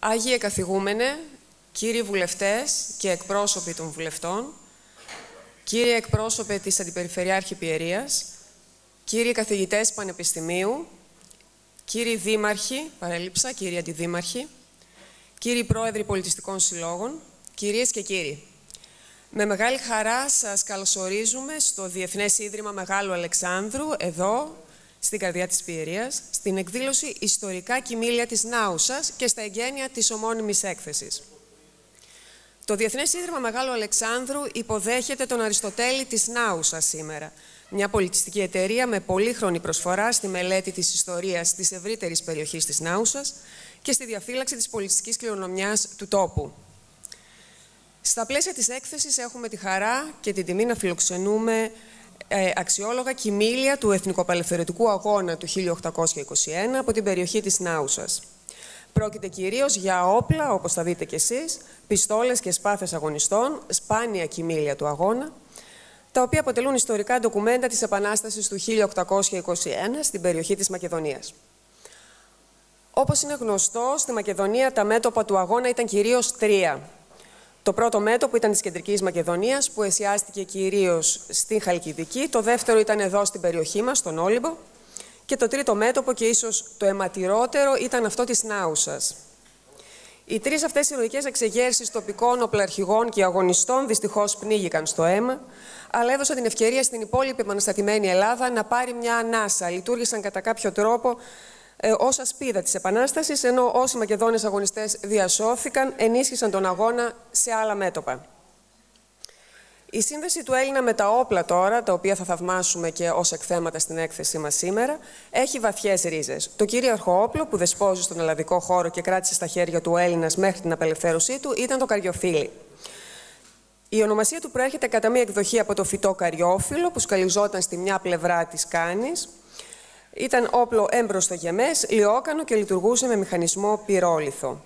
Άγιε καθηγούμενε, κύριοι βουλευτές και εκπρόσωποι των βουλευτών, κύριοι εκπρόσωποι της Αντιπεριφερειάρχη Πιερίας, κύριοι καθηγητές πανεπιστημίου, κύριοι δήμαρχοι, παρέλειψα, κύριοι αντιδήμαρχοι, κύριοι πρόεδροι πολιτιστικών συλλόγων, κυρίες και κύριοι. Με μεγάλη χαρά σας καλωσορίζουμε στο Διεθνές Ίδρυμα Μεγάλου Αλεξάνδρου, εδώ, στην καρδιά της Πιερίας, στην εκδήλωση «Ιστορικά κοιμήλια της Νάουσας» και στα εγγένεια της ομώνυμης έκθεσης. Το Διεθνές Ίδρυμα Μεγάλου Αλεξάνδρου υποδέχεται τον Αριστοτέλη της Νάουσας σήμερα, μια πολιτιστική εταιρεία με πολύχρονη προσφορά στη μελέτη της ιστορίας της ευρύτερης περιοχής της Νάουσας και στη διαφύλαξη της πολιτιστικής κληρονομιάς του τόπου. Στα πλαίσια της έκθεσης έχουμε τη χαρά και την τιμή να φιλοξενούμε αξιόλογα κοιμήλια του Εθνικοαπελευθερωτικού Αγώνα του 1821 από την περιοχή της Νάουσας. Πρόκειται κυρίως για όπλα, όπως θα δείτε κι εσείς, πιστόλες και σπάθες αγωνιστών, σπάνια κοιμήλια του αγώνα, τα οποία αποτελούν ιστορικά ντοκουμέντα της Επανάστασης του 1821 στην περιοχή της Μακεδονίας. Όπως είναι γνωστό, στη Μακεδονία τα μέτωπα του αγώνα ήταν κυρίως τρία. Το πρώτο μέτωπο ήταν της Κεντρικής Μακεδονίας, που εστιάστηκε κυρίως στην Χαλκιδική. Το δεύτερο ήταν εδώ στην περιοχή μας, στον Όλυμπο. Και το τρίτο μέτωπο, και ίσως το αιματηρότερο, ήταν αυτό της Νάουσας. Οι τρεις αυτές ηρωικές εξεγέρσεις τοπικών οπλαρχηγών και αγωνιστών δυστυχώς πνίγηκαν στο αίμα, αλλά έδωσαν την ευκαιρία στην υπόλοιπη επαναστατημένη Ελλάδα να πάρει μια ανάσα. Λειτουργήσαν κατά κάποιο τρόπο ως ασπίδα της Επανάστασης, ενώ όσοι Μακεδόνες αγωνιστές διασώθηκαν, ενίσχυσαν τον αγώνα σε άλλα μέτωπα. Η σύνδεση του Έλληνα με τα όπλα τώρα, τα οποία θα θαυμάσουμε και ως εκθέματα στην έκθεσή μας σήμερα, έχει βαθιές ρίζες. Το κυρίαρχο όπλο που δεσπόζει στον ελλαδικό χώρο και κράτησε στα χέρια του Έλληνας μέχρι την απελευθέρωσή του ήταν το καριοφύλι. Η ονομασία του προέρχεται κατά μία εκδοχή από το φυτό καριόφυλλο, που σκαλιζόταν στη μια πλευρά της κάνης. Ήταν όπλο έμπροστογεμές, λιόκανο και λειτουργούσε με μηχανισμό πυρόλιθο.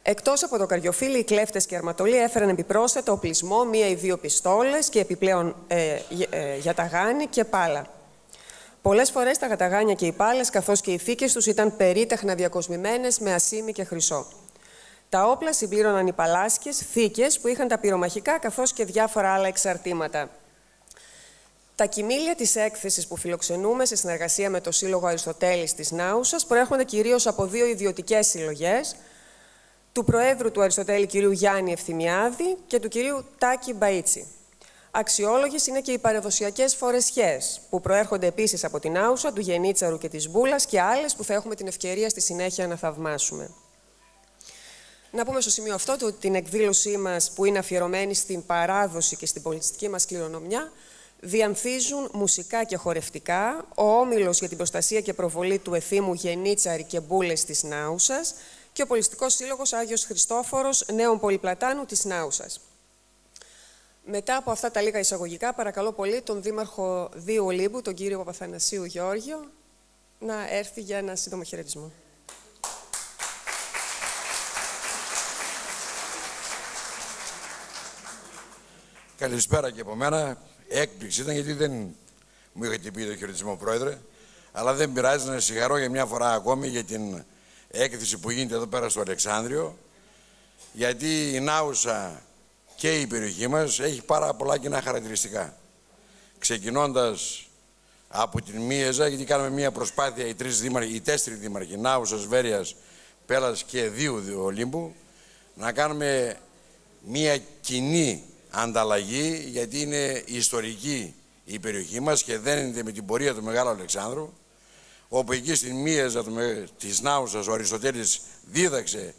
Εκτός από το καριοφύλι, οι κλέφτες και αρματολοί έφεραν επιπρόσθετο οπλισμό, μία ή δύο πιστόλες και επιπλέον γιαταγάνι και πάλα. Πολλές φορές τα γαταγάνια και οι πάλες, καθώς και οι θήκες τους, ήταν περίτεχνα διακοσμημένες με ασήμι και χρυσό. Τα όπλα συμπλήρωναν οι παλάσκες, θήκες που είχαν τα πυρομαχικά, καθώς και διάφορα άλλα εξαρτήματα. Τα κοιμήλια της έκθεσης που φιλοξενούμε σε συνεργασία με το Σύλλογο Αριστοτέλης της Νάουσας προέρχονται κυρίως από δύο ιδιωτικές συλλογές, του Προέδρου του Αριστοτέλη κ. Γιάννη Ευθυμιάδη και του κ. Τάκη Μπαΐτσι. Αξιόλογες είναι και οι παραδοσιακές φορεσιές, που προέρχονται επίσης από την Άουσα, του Γενίτσαρου και της Μπούλας και άλλες που θα έχουμε την ευκαιρία στη συνέχεια να θαυμάσουμε. Να πούμε στο σημείο αυτό ότι την εκδήλωσή μας, που είναι αφιερωμένη στην παράδοση και στην πολιτιστική μας κληρονομιά, διανθίζουν μουσικά και χορευτικά ο Όμιλος για την Προστασία και Προβολή του Εθήμου Γενίτσαρη και Μπούλες της Νάουσας και ο Πολιστικός Σύλλογος Άγιος Χριστόφορος Νέων Πολυπλατάνου της Νάουσας. Μετά από αυτά τα λίγα εισαγωγικά, παρακαλώ πολύ τον Δήμαρχο Δίου Ολύμπου, τον κύριο Παπαθανασίου Γεώργιο, να έρθει για ένα σύντομο χαιρετισμό. Καλησπέρα και από μένα. Έκπληξη ήταν, γιατί δεν μου είχατε πει το χαιρετισμό, Πρόεδρε, αλλά δεν πειράζει, να συγχαρώ για μια φορά ακόμη για την έκθεση που γίνεται εδώ πέρα στο Αλεξάνδριο, γιατί η Νάουσα και η περιοχή μας έχει πάρα πολλά κοινά χαρακτηριστικά. Ξεκινώντας από την Μίεζα, γιατί κάναμε μια προσπάθεια οι τέσσερις δήμαρχοι, Νάουσας, Βέρειας, Πέλας και Δίου Ολύμπου, να κάνουμε μια κοινή ανταλλαγή, γιατί είναι ιστορική η περιοχή μας και δένεται με την πορεία του Μεγάλου Αλεξάνδρου, όπου εκεί στην Μίεζα της Νάουσας ο Αριστοτέλης δίδαξε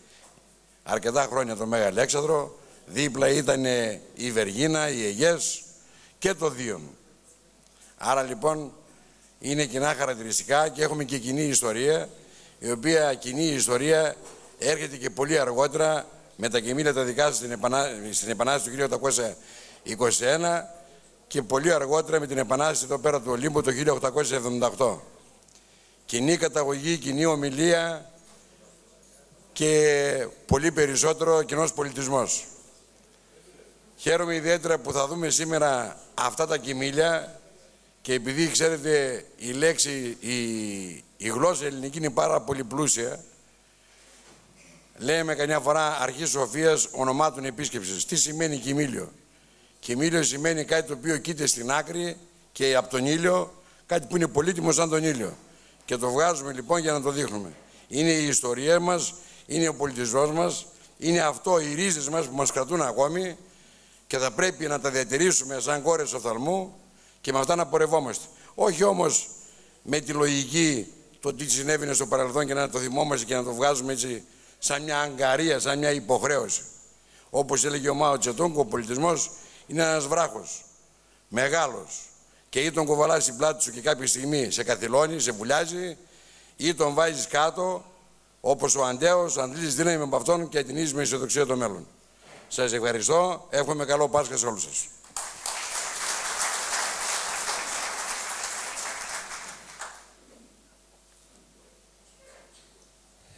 αρκετά χρόνια τον Μέγα Αλέξανδρο, δίπλα ήταν η Βεργίνα, η Αιγές και το Δίον. Άρα λοιπόν είναι κοινά χαρακτηριστικά και έχουμε και κοινή ιστορία, η οποία κοινή ιστορία έρχεται και πολύ αργότερα με τα κοιμήλια τα δικά σας στην Επανάσταση του 1821 και πολύ αργότερα με την Επανάσταση εδώ πέρα του Ολύμπου το 1878. Κοινή καταγωγή, κοινή ομιλία και πολύ περισσότερο κοινός πολιτισμός. Χαίρομαι ιδιαίτερα που θα δούμε σήμερα αυτά τα κοιμήλια και επειδή ξέρετε η λέξη, η γλώσσα ελληνική είναι πάρα πολύ πλούσια, Λέμε καμιά φορά αρχή σοφίας ονομάτων επίσκεψης. Τι σημαίνει κοιμήλιο? Κοιμήλιο σημαίνει κάτι το οποίο κοίταται στην άκρη και από τον ήλιο, κάτι που είναι πολύτιμο σαν τον ήλιο. Και το βγάζουμε λοιπόν για να το δείχνουμε. Είναι η ιστορία μας, είναι ο πολιτισμός μας, είναι αυτό οι ρίζες μας που μας κρατούν ακόμη και θα πρέπει να τα διατηρήσουμε σαν κόρες οφθαλμού και με αυτά να πορευόμαστε. Όχι όμως με τη λογική το τι συνέβαινε στο παρελθόν και να το θυμόμαστε και να το βγάζουμε έτσι σαν μια αγκαρία, σαν μια υποχρέωση. Όπως έλεγε ο Μάο Τσετούγκ, ο πολιτισμός είναι ένας βράχος, μεγάλος. Και ή τον κοβαλάς στην πλάτη σου και κάποια στιγμή σε καθυλώνει, σε βουλιάζει, ή τον βάζεις κάτω, όπως ο Αντέος, αντλείς δύναμη από αυτόν και ατηνίζεις με αισιοδοξία το μέλλον. Σας ευχαριστώ, εύχομαι καλό Πάσχα σε όλους σας.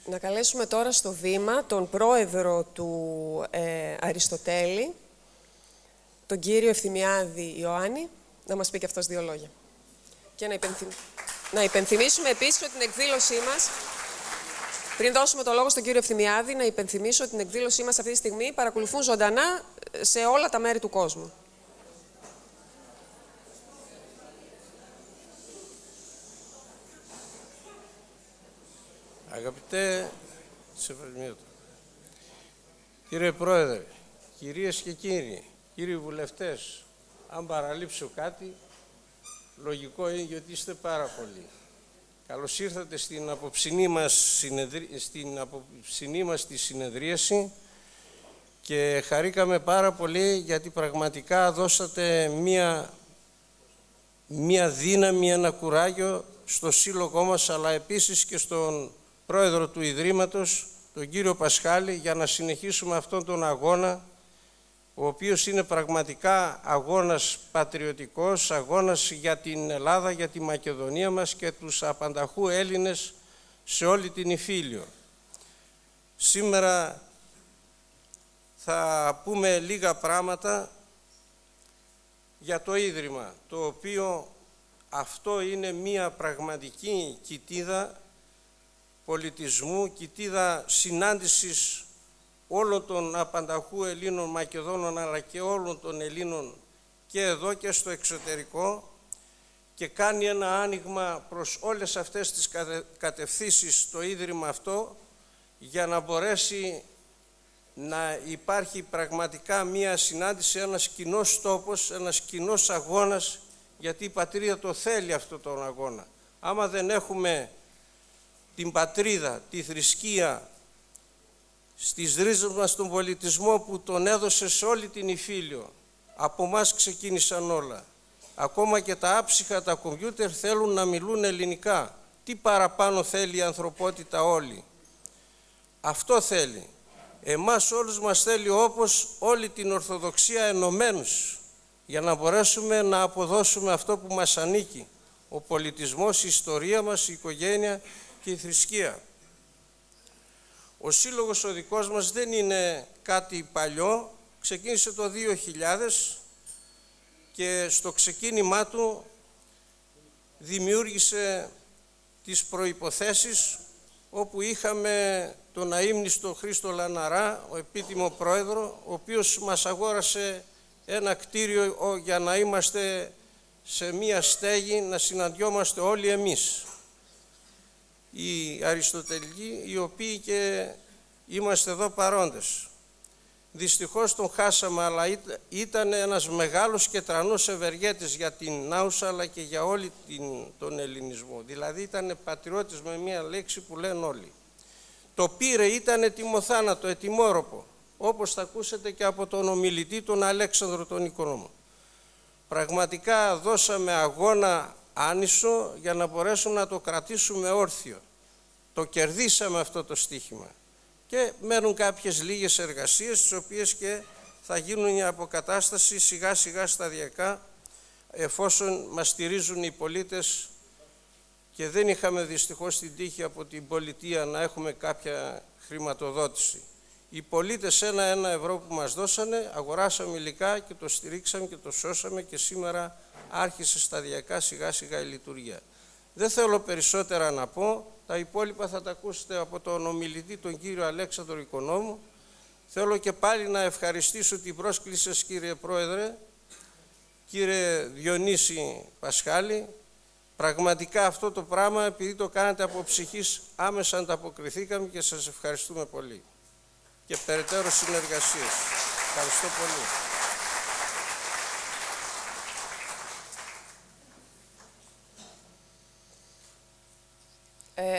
Να καλέσουμε τώρα στο βήμα τον πρόεδρο του Αριστοτέλη, τον κύριο Ευθυμιάδη Ιωάννη, να μας πει και αυτός δύο λόγια. Και να υπενθυμίσουμε επίσης ότι την εκδήλωσή μας, πριν δώσουμε το λόγο στον κύριο Ευθυμιάδη, να υπενθυμίσω ότι την εκδήλωσή μας αυτή τη στιγμή παρακολουθούν ζωντανά σε όλα τα μέρη του κόσμου. Αγαπητέ κύριε Πρόεδρε, κυρίες και κύριοι, κύριοι βουλευτές, αν παραλείψω κάτι, λογικό είναι γιατί είστε πάρα πολλοί. Καλώς ήρθατε στην απόψινή μας τη συνεδρίαση και χαρήκαμε πάρα πολύ γιατί πραγματικά δώσατε μία δύναμη, ένα κουράγιο στο σύλλογό μας, αλλά επίσης και στον πρόεδρο του Ιδρύματος, τον κύριο Πασχάλη, για να συνεχίσουμε αυτόν τον αγώνα, ο οποίος είναι πραγματικά αγώνας πατριωτικός, αγώνας για την Ελλάδα, για τη Μακεδονία μας και τους απανταχού Έλληνες σε όλη την Ιφίλιο. Σήμερα θα πούμε λίγα πράγματα για το Ίδρυμα, το οποίο αυτό είναι μία πραγματική κοιτίδα πολιτισμού, κοιτίδα συνάντησης όλων των απανταχού Ελλήνων Μακεδόνων, αλλά και όλων των Ελλήνων και εδώ και στο εξωτερικό, και κάνει ένα άνοιγμα προς όλες αυτές τις κατευθύνσεις το Ίδρυμα αυτό, για να μπορέσει να υπάρχει πραγματικά μία συνάντηση, ένας κοινός τόπος, ένας κοινός αγώνας, γιατί η πατρίδα το θέλει αυτό τον αγώνα. Άμα δεν έχουμε την πατρίδα, τη θρησκεία, στις ρίζες μας τον πολιτισμό που τον έδωσε σε όλη την Ιφίλιο, από μας ξεκίνησαν όλα. Ακόμα και τα άψυχα, τα κομπιούτερ θέλουν να μιλούν ελληνικά. Τι παραπάνω θέλει η ανθρωπότητα όλη? Αυτό θέλει. Εμάς όλους μας θέλει, όπως όλη την Ορθοδοξία ενωμένους, για να μπορέσουμε να αποδώσουμε αυτό που μας ανήκει. Ο πολιτισμός, η ιστορία μας, η οικογένεια και η θρησκεία. Ο σύλλογος ο δικός μας δεν είναι κάτι παλιό, ξεκίνησε το 2000 και στο ξεκίνημά του δημιούργησε τις προϋποθέσεις, όπου είχαμε τον αείμνηστο Χρήστο Λαναρά, ο επίτιμο πρόεδρο, ο οποίος μας αγόρασε ένα κτίριο για να είμαστε σε μία στέγη, να συναντιόμαστε όλοι εμείς, οι Αριστοτελικοί, οι οποίοι και είμαστε εδώ παρόντες. Δυστυχώς τον χάσαμε, αλλά ήταν ένας μεγάλος και τρανός ευεργέτης για την Νάουσα, αλλά και για όλη τον ελληνισμό. Δηλαδή ήταν πατριώτης με μία λέξη που λένε όλοι. Το πήρε, ήταν ετοιμοθάνατο, ετοιμόρροπο, όπως θα ακούσετε και από τον ομιλητή, τον Αλέξανδρο τον Οικονόμο. Πραγματικά δώσαμε αγώνα άνισο για να μπορέσουμε να το κρατήσουμε όρθιο. Το κερδίσαμε αυτό το στοίχημα. Και μένουν κάποιες λίγες εργασίες, τις οποίες και θα γίνουν η αποκατάσταση σιγά σιγά σταδιακά, εφόσον μας στηρίζουν οι πολίτες, και δεν είχαμε δυστυχώς την τύχη από την πολιτεία να έχουμε κάποια χρηματοδότηση. Οι πολίτες ένα ευρώ που μας δώσανε, αγοράσαμε υλικά και το στηρίξαμε και το σώσαμε, και σήμερα άρχισε σταδιακά σιγά σιγά η λειτουργία. Δεν θέλω περισσότερα να πω. Τα υπόλοιπα θα τα ακούσετε από τον ομιλητή, τον κύριο Αλέξανδρο Οικονόμου. Θέλω και πάλι να ευχαριστήσω την πρόσκληση σας, κύριε Πρόεδρε, κύριε Διονύση Πασχάλη. Πραγματικά αυτό το πράγμα, επειδή το κάνατε από ψυχής, άμεσα ανταποκριθήκαμε και σας ευχαριστούμε πολύ. Και περαιτέρω συνεργασίες. Ευχαριστώ πολύ.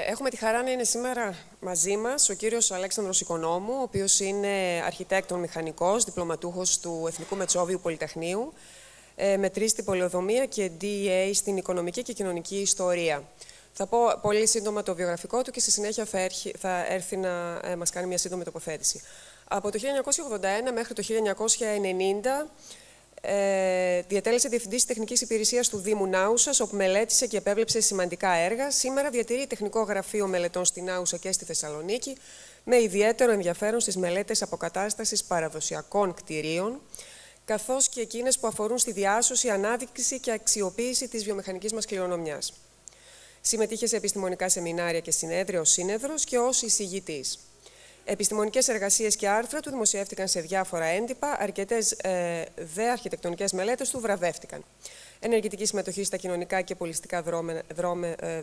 Έχουμε τη χαρά να είναι σήμερα μαζί μας ο κύριος Αλέξανδρος Οικονόμου, ο οποίος είναι αρχιτέκτον μηχανικός, διπλωματούχος του Εθνικού Μετσόβιου Πολυτεχνείου, μετρήστη πολεοδομία και DEA στην οικονομική και κοινωνική ιστορία. Θα πω πολύ σύντομα το βιογραφικό του και στη συνέχεια θα έρθει να μας κάνει μια σύντομη τοποθέτηση. Από το 1981 μέχρι το 1990 διατέλεσε διευθυντής τεχνικής υπηρεσίας του Δήμου Νάουσας, όπου μελέτησε και επέβλεψε σημαντικά έργα. Σήμερα διατηρεί τεχνικό γραφείο μελετών στη Νάουσα και στη Θεσσαλονίκη, με ιδιαίτερο ενδιαφέρον στις μελέτες αποκατάστασης παραδοσιακών κτηρίων, καθώς και εκείνες που αφορούν στη διάσωση, ανάδειξη και αξιοποίηση της βιομηχανικής μας κληρονομιάς. Συμμετείχε σε επιστημονικά σεμινάρια και συνέδρια ως σύνεδρος και ως εισηγητής. Επιστημονικές εργασίες και άρθρα του δημοσιεύτηκαν σε διάφορα έντυπα, αρκετές δε αρχιτεκτονικές μελέτες του βραβεύτηκαν. Ενεργητική συμμετοχή στα κοινωνικά και πολιτιστικά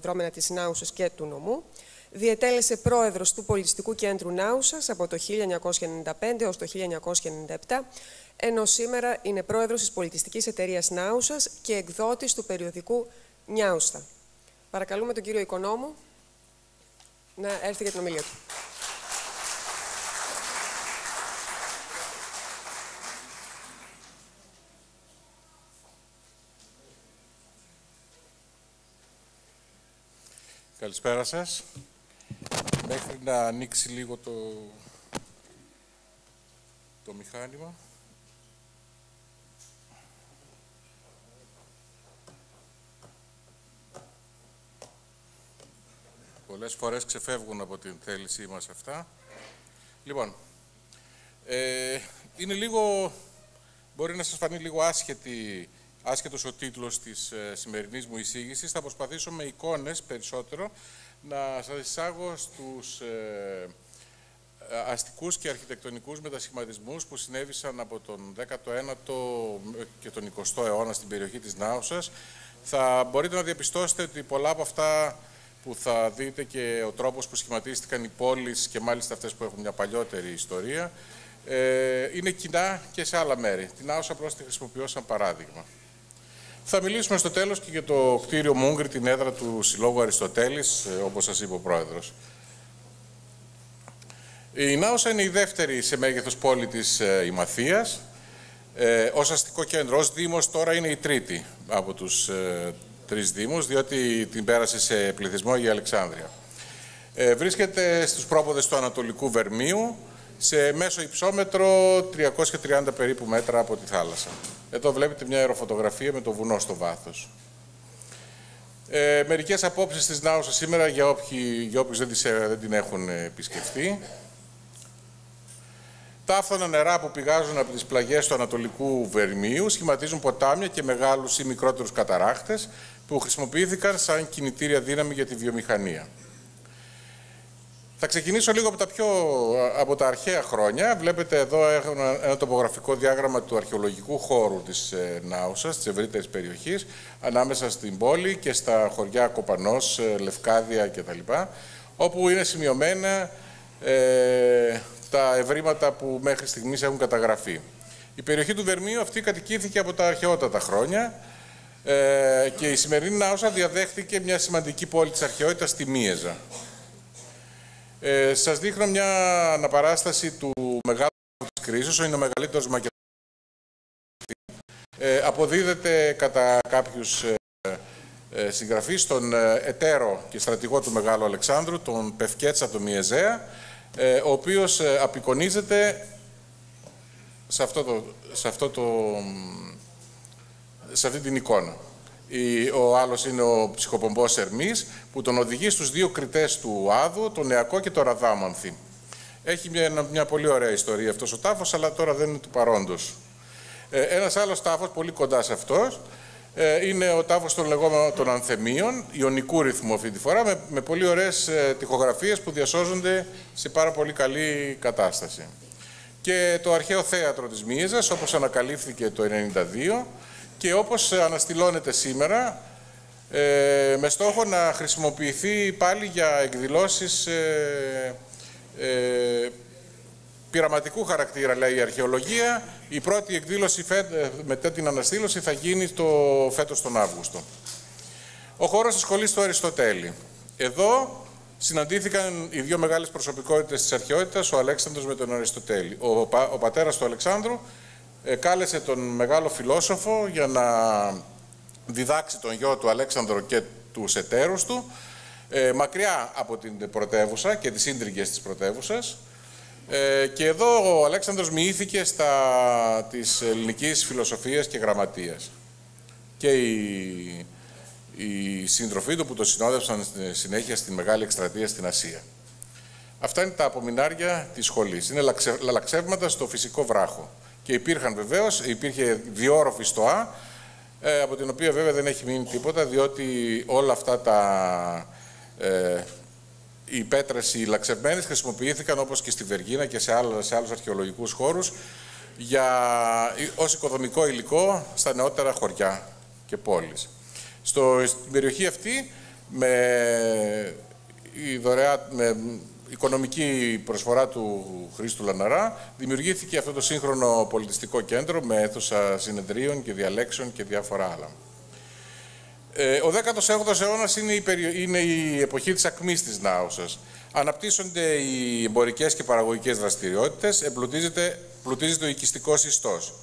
δρόμενα της Νάουσας και του νομού. Διετέλεσε πρόεδρος του Πολιτιστικού Κέντρου Νάουσας από το 1995 έως το 1997, ενώ σήμερα είναι πρόεδρος της Πολιτιστικής Εταιρείας Νάουσας και εκδότης του περιοδικού Νιάουστα. Παρακαλούμε τον κύριο Οικονόμου να έρθει για την ομιλία του. Καλησπέρα σας. Μέχρι να ανοίξει λίγο το μηχάνημα. Πολλές φορές ξεφεύγουν από την θέλησή μας αυτά. Λοιπόν, είναι λίγο, μπορεί να σας φανεί λίγο άσχετος ο τίτλος της σημερινής μου εισήγησης. Θα προσπαθήσω με εικόνες περισσότερο να σας εισάγω στους αστικούς και αρχιτεκτονικούς μετασχηματισμούς που συνέβησαν από τον 19ο και τον 20ο αιώνα στην περιοχή της Νάουσας. Θα μπορείτε να διαπιστώσετε ότι πολλά από αυτά που θα δείτε και ο τρόπος που σχηματίστηκαν οι πόλεις και μάλιστα αυτές που έχουν μια παλιότερη ιστορία είναι κοινά και σε άλλα μέρη. Την Νάουσα απλώς τη χρησιμοποιώ σαν παράδειγμα. Θα μιλήσουμε στο τέλος και για το κτίριο Μούγκρη, την έδρα του Συλλόγου Αριστοτέλης, όπως σας είπε ο Πρόεδρος. Η Νάουσα είναι η δεύτερη σε μέγεθος πόλη της Ημαθίας. Ως αστικό κέντρο, ως δήμος τώρα είναι η τρίτη από τους τρεις δήμους, διότι την πέρασε σε πληθυσμό η Αλεξάνδρεια. Βρίσκεται στους πρόποδες του Ανατολικού Βερμίου, σε μέσο υψόμετρο 330 περίπου μέτρα από τη θάλασσα. Εδώ βλέπετε μια αεροφωτογραφία με το βουνό στο βάθος. Μερικές απόψεις της Νάουσα σήμερα για όποιους δεν την έχουν επισκεφτεί. Τα άφθονα νερά που πηγάζουν από τις πλαγιές του Ανατολικού Βερμίου σχηματίζουν ποτάμια και μεγάλους ή μικρότερους καταράχτες που χρησιμοποιήθηκαν σαν κινητήρια δύναμη για τη βιομηχανία. Θα ξεκινήσω λίγο από τα αρχαία χρόνια. Βλέπετε εδώ ένα τοπογραφικό διάγραμμα του αρχαιολογικού χώρου της Νάουσας, της ευρύτερης περιοχής, ανάμεσα στην πόλη και στα χωριά Κοπανός, Λευκάδια κτλ., όπου είναι σημειωμένα τα ευρήματα που μέχρι στιγμής έχουν καταγραφεί. Η περιοχή του Βερμίου αυτή κατοικήθηκε από τα αρχαιότατα χρόνια και η σημερινή Νάουσα διαδέχτηκε μια σημαντική πόλη της αρχαιότητας, τη Μίεζα. Σας δείχνω μια αναπαράσταση του μεγάλου της κρίσης, είναι ο μεγαλύτερος μακεδονικός. Αποδίδεται κατά κάποιους συγγραφείς στον εταίρο και στρατηγό του Μεγάλου Αλεξάνδρου, τον Πευκέτσα τον Μιεζέα, ο οποίος απεικονίζεται σε αυτή την εικόνα. Ο άλλος είναι ο ψυχοπομπός Ερμής, που τον οδηγεί στους δύο κριτές του Άδου, τον Νεακό και τον Ραδάμανθη. Έχει μια πολύ ωραία ιστορία αυτός ο τάφος, αλλά τώρα δεν είναι του παρόντος. Ένας άλλος τάφος, πολύ κοντά σε αυτός, είναι ο τάφος των λεγόμενων ανθεμίων, ιωνικού ρυθμού αυτή τη φορά, με πολύ ωραίες τοιχογραφίες που διασώζονται σε πάρα πολύ καλή κατάσταση. Και το αρχαίο θέατρο της Μύεζας, όπως ανακαλύφθηκε το 1992 και όπως αναστηλώνεται σήμερα, με στόχο να χρησιμοποιηθεί πάλι για εκδηλώσεις πειραματικού χαρακτήρα, λέει η αρχαιολογία. Η πρώτη εκδήλωση μετά την αναστήλωση θα γίνει φέτος τον Αύγουστο. Ο χώρος της σχολής του Αριστοτέλη. Εδώ συναντήθηκαν οι δύο μεγάλες προσωπικότητες της αρχαιότητας, ο Αλέξανδρος με τον Αριστοτέλη. Ο πατέρας του Αλεξάνδρου κάλεσε τον μεγάλο φιλόσοφο για να διδάξει τον γιο του Αλέξανδρο και τους εταίρους του, μακριά από την πρωτεύουσα και τις ίντριγκες της πρωτεύουσας. Και εδώ ο Αλέξανδρος μοιήθηκε της ελληνικής φιλοσοφίας και γραμματείας. Και οι σύντροφοί του που το συνόδευσαν συνέχεια στη μεγάλη εκστρατεία στην Ασία. Αυτά είναι τα απομεινάρια της σχολής. Είναι λαξεύματα στο φυσικό βράχο. Και υπήρχε διόρροφη στοά, από την οποία βέβαια δεν έχει μείνει τίποτα, διότι όλα αυτά οι πέτρες, οι λαξευμένες, χρησιμοποιήθηκαν όπως και στη Βεργίνα και σε άλλους αρχαιολογικούς χώρους ως οικοδομικό υλικό στα νεότερα χωριά και πόλεις. Στην περιοχή αυτή, με οικονομική προσφορά του Χρήστου Λαναρά, δημιουργήθηκε αυτό το σύγχρονο πολιτιστικό κέντρο με αίθουσα συνεδρίων και διαλέξεων και διάφορα άλλα. Ο 18ος αιώνας είναι η εποχή της ακμής της Νάουσας. Αναπτύσσονται οι εμπορικές και παραγωγικές δραστηριότητες, πλουτίζεται ο οικιστικός ιστός.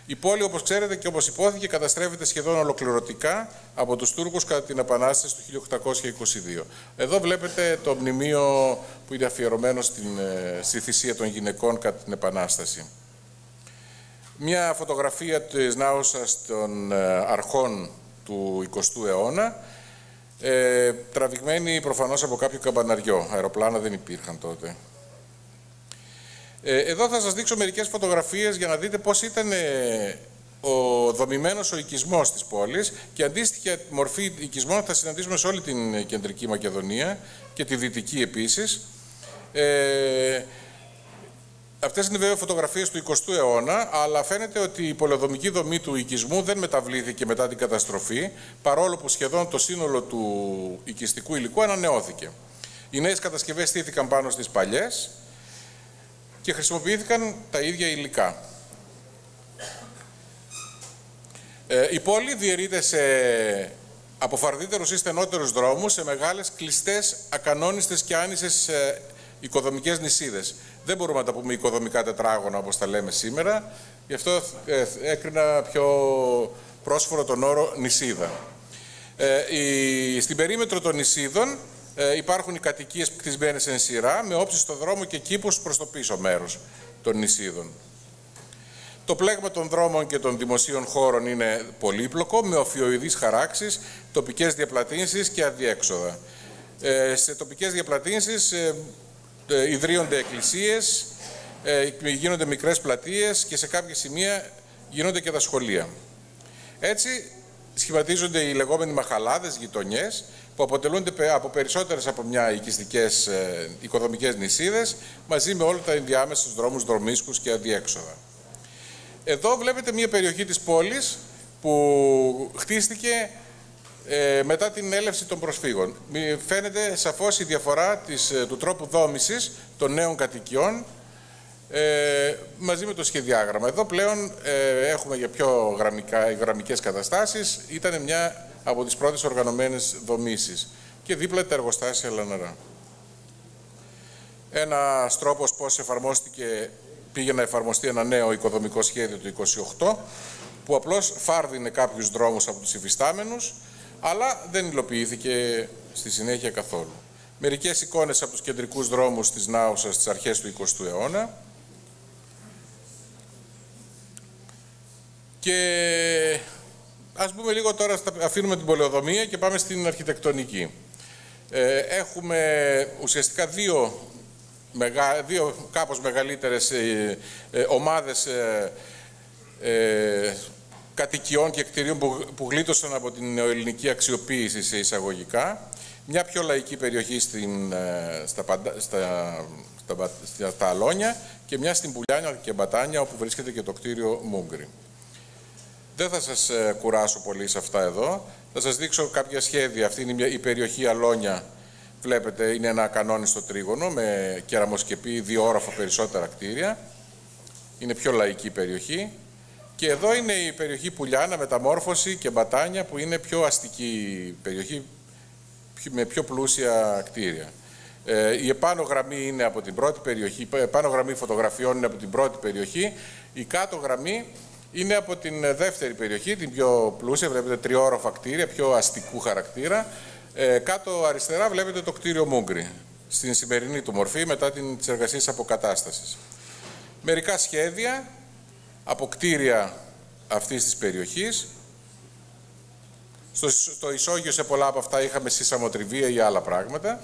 Η πόλη, όπως ξέρετε και όπως υπόθηκε, καταστρέφεται σχεδόν ολοκληρωτικά από τους Τούρκους κατά την Επανάσταση του 1822. Εδώ βλέπετε το μνημείο που είναι αφιερωμένο στη θυσία των γυναικών κατά την Επανάσταση. Μια φωτογραφία της Νάουσας των αρχών του 20ου αιώνα, τραβηγμένη προφανώς από κάποιο καμπαναριό. Αεροπλάνα δεν υπήρχαν τότε. Εδώ θα σας δείξω μερικές φωτογραφίες για να δείτε πώς ήταν δομημένος ο οικισμός της πόλης και αντίστοιχη μορφή οικισμών θα συναντήσουμε σε όλη την κεντρική Μακεδονία και τη δυτική επίσης. Αυτές είναι βέβαια φωτογραφίες του 20ου αιώνα, αλλά φαίνεται ότι η πολεοδομική δομή του οικισμού δεν μεταβλήθηκε μετά την καταστροφή, παρόλο που σχεδόν το σύνολο του οικιστικού υλικού ανανεώθηκε. Οι νέες κατασκευές στήθηκαν πάνω στις παλιές και χρησιμοποιήθηκαν τα ίδια υλικά. Η πόλη διαιρείται σε αποφαρδύτερους ή στενότερους δρόμους, σε μεγάλες, κλειστές, ακανόνιστες και άνισες οικοδομικές νησίδες. Δεν μπορούμε να τα πούμε οικοδομικά τετράγωνα όπως τα λέμε σήμερα, γι' αυτό έκρινα πιο πρόσφορο τον όρο νησίδα. Στην περίμετρο των νησίδων υπάρχουν οι κατοικίες κτισμένες εν σειρά, με όψεις στο δρόμο και κήπους προς το πίσω μέρος των νησίδων. Το πλέγμα των δρόμων και των δημοσίων χώρων είναι πολύπλοκο, με οφειοειδείς χαράξεις, τοπικές διαπλατύνσεις και αδιέξοδα. Σε τοπικές διαπλατύνσεις ιδρύονται εκκλησίες, γίνονται μικρές πλατείες και σε κάποια σημεία γίνονται και τα σχολεία. Έτσι σχηματίζονται οι λεγόμενοι μαχαλάδες, γειτονιές, που αποτελούνται από περισσότερες από μια οικιστικές οικοδομικές νησίδες, μαζί με όλα τα ενδιάμεσους δρόμους, δρομίσκους και αδιέξοδα. Εδώ βλέπετε μια περιοχή της πόλης που χτίστηκε μετά την έλευση των προσφύγων. Φαίνεται σαφώς η διαφορά του τρόπου δόμησης των νέων κατοικιών μαζί με το σχεδιάγραμμα. Εδώ πλέον έχουμε για πιο γραμμικές καταστάσεις. Ήταν μια από τις πρώτες οργανωμένες δομήσεις και δίπλα τα εργοστάσια Λαναρά. Ένας τρόπος πώς πήγε να εφαρμοστεί ένα νέο οικοδομικό σχέδιο του 1928, που απλώς φάρδινε κάποιους δρόμους από τους υφιστάμενους, αλλά δεν υλοποιήθηκε στη συνέχεια καθόλου. Μερικές εικόνες από τους κεντρικούς δρόμους της Νάουσας στις αρχές του 20ου αιώνα. Και ας πούμε λίγο τώρα, αφήνουμε την πολεοδομία και πάμε στην αρχιτεκτονική. Έχουμε ουσιαστικά δύο κάπως μεγαλύτερες ομάδες κατοικιών και κτηρίων που γλίτωσαν από την νεοελληνική αξιοποίηση σε εισαγωγικά, μια πιο λαϊκή περιοχή στα Αλόνια και μια στην Πουλιάνια και Μπατάνια, όπου βρίσκεται και το κτίριο Μούγκρη. Δεν θα σας κουράσω πολύ σε αυτά εδώ. Θα σας δείξω κάποια σχέδια. Αυτή είναι η περιοχή Αλόνια. Βλέπετε, είναι ένα κανόνιστο τρίγωνο με κεραμοσκεπή, 2 όροφα περισσότερα κτίρια. Είναι πιο λαϊκή περιοχή. Και εδώ είναι η περιοχή Πουλιάνα, Μεταμόρφωση και Μπατάνια, που είναι πιο αστική περιοχή, με πιο πλούσια κτίρια. Η επάνω γραμμή είναι από την πρώτη περιοχή, η επάνω γραμμή φωτογραφιών είναι από την πρώτη περιοχή. Η κάτω γραμμή είναι από την δεύτερη περιοχή, την πιο πλούσια, βλέπετε 3 όροφα κτίρια, πιο αστικού χαρακτήρα. Κάτω αριστερά βλέπετε το κτίριο Μούγκρη, στην σημερινή του μορφή, μετά τις εργασίες αποκατάστασης. Μερικά σχέδια από κτίρια αυτής της περιοχής. Στο Ισόγειο σε πολλά από αυτά είχαμε σισαμοτριβία ή άλλα πράγματα.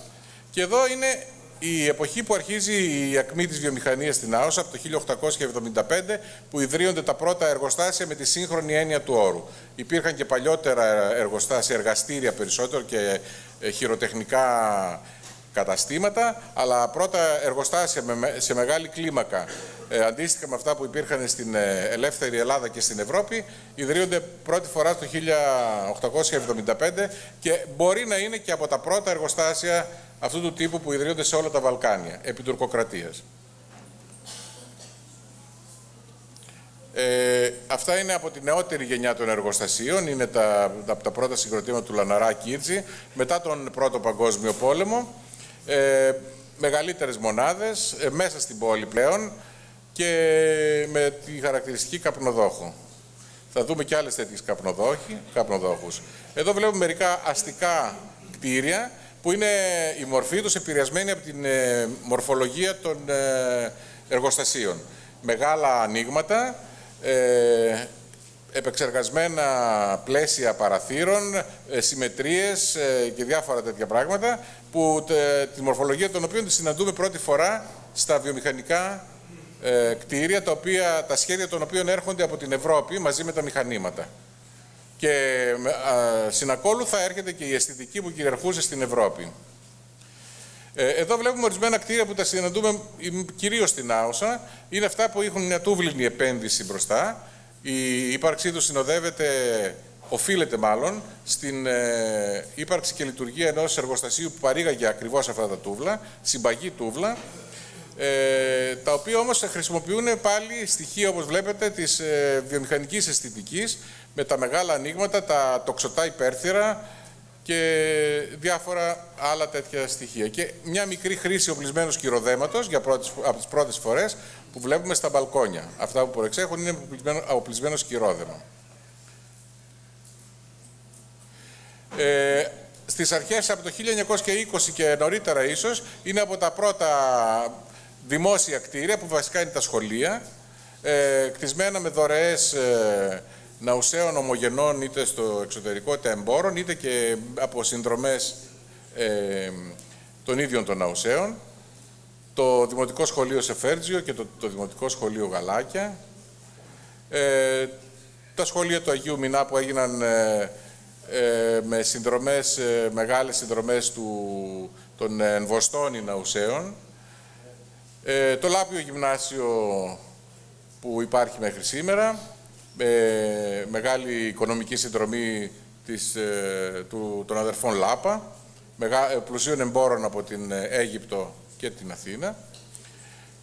Και εδώ είναι η εποχή που αρχίζει η ακμή της βιομηχανίας στην Άωσα, από το 1875, που ιδρύονται τα πρώτα εργοστάσια με τη σύγχρονη έννοια του όρου. Υπήρχαν και παλιότερα εργοστάσια, εργαστήρια περισσότερο και χειροτεχνικά καταστήματα, αλλά πρώτα εργοστάσια σε μεγάλη κλίμακα, αντίστοιχα με αυτά που υπήρχαν στην ελεύθερη Ελλάδα και στην Ευρώπη, ιδρύονται πρώτη φορά το 1875 και μπορεί να είναι και από τα πρώτα εργοστάσια αυτού του τύπου που ιδρύονται σε όλα τα Βαλκάνια, επί τουρκοκρατίας. Αυτά είναι από τη νεότερη γενιά των εργοστασίων, είναι από τα πρώτα συγκροτήματα του Λαναρά Κίρτζη, μετά τον Πρώτο Παγκόσμιο Πόλεμο. Μεγαλύτερες μονάδες, μέσα στην πόλη πλέον και με τη χαρακτηριστική καπνοδόχο. Θα δούμε και άλλες τέτοιες καπνοδόχους. Εδώ βλέπουμε μερικά αστικά κτίρια που είναι η μορφή τους επηρεασμένη από την μορφολογία των εργοστασίων. Μεγάλα ανοίγματα, επεξεργασμένα πλαίσια παραθύρων, συμμετρίες και διάφορα τέτοια πράγματα που τη μορφολογία των οποίων τη συναντούμε πρώτη φορά στα βιομηχανικά κτίρια, τα σχέδια των οποίων έρχονται από την Ευρώπη μαζί με τα μηχανήματα. Και συνακόλουθα έρχεται και η αισθητική που κυριαρχούσε στην Ευρώπη. Εδώ βλέπουμε ορισμένα κτίρια που τα συναντούμε κυρίως στην Άωσα. Είναι αυτά που έχουν μια τούβληνη επένδυση μπροστά. Η ύπαρξή του οφείλεται μάλλον στην ύπαρξη και λειτουργία ενός εργοστασίου που παρήγαγε ακριβώς αυτά τα τούβλα, συμπαγή τούβλα, τα οποία όμως χρησιμοποιούν πάλι στοιχεία, όπως βλέπετε, της βιομηχανικής αισθητικής, με τα μεγάλα ανοίγματα, τα τοξωτά υπέρθυρα και διάφορα άλλα τέτοια στοιχεία. Και μια μικρή χρήση οπλισμένου σκυροδέματος από τις πρώτες φορές που βλέπουμε στα μπαλκόνια. Αυτά που προεξέχουν είναι οπλισμένο σκυρόδεμα. Στις αρχές από το 1920 και νωρίτερα ίσως είναι από τα πρώτα δημόσια κτίρια που βασικά είναι τα σχολεία, κτισμένα με δωρεές ναουσαίων ομογενών είτε στο εξωτερικό είτε εμπόρων είτε και από συνδρομές των ίδιων των ναουσαίων. Το Δημοτικό Σχολείο Σεφέρτζιο και το Δημοτικό Σχολείο Γαλάκια. Τα σχολεία του Αγίου Μινά που έγιναν με συνδρομές, μεγάλες συνδρομές των Ενβοστών ναουσαίων. Το Λάπιο Γυμνάσιο που υπάρχει μέχρι σήμερα, μεγάλη οικονομική συνδρομή των αδερφών Λάπα, πλουσίων εμπόρων από την Αίγυπτο και την Αθήνα.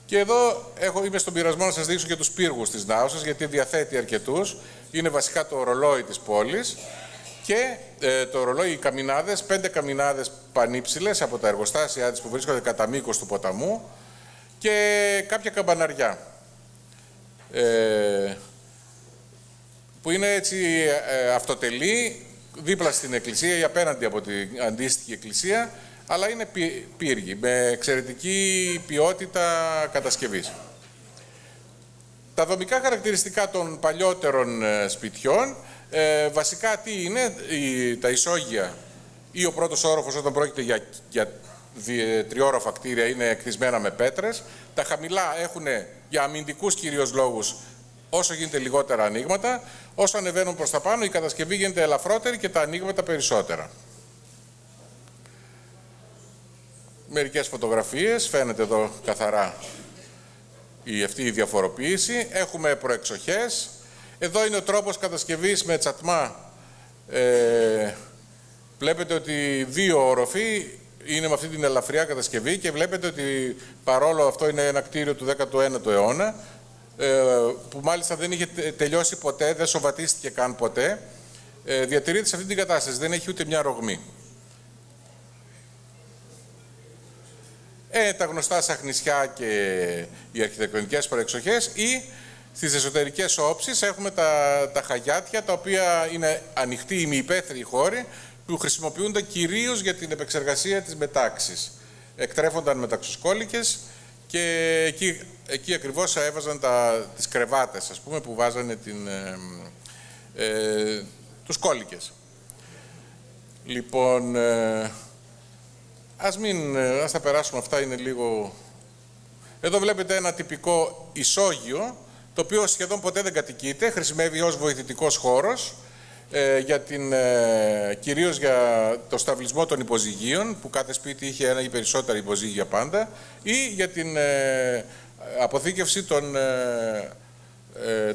Και εδώ είμαι στον πειρασμό να σας δείξω και τους πύργους της Νάουσας, γιατί διαθέτει αρκετούς. Είναι βασικά το ρολόι της πόλης και το ρολόι, οι καμινάδες, 5 καμινάδες πανύψηλες από τα εργοστάσια της που βρίσκονται κατά μήκος του ποταμού και κάποια καμπαναριά. Που είναι έτσι αυτοτελή, δίπλα στην εκκλησία ή απέναντι από την αντίστοιχη εκκλησία, αλλά είναι πύργοι με εξαιρετική ποιότητα κατασκευής. Τα δομικά χαρακτηριστικά των παλιότερων σπιτιών, βασικά τι είναι, τα ισόγεια ή ο πρώτος όροφος όταν πρόκειται για τριόροφα κτίρια είναι κτισμένα με πέτρες. Τα χαμηλά έχουν για αμυντικούς κυρίως λόγους όσο γίνεται λιγότερα ανοίγματα, όσο ανεβαίνουν προς τα πάνω η κατασκευή γίνεται ελαφρότερη και τα ανοίγματα περισσότερα. Μερικές φωτογραφίες, φαίνεται εδώ καθαρά αυτή η διαφοροποίηση. Έχουμε προεξοχές. Εδώ είναι ο τρόπος κατασκευής με τσατμά. Βλέπετε ότι 2 όροφοι είναι με αυτή την ελαφριά κατασκευή και βλέπετε ότι παρόλο αυτό είναι ένα κτίριο του 19ου αιώνα, που μάλιστα δεν είχε τελειώσει ποτέ, δεν σοβατίστηκε καν ποτέ, διατηρείται σε αυτή την κατάσταση, δεν έχει ούτε μια ρογμή. Τα γνωστά σαχνησιά και οι αρχιτεκτονικές προεξοχές, ή στις εσωτερικές όψεις έχουμε τα χαγιάτια, τα οποία είναι ανοιχτοί ημιυπαίθριοι χώροι που χρησιμοποιούνται κυρίως για την επεξεργασία της μετάξης. Εκτρέφονταν μεταξοσκόλικες και εκεί ακριβώς έβαζαν τις κρεβάτες, ας πούμε, που βάζανε τους κόλικες. Λοιπόν, ας τα περάσουμε αυτά, είναι λίγο... Εδώ βλέπετε ένα τυπικό ισόγειο, το οποίο σχεδόν ποτέ δεν κατοικείται, χρησιμεύει ως βοηθητικός χώρος, κυρίως για το σταυλισμό των υποζυγίων, που κάθε σπίτι είχε ένα ή περισσότερα υποζύγια πάντα, ή για την αποθήκευση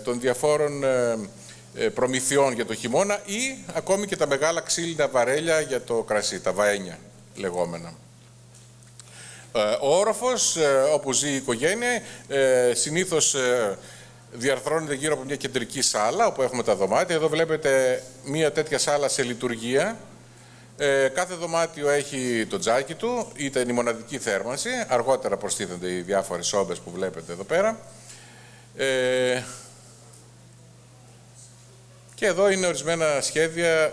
των διαφόρων προμηθειών για το χειμώνα, ή ακόμη και τα μεγάλα ξύλινα βαρέλια για το κρασί, τα βαένια λεγόμενα. Ο όροφος, όπου ζει η οικογένεια, συνήθως διαρθρώνεται γύρω από μια κεντρική σάλα, όπου έχουμε τα δωμάτια. Εδώ βλέπετε μια τέτοια σάλα σε λειτουργία. Κάθε δωμάτιο έχει το τζάκι του, ήταν η μοναδική θέρμανση. Αργότερα προστίθενται οι διάφορες σόμπες που βλέπετε εδώ πέρα. Και εδώ είναι ορισμένα σχέδια,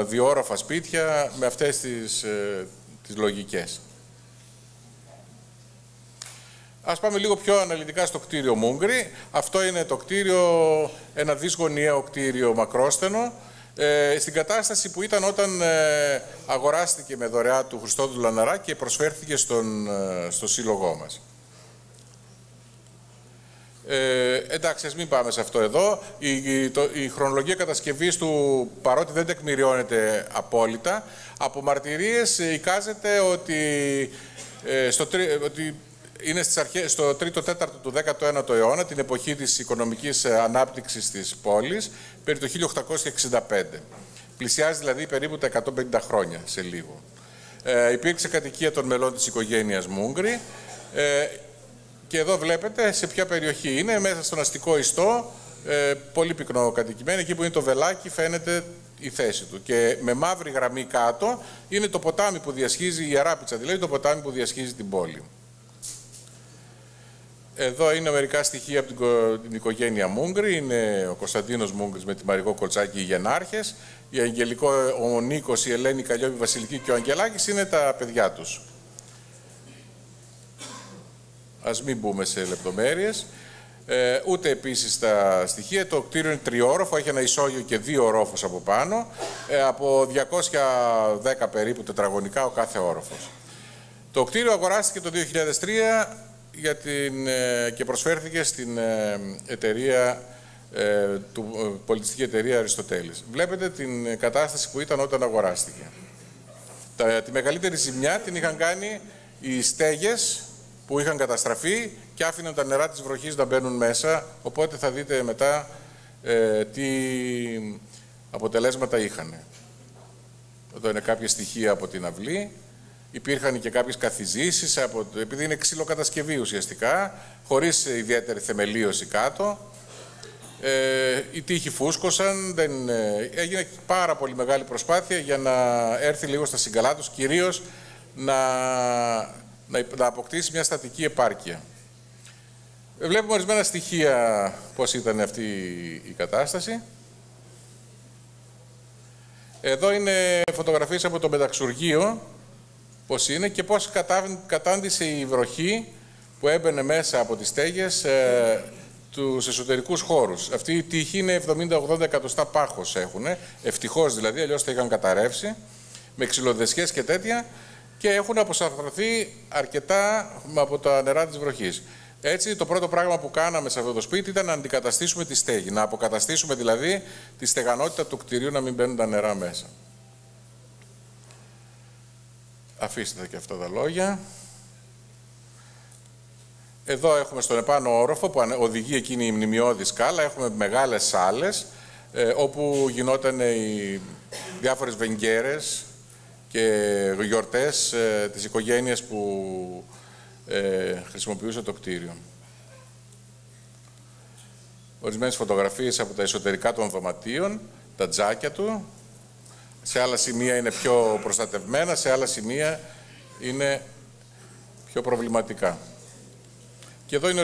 διόροφα σπίτια, με αυτές τις λογικές. Ας πάμε λίγο πιο αναλυτικά στο κτίριο Μούγκρη. Αυτό είναι το κτίριο, ένα δυσγωνιαίο κτίριο μακρόστενο, στην κατάσταση που ήταν όταν αγοράστηκε με δωρεά του Χριστόδουλου Λαναρά και προσφέρθηκε στο σύλλογό μας. Εντάξει, ας μην πάμε σε αυτό εδώ. Η χρονολογία κατασκευής του, παρότι δεν τεκμηριώνεται απόλυτα, από μαρτυρίες εικάζεται ότι είναι στο 3ο-4ο του 19ου αιώνα, την εποχή της οικονομικής ανάπτυξης της πόλης, περί το 1865. Πλησιάζει δηλαδή περίπου τα 150 χρόνια σε λίγο. Υπήρξε κατοικία των μελών της οικογένειας Μούγκρη και εδώ βλέπετε σε ποια περιοχή είναι, μέσα στον αστικό ιστό, πολύ πυκνοκατοικημένη, εκεί που είναι το βελάκι φαίνεται η θέση του. Και με μαύρη γραμμή κάτω είναι το ποτάμι που διασχίζει, η Αράπιτσα δηλαδή, το ποτάμι που διασχίζει την πόλη. Εδώ είναι μερικά στοιχεία από την οικογένεια Μούγκρη. Είναι ο Κωνσταντίνος Μούγκρης με τη Μαριγό Κολτσάκη, οι γενάρχες. Η Αγγελικό, ο Νίκος, η Ελένη Καλλιόπη, Βασιλική και ο Αγγελάκης είναι τα παιδιά τους. Ας μην μπούμε σε λεπτομέρειες. Ούτε επίσης τα στοιχεία. Το κτίριο είναι τριόροφο, έχει ένα ισόγειο και 2 ορόφους από πάνω. Από 210 περίπου τετραγωνικά ο κάθε όροφος. Το κτίριο αγοράστηκε το 2003 και προσφέρθηκε στην πολιτιστική εταιρεία Αριστοτέλης. Βλέπετε την κατάσταση που ήταν όταν αγοράστηκε. Τη μεγαλύτερη ζημιά την είχαν κάνει οι στέγες που είχαν καταστραφεί και άφηναν τα νερά της βροχής να μπαίνουν μέσα, οπότε θα δείτε μετά τι αποτελέσματα είχαν. Εδώ είναι κάποια στοιχεία από την αυλή. Υπήρχαν και κάποιες καθιζήσεις, επειδή είναι ξυλοκατασκευή ουσιαστικά, χωρίς ιδιαίτερη θεμελίωση κάτω. Οι τοίχοι φούσκωσαν, έγινε πάρα πολύ μεγάλη προσπάθεια για να έρθει λίγο στα συγκαλά τους, κυρίως να αποκτήσει μια στατική επάρκεια. Βλέπουμε ορισμένα στοιχεία πώς ήταν αυτή η κατάσταση. Εδώ είναι φωτογραφίες από το μεταξουργείο, πώς είναι και πώς κατάντησε η βροχή που έμπαινε μέσα από τις στέγες τους εσωτερικούς χώρους. Αυτή η τύχη είναι 70-80 εκατοστά πάχος έχουν, ευτυχώς δηλαδή, αλλιώς θα είχαν καταρρεύσει, με ξυλοδεσιές και τέτοια, και έχουν αποσαρθρωθεί αρκετά από τα νερά της βροχής. Έτσι, το πρώτο πράγμα που κάναμε σε αυτό το σπίτι ήταν να αντικαταστήσουμε τη στέγη. Να αποκαταστήσουμε δηλαδή τη στεγανότητα του κτηρίου, να μην μπαίνουν τα νερά μέσα. Αφήστε τα και αυτά τα λόγια. Εδώ έχουμε στον επάνω όροφο που οδηγεί εκείνη η μνημειώδη σκάλα. Έχουμε μεγάλες σάλες όπου γινόταν οι διάφορες βενγκέρες και γιορτές της οικογένειας που χρησιμοποιούσε το κτίριο. Ορισμένες φωτογραφίες από τα εσωτερικά των δωματίων, τα τζάκια του. Σε άλλα σημεία είναι πιο προστατευμένα, σε άλλα σημεία είναι πιο προβληματικά. Και εδώ είναι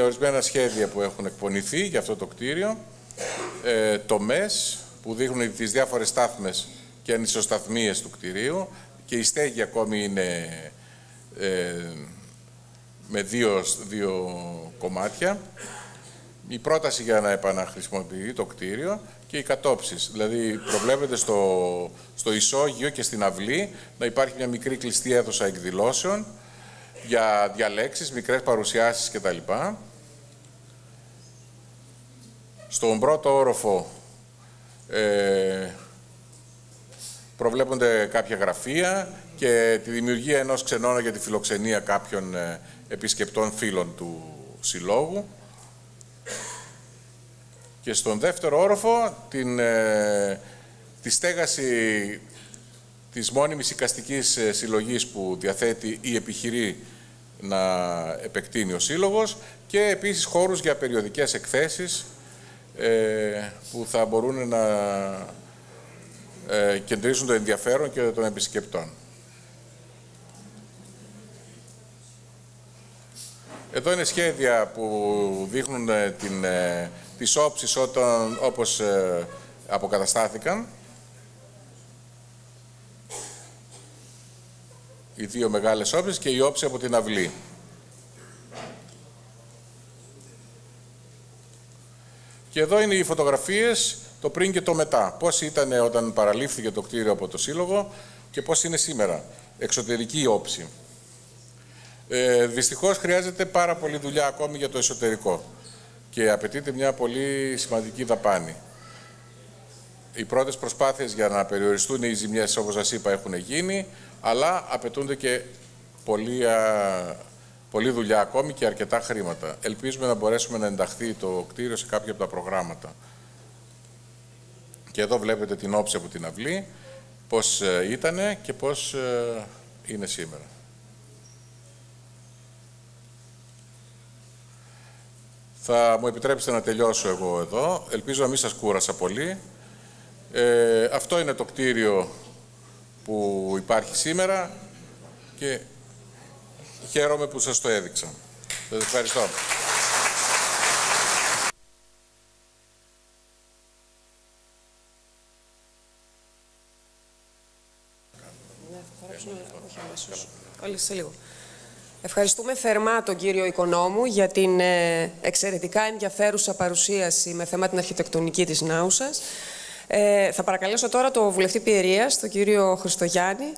ορισμένα σχέδια που έχουν εκπονηθεί για αυτό το κτίριο. Τομές που δείχνουν τις διάφορες στάθμες και ανισοσταθμίες του κτηρίου και η στέγη ακόμη είναι με δύο κομμάτια. Η πρόταση για να επαναχρησιμοποιεί το κτίριο και οι κατόψεις. Δηλαδή προβλέπεται στο ισόγειο και στην αυλή να υπάρχει μια μικρή κλειστή αίθουσα εκδηλώσεων για διαλέξεις, μικρές παρουσιάσεις κτλ. Στον πρώτο όροφο προβλέπονται κάποια γραφεία και τη δημιουργία ενός ξενώνα για τη φιλοξενία κάποιων επισκεπτών φίλων του συλλόγου. Και στον δεύτερο όροφο τη στέγαση της μόνιμης εικαστικής συλλογής που διαθέτει ή επιχειρεί να επεκτείνει ο σύλλογος και επίσης χώρους για περιοδικές εκθέσεις που θα μπορούν να κεντρήσουν το ενδιαφέρον και των επισκεπτών. Εδώ είναι σχέδια που δείχνουν τις όψεις όπως αποκαταστάθηκαν. Οι δύο μεγάλες όψεις και η όψη από την αυλή. Και εδώ είναι οι φωτογραφίες, το πριν και το μετά. Πώς ήταν όταν παραλήφθηκε το κτίριο από το Σύλλογο και πώς είναι σήμερα. Εξωτερική όψη. Δυστυχώς χρειάζεται πάρα πολλή δουλειά ακόμη για το εσωτερικό και απαιτείται μια πολύ σημαντική δαπάνη. Οι πρώτες προσπάθειες για να περιοριστούν οι ζημιές, όπως σας είπα, έχουν γίνει, αλλά απαιτούνται και πολλή δουλειά ακόμη και αρκετά χρήματα. Ελπίζουμε να μπορέσουμε να ενταχθεί το κτίριο σε κάποια από τα προγράμματα. Και εδώ βλέπετε την όψη από την αυλή, πώς ήτανε και πώς είναι σήμερα. Θα μου επιτρέψετε να τελειώσω εγώ εδώ. Ελπίζω να μην σας κούρασα πολύ. Αυτό είναι το κτίριο που υπάρχει σήμερα και χαίρομαι που σας το έδειξα. Σας ευχαριστώ. Ευχαριστούμε θερμά τον κύριο Οικονόμου για την εξαιρετικά ενδιαφέρουσα παρουσίαση με θέμα την αρχιτεκτονική της Νάουσας. Θα παρακαλέσω τώρα τον βουλευτή Πιερίας, τον κύριο Χριστογιάννη,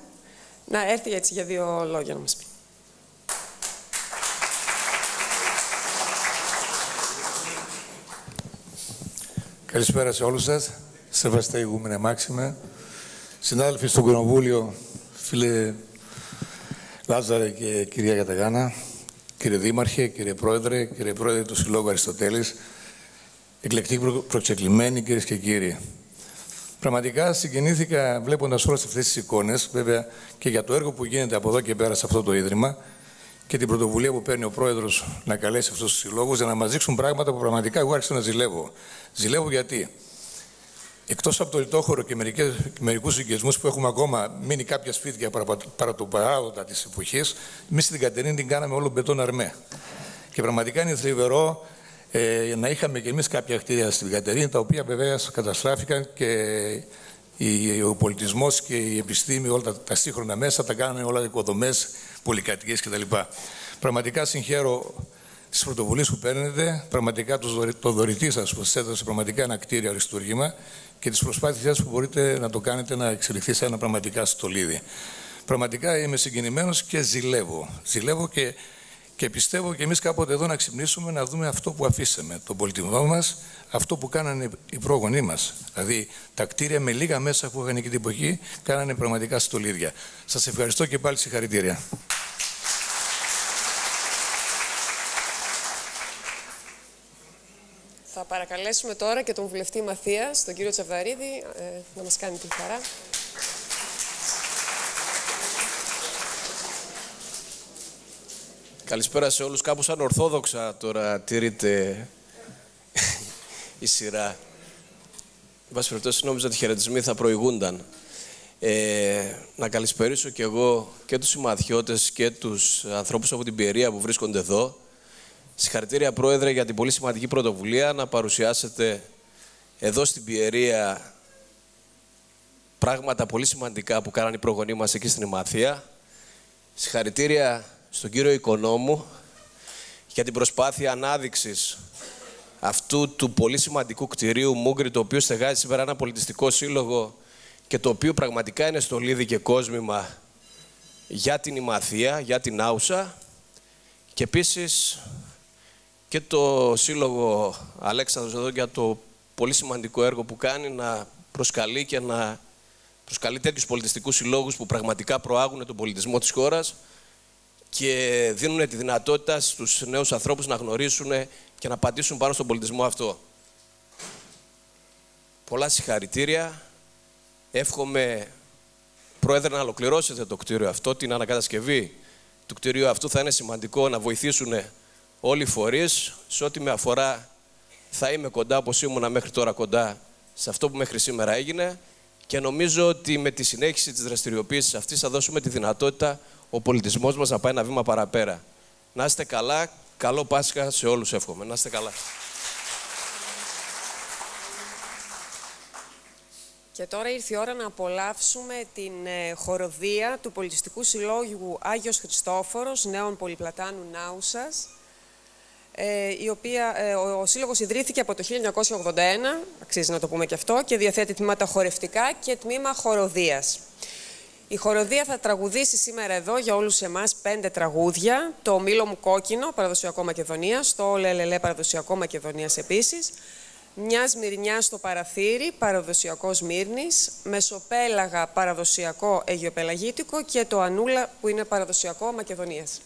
να έρθει έτσι για δύο λόγια να μας πει. Καλησπέρα σε όλους σας. Σεβαστέ ηγούμενε Μάξιμε. Συνάδελφοι στο Κοινοβούλιο, φίλε Λάζαρε και κυρία Καταγάνα, κύριε Δήμαρχε, κύριε Πρόεδρε του Συλλόγου Αριστοτέλης, εκλεκτικοί προξεκλημένοι κυρίες και κύριοι. Πραγματικά συγκινήθηκα βλέποντας όλες αυτές τις εικόνες, βέβαια και για το έργο που γίνεται από εδώ και πέρα σε αυτό το Ίδρυμα και την πρωτοβουλία που παίρνει ο Πρόεδρος να καλέσει αυτούς τους συλλόγους για να μας δείξουν πράγματα που πραγματικά εγώ άρχισα να ζηλεύω. Ζηλεύω γιατί εκτός από το λιτόχωρο και μερικούς οικισμούς που έχουμε ακόμα μείνει κάποια σπίτια παρά το παράδοτα της εποχής, εμείς στην Κατερίνη την κάναμε όλο μπετόν αρμέ. Και πραγματικά είναι θλιβερό να είχαμε και εμείς κάποια κτίρια στην Κατερίνη, τα οποία βέβαια καταστράφηκαν και ο πολιτισμός και η επιστήμη, όλα τα σύγχρονα μέσα, τα κάνανε όλα οικοδομές, πολυκατοικίες κτλ. Πραγματικά συγχαίρω τις πρωτοβουλίες που παίρνετε, πραγματικά το δωρητή σας που σας έδωσε πραγματικά ένα κτίριο αριστούργημα και τις προσπάθειές που μπορείτε να το κάνετε να εξελιχθεί σε ένα πραγματικά στολίδι. Πραγματικά είμαι συγκινημένος και ζηλεύω. Ζηλεύω και Και πιστεύω και εμείς κάποτε εδώ να ξυπνήσουμε, να δούμε αυτό που αφήσαμε, τον πολιτισμό μας, αυτό που κάνανε οι πρόγονοί μας. Δηλαδή τα κτίρια με λίγα μέσα που είχαν εκεί την εποχή, κάνανε πραγματικά στολίδια. Σας ευχαριστώ και πάλι συγχαρητήρια. Θα παρακαλέσουμε τώρα και τον βουλευτή Μαθίας, τον κύριο Τσαβδαρίδη, να μας κάνει τη χαρά. Καλησπέρα σε όλους. Κάπως ανορθόδοξα τώρα τηρείται η σειρά. Εν πάση περιπτώσει, νόμιζα ότι οι χαιρετισμοί θα προηγούνταν. Να καλησπερίσω και εγώ και τους συμμαθιώτες και τους ανθρώπους από την Πιερία που βρίσκονται εδώ. Συγχαρητήρια, Πρόεδρε, για την πολύ σημαντική πρωτοβουλία να παρουσιάσετε εδώ στην Πιερία πράγματα πολύ σημαντικά που κάνανε οι προγονείς μας εκεί στην Ημαθία. Συγχαρητήρια στον κύριο Οικονόμου για την προσπάθεια ανάδειξης αυτού του πολύ σημαντικού κτηρίου Μούγκρη, το οποίο στεγάζει σήμερα ένα πολιτιστικό σύλλογο και το οποίο πραγματικά είναι στολίδι και κόσμημα για την Ημαθία, για την Άουσα, και επίσης και το Σύλλογο Αλέξανδρος εδώ για το πολύ σημαντικό έργο που κάνει να προσκαλεί και να προσκαλεί τέτοιους πολιτιστικούς συλλόγους που πραγματικά προάγουν τον πολιτισμό της χώρας και δίνουν τη δυνατότητα στους νέους ανθρώπους να γνωρίσουν και να πατήσουν πάνω στον πολιτισμό αυτό. Πολλά συγχαρητήρια. Εύχομαι, Πρόεδρε, να ολοκληρώσετε το κτίριο αυτό. Την ανακατασκευή του κτίριου αυτού θα είναι σημαντικό να βοηθήσουν όλοι οι φορείς. Σε ό,τι με αφορά θα είμαι κοντά, όπως ήμουνα μέχρι τώρα κοντά, σε αυτό που μέχρι σήμερα έγινε, και νομίζω ότι με τη συνέχιση της δραστηριοποίησης αυτής θα δώσουμε τη δυνατότητα ο πολιτισμός μας να πάει ένα βήμα παραπέρα. Να είστε καλά. Καλό Πάσχα σε όλους, εύχομαι. Να είστε καλά. Και τώρα ήρθε η ώρα να απολαύσουμε την χοροδία του Πολιτιστικού Συλλόγου Άγιος Χριστόφορος Νέων Πολυπλατάνου Νάουσας, ο Σύλλογος ιδρύθηκε από το 1981, αξίζει να το πούμε και αυτό, και διαθέτει τμήματα χορευτικά και τμήμα χοροδίας. Η χοροδία θα τραγουδήσει σήμερα εδώ για όλους εμάς 5 τραγούδια. Το «Μήλο μου κόκκινο», παραδοσιακό Μακεδονίας, το «Λελελέ», παραδοσιακό Μακεδονίας επίσης, «Μια Σμυρνιά στο παραθύρι», παραδοσιακό Σμύρνης, «Μεσοπέλαγα», παραδοσιακό Αιγιοπελαγίτικο, και το «Ανούλα», που είναι παραδοσιακό Μακεδονίας.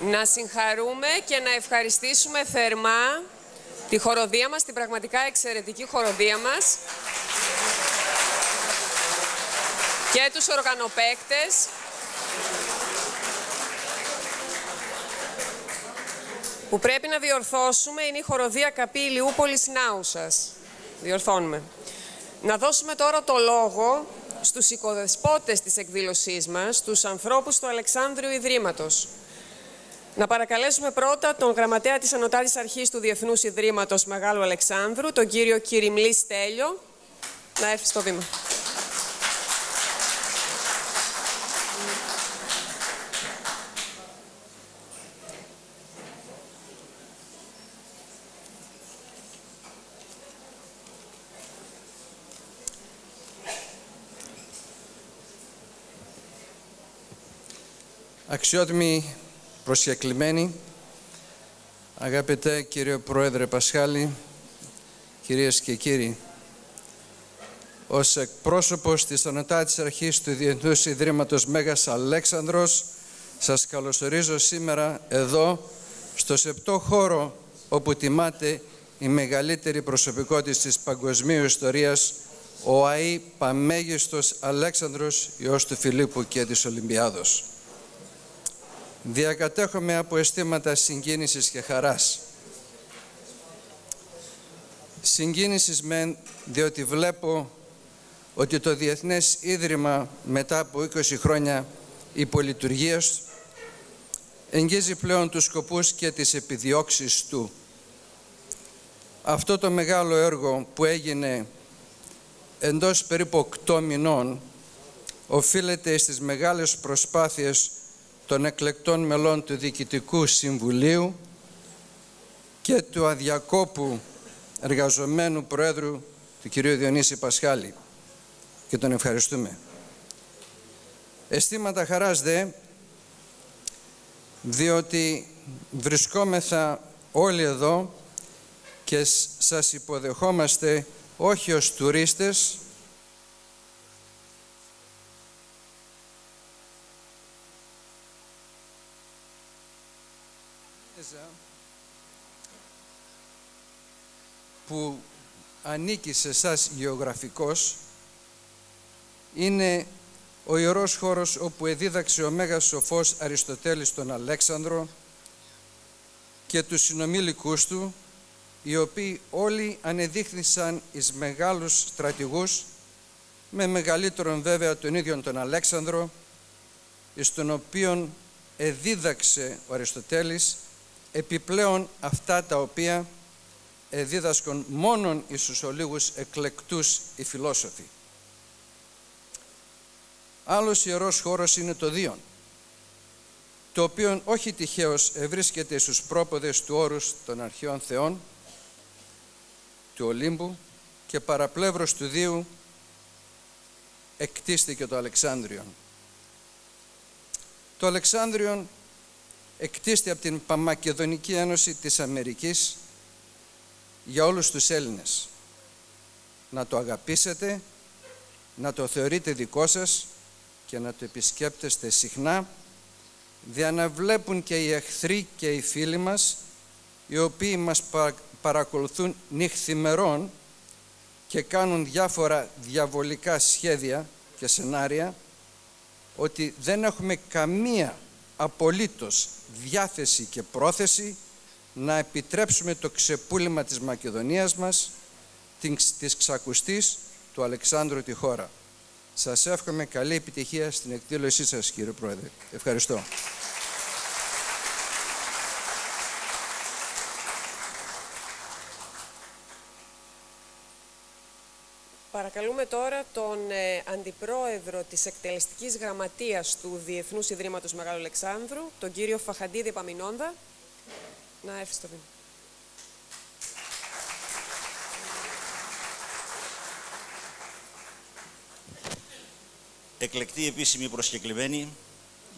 Να συγχαρούμε και να ευχαριστήσουμε θερμά τη χοροδία μας, την πραγματικά εξαιρετική χοροδία μας και τους οργανοπαίκτες που πρέπει να διορθώσουμε. Είναι η χοροδία Καπή Ηλιούπολης Νάουσας. Διορθώνουμε. Να δώσουμε τώρα το λόγο στους οικοδεσπότες της εκδήλωσής μας, τους ανθρώπους του Αλεξάνδριου Ιδρύματος. Να παρακαλέσουμε πρώτα τον γραμματέα της Ανωτάτης Αρχής του Διεθνούς Ιδρύματος Μεγάλου Αλεξάνδρου, τον κύριο Κυριμλή Στέλιο, να έρθει στο βήμα. Αξιότιμοι προσκεκλημένοι, αγαπητέ κύριε Πρόεδρε Πασχάλη, κυρίες και κύριοι, ως εκπρόσωπος της Ανωτάτης Αρχής του Διεθνούς Ιδρύματος Μέγας Αλέξανδρος, σας καλωσορίζω σήμερα εδώ, στο σεπτό χώρο όπου τιμάται η μεγαλύτερη προσωπικότητα της παγκοσμίου ιστορίας, ο ΑΗ Παμέγιστος Αλέξανδρος, Υιός του Φιλίππου και της Ολυμπιάδος. Διακατέχομαι από αισθήματα συγκίνησης και χαράς. Συγκίνησης μεν, διότι βλέπω ότι το Διεθνές Ίδρυμα μετά από 20 χρόνια υπολειτουργίας εγγίζει πλέον τους σκοπούς και τις επιδιώξεις του. Αυτό το μεγάλο έργο που έγινε εντός περίπου 8 μηνών οφείλεται στις μεγάλες προσπάθειες των εκλεκτών μελών του Διοικητικού Συμβουλίου και του αδιακόπου εργαζομένου Προέδρου του κ. Διονύση Πασχάλη, και τον ευχαριστούμε. Αισθήματα χαράς δε, διότι βρισκόμεθα όλοι εδώ και σας υποδεχόμαστε όχι ως τουρίστες, που ανήκει σε εσάς γεωγραφικός, είναι ο ιερός χώρος όπου εδίδαξε ο Μέγας Σοφός Αριστοτέλης τον Αλέξανδρο και τους συνομήλικούς του, οι οποίοι όλοι ανεδείχθησαν εις μεγάλους στρατηγούς, με μεγαλύτερον βέβαια τον ίδιον τον Αλέξανδρο, εις τον οποίον εδίδαξε ο Αριστοτέλης επιπλέον αυτά τα οποία εδίδασκον μόνον εις τους ολίγους εκλεκτούς οι φιλόσοφοι. Άλλος ιερός χώρος είναι το Δίον, το οποίο όχι τυχαίως ευρίσκεται στους πρόποδες του όρους των αρχαίων θεών, του Ολύμπου, και παραπλεύρος του Δίου εκτίστηκε το Αλεξάνδριον. Το Αλεξάνδριον εκτίστη από την Παμακεδονική Ένωση της Αμερικής για όλους τους Έλληνες. Να το αγαπήσετε, να το θεωρείτε δικό σας και να το επισκέπτεστε συχνά, δια να βλέπουν και οι εχθροί και οι φίλοι μας, οι οποίοι μας παρακολουθούν νυχθημερών και κάνουν διάφορα διαβολικά σχέδια και σενάρια, ότι δεν έχουμε καμία απολύτως διάθεση και πρόθεση να επιτρέψουμε το ξεπούλημα της Μακεδονίας μας, της ξακουστής του Αλεξάνδρου τη χώρα. Σας εύχομαι καλή επιτυχία στην εκδήλωσή σας, κύριε Πρόεδρε. Ευχαριστώ. Παρακαλούμε τώρα τον Αντιπρόεδρο της Εκτελεστικής Γραμματείας του Διεθνούς Ιδρύματος Μεγάλου Αλεξάνδρου, τον κύριο Φαχαντίδη Επαμινώνδα, να έρθει στο βήμα. Εκλεκτοί επίσημοι προσκεκλημένοι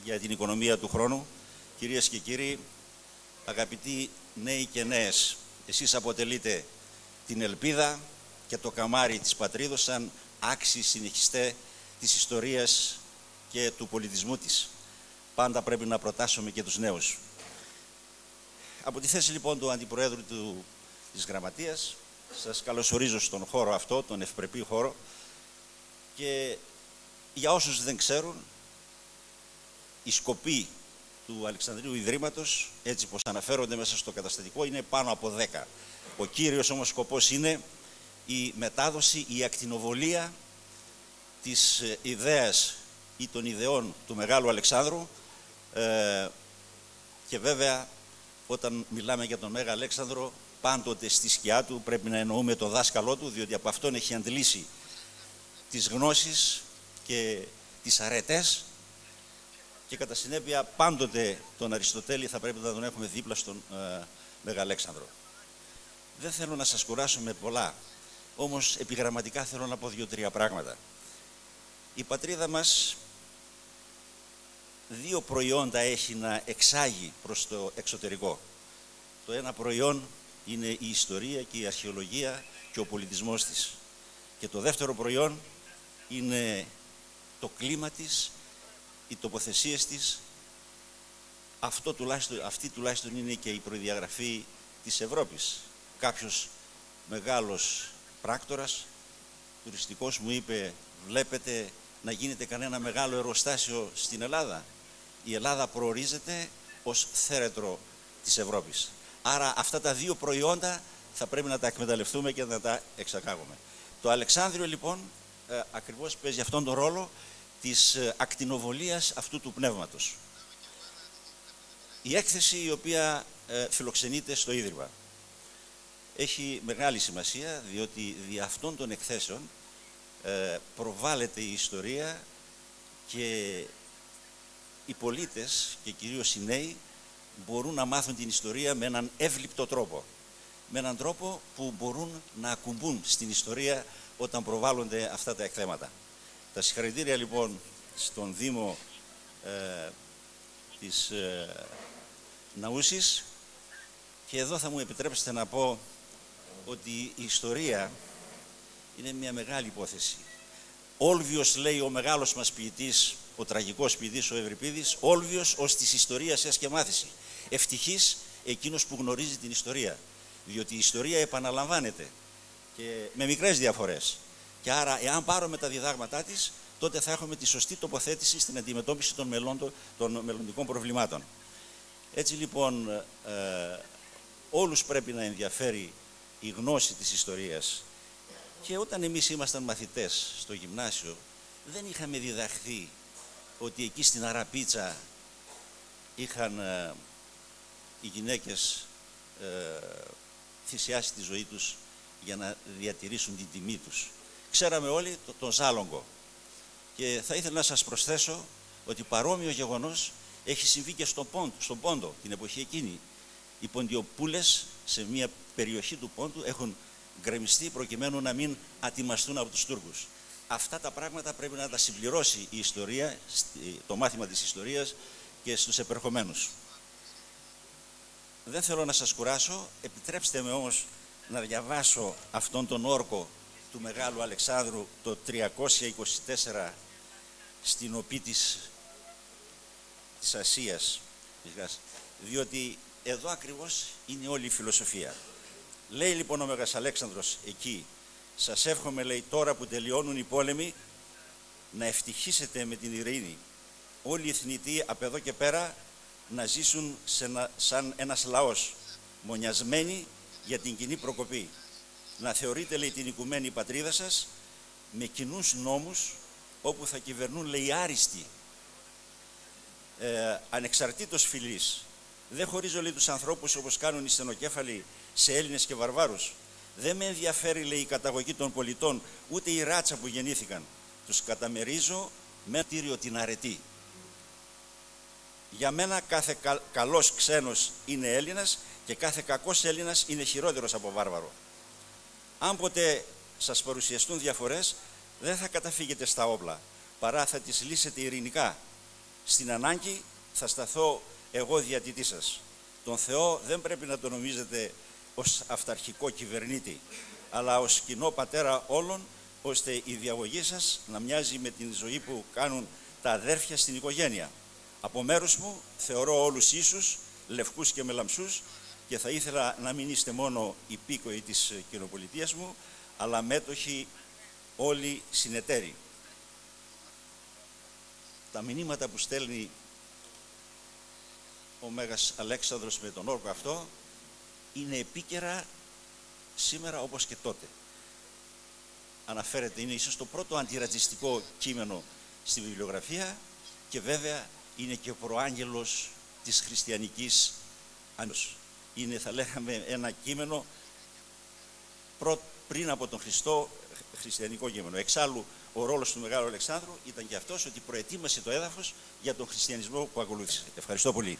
για την οικονομία του χρόνου, κυρίες και κύριοι, αγαπητοί νέοι και νέες, εσείς αποτελείτε την ελπίδα και το καμάρι της πατρίδος σαν άξιοι συνεχιστέ της ιστορίας και του πολιτισμού της. Πάντα πρέπει να προτάσουμε και τους νέους. Από τη θέση λοιπόν του Αντιπροέδρου της Γραμματείας, σας καλωσορίζω στον χώρο αυτό, τον ευπρεπή χώρο, και για όσους δεν ξέρουν, οι σκοποί του Αλεξανδρίου Ιδρύματος, έτσι πως αναφέρονται μέσα στο καταστατικό, είναι πάνω από 10. Ο κύριος όμως σκοπός είναι η μετάδοση, η ακτινοβολία της ιδέας ή των ιδεών του Μεγάλου Αλεξάνδρου, και βέβαια όταν μιλάμε για τον Μέγα Αλέξανδρο, πάντοτε στη σκιά του πρέπει να εννοούμε το δάσκαλό του, διότι από αυτόν έχει αντλήσει τις γνώσεις και τις αρετές, και κατά συνέπεια πάντοτε τον Αριστοτέλη θα πρέπει να τον έχουμε δίπλα στον Μέγα Αλέξανδρο. Δεν θέλω να σας κουράσω με πολλά, όμως επιγραμματικά θέλω να πω 2-3 πράγματα. Η πατρίδα μας 2 προϊόντα έχει να εξάγει προς το εξωτερικό. Το ένα προϊόν είναι η ιστορία και η αρχαιολογία και ο πολιτισμός της. Και το δεύτερο προϊόν είναι το κλίμα της, οι τοποθεσίες της. Αυτή τουλάχιστον είναι και η προδιαγραφή της Ευρώπης. Κάποιος μεγάλος πράκτορας τουριστικός μου είπε, βλέπετε να γίνεται κανένα μεγάλο εργοστάσιο στην Ελλάδα? Η Ελλάδα προορίζεται ως θέρετρο της Ευρώπης. Άρα αυτά τα 2 προϊόντα θα πρέπει να τα εκμεταλλευτούμε και να τα εξαγάγουμε. Το Αλεξάνδριο λοιπόν ακριβώς παίζει αυτόν τον ρόλο της ακτινοβολίας αυτού του πνεύματος. Η έκθεση η οποία φιλοξενείται στο Ίδρυμα έχει μεγάλη σημασία, διότι δι' αυτών των εκθέσεων προβάλλεται η ιστορία και οι πολίτες και κυρίως οι νέοι μπορούν να μάθουν την ιστορία με έναν εύληπτο τρόπο. Με έναν τρόπο που μπορούν να ακουμπούν στην ιστορία όταν προβάλλονται αυτά τα εκθέματα. Τα συγχαρητήρια λοιπόν στον Δήμο της Ναούσης, και εδώ θα μου επιτρέψετε να πω ότι η ιστορία είναι μια μεγάλη υπόθεση. Όλβιος, λέει ο μεγάλος μας ποιητής, ο τραγικός ποιητής ο Ευρυπίδης, όλβιος ως της ιστορίας ες και μάθηση. Ευτυχής εκείνος που γνωρίζει την ιστορία, διότι η ιστορία επαναλαμβάνεται και με μικρές διαφορές. Και άρα, εάν πάρουμε τα διδάγματά της, τότε θα έχουμε τη σωστή τοποθέτηση στην αντιμετώπιση των μελλοντικών προβλημάτων. Έτσι λοιπόν, όλους πρέπει να ενδιαφέρει η γνώση της ιστορίας. Και όταν εμείς ήμασταν μαθητές στο γυμνάσιο, δεν είχαμε διδαχθεί ότι εκεί στην Αραπίτσα είχαν οι γυναίκες θυσιάσει τη ζωή τους για να διατηρήσουν την τιμή τους. Ξέραμε όλοι τον Ζάλογκο. Και θα ήθελα να σας προσθέσω ότι παρόμοιο γεγονός έχει συμβεί και στον Πόντο την εποχή εκείνη. Οι Ποντιοπούλες σε μια περιοχή του Πόντου έχουν γκρεμιστεί προκειμένου να μην ατιμαστούν από τους Τούρκους. Αυτά τα πράγματα πρέπει να τα συμπληρώσει η ιστορία, το μάθημα της ιστορίας και στους επερχομένους. Δεν θέλω να σας κουράσω, επιτρέψτε με όμως να διαβάσω αυτόν τον όρκο του Μεγάλου Αλεξάνδρου το 324 στην οπή της Ασίας, διότι εδώ ακριβώς είναι όλη η φιλοσοφία. Λέει λοιπόν ο Μέγας Αλέξανδρος εκεί, σας εύχομαι, λέει, τώρα που τελειώνουν οι πόλεμοι, να ευτυχήσετε με την ειρήνη. Όλοι οι εθνητοί από εδώ και πέρα να ζήσουν σαν ένας λαός, μονιασμένοι για την κοινή προκοπή. Να θεωρείτε, λέει, την οικουμένη πατρίδα σας με κοινούς νόμους, όπου θα κυβερνούν, λέει, άριστοι, ανεξαρτήτως φυλής. Δεν χωρίζω, λέει, τους ανθρώπους όπως κάνουν οι στενοκέφαλοι σε Έλληνες και βαρβάρους. Δεν με ενδιαφέρει, λέει, η καταγωγή των πολιτών, ούτε η ράτσα που γεννήθηκαν. Τους καταμερίζω με τύριο την αρετή. Για μένα κάθε καλός ξένος είναι Έλληνας και κάθε κακός Έλληνας είναι χειρότερος από βάρβαρο. Αν ποτέ σας παρουσιαστούν διαφορές, δεν θα καταφύγετε στα όπλα, παρά θα τις λύσετε ειρηνικά. Στην ανάγκη θα σταθώ εγώ διατητής σας. Τον Θεό δεν πρέπει να τον νομίζετε ως αυταρχικό κυβερνήτη, αλλά ως κοινό πατέρα όλων, ώστε η διαγωγή σας να μοιάζει με την ζωή που κάνουν τα αδέρφια στην οικογένεια. Από μέρους μου θεωρώ όλους ίσους, λευκούς και μελαμψούς, και θα ήθελα να μην είστε μόνο υπήκοοι της κοινοπολιτείας μου, αλλά μέτοχοι όλοι συνεταίροι. Τα μηνύματα που στέλνει ο Μέγας Αλέξανδρος με τον όρκο αυτό είναι επίκαιρα σήμερα όπως και τότε. Αναφέρεται, είναι ίσως το πρώτο αντιρατσιστικό κείμενο στη βιβλιογραφία και βέβαια είναι και ο προάγγελος της χριστιανικής άνοιξης. Είναι, θα λέγαμε, ένα κείμενο πριν από τον Χριστό, χριστιανικό κείμενο. Εξάλλου, ο ρόλος του Μεγάλου Αλεξάνδρου ήταν και αυτός ότι προετοίμασε το έδαφος για τον χριστιανισμό που ακολούθησε. Ευχαριστώ πολύ.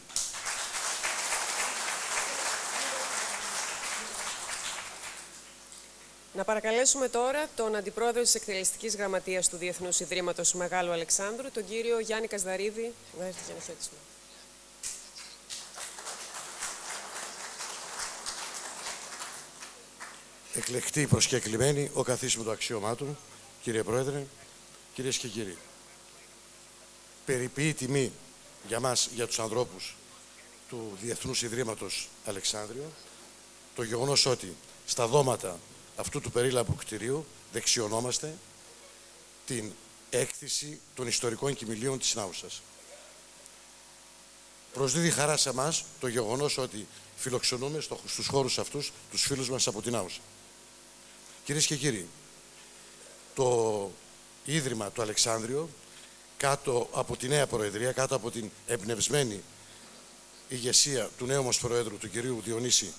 Να παρακαλέσουμε τώρα τον Αντιπρόεδρο της Εκτελεστικής Γραμματείας του Διεθνούς Ιδρύματος Μεγάλου Αλεξάνδρου, τον κύριο Γιάννη Κασδαρίδη, να έρθει για να χαιρετήσουμε. Εκλεκτοί προσκεκλημένοι, ο καθής με το αξίωμά του, κύριε Πρόεδρε, κυρίες και κύριοι. Περιποιεί τιμή για μας, για τους ανθρώπους του Διεθνούς Ιδρύματος Αλεξάνδριο, το γεγονός ότι στα δώματα αυτού του περίλαμπου κτηρίου δεξιωνόμαστε την έκθεση των ιστορικών κοιμηλίων της Νάουσας. Προσδίδει χαρά σε εμάς το γεγονός ότι φιλοξενούμε στους χώρους αυτούς τους φίλους μας από την Νάουσα. Κυρίες και κύριοι, το Ίδρυμα του Αλεξάνδριο, κάτω από τη νέα Προεδρία, κάτω από την εμπνευσμένη ηγεσία του νέου μας Προέδρου, του κυρίου Διονύση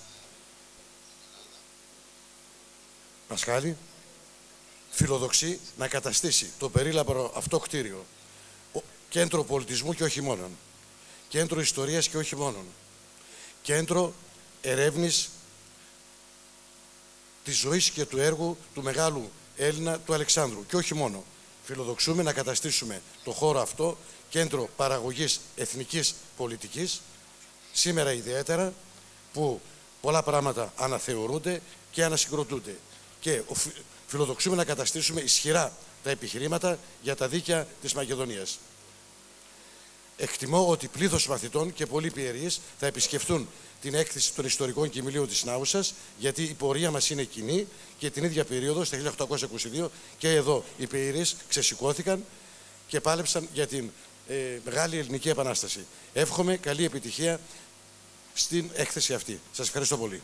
Πασχάλη, φιλοδοξεί να καταστήσει το περίλαμπρο αυτό κτίριο κέντρο πολιτισμού και όχι μόνον, κέντρο ιστορίας και όχι μόνον, κέντρο ερεύνης της ζωής και του έργου του μεγάλου Έλληνα του Αλεξάνδρου και όχι μόνο. Φιλοδοξούμε να καταστήσουμε το χώρο αυτό κέντρο παραγωγής εθνικής πολιτικής, σήμερα ιδιαίτερα που πολλά πράγματα αναθεωρούνται και ανασυγκροτούνται. Και φιλοδοξούμε να καταστήσουμε ισχυρά τα επιχειρήματα για τα δίκαια της Μακεδονίας. Εκτιμώ ότι πλήθος μαθητών και πολλοί πιερείς θα επισκεφτούν την έκθεση των ιστορικών κοιμηλίων της Νάουσας, γιατί η πορεία μας είναι κοινή και την ίδια περίοδο, στα 1822, και εδώ οι πιερείς ξεσηκώθηκαν και πάλεψαν για την Μεγάλη Ελληνική Επανάσταση. Εύχομαι καλή επιτυχία στην έκθεση αυτή. Σας ευχαριστώ πολύ.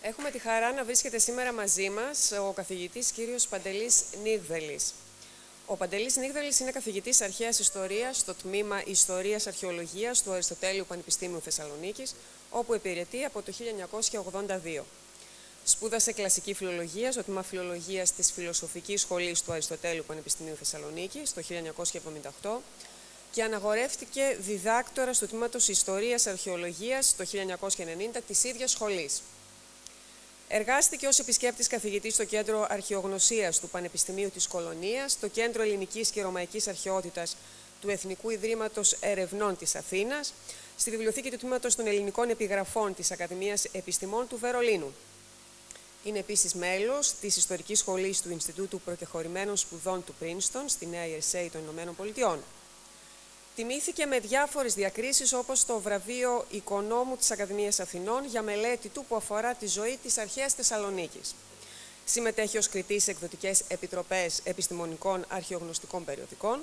Έχουμε τη χαρά να βρίσκεται σήμερα μαζί μας ο καθηγητής κύριος Παντελής Νίγδελης. Ο Παντελής Νίγδελης είναι καθηγητής αρχαίας ιστορίας στο τμήμα Ιστορίας Αρχαιολογίας του Αριστοτέλειου Πανεπιστήμιου Θεσσαλονίκης, όπου υπηρετεί από το 1982. Σπούδασε κλασική φιλολογία στο τμήμα Φιλολογίας της Φιλοσοφικής Σχολής του Αριστοτέλειου Πανεπιστημίου Θεσσαλονίκης το 1978 και αναγορεύτηκε διδάκτορας του τμήματος Ιστορίας Αρχαιολογίας το 1990 της ίδιας σχολής. Εργάστηκε ως επισκέπτης καθηγητής στο Κέντρο Αρχαιογνωσίας του Πανεπιστημίου της Κολωνίας, το Κέντρο Ελληνικής και Ρωμαϊκής Αρχαιότητας του Εθνικού Ιδρύματος Ερευνών της Αθήνας, στη Βιβλιοθήκη του Τμήματος των Ελληνικών Επιγραφών της Ακαδημίας Επιστημών του Βερολίνου. Είναι επίσης μέλος της Ιστορικής Σχολής του Ινστιτούτου Προκεχωρημένων Σπουδών του Πρίνστον στη Νέα Ιερσέη των Ηνωμένων Πολιτειών. Τιμήθηκε με διάφορες διακρίσεις, όπως το βραβείο Οικονόμου της Ακαδημίας Αθηνών για μελέτη του που αφορά τη ζωή της αρχαίας Θεσσαλονίκης. Συμμετέχει ως κριτής σε εκδοτικές επιτροπές επιστημονικών αρχαιογνωστικών περιοδικών.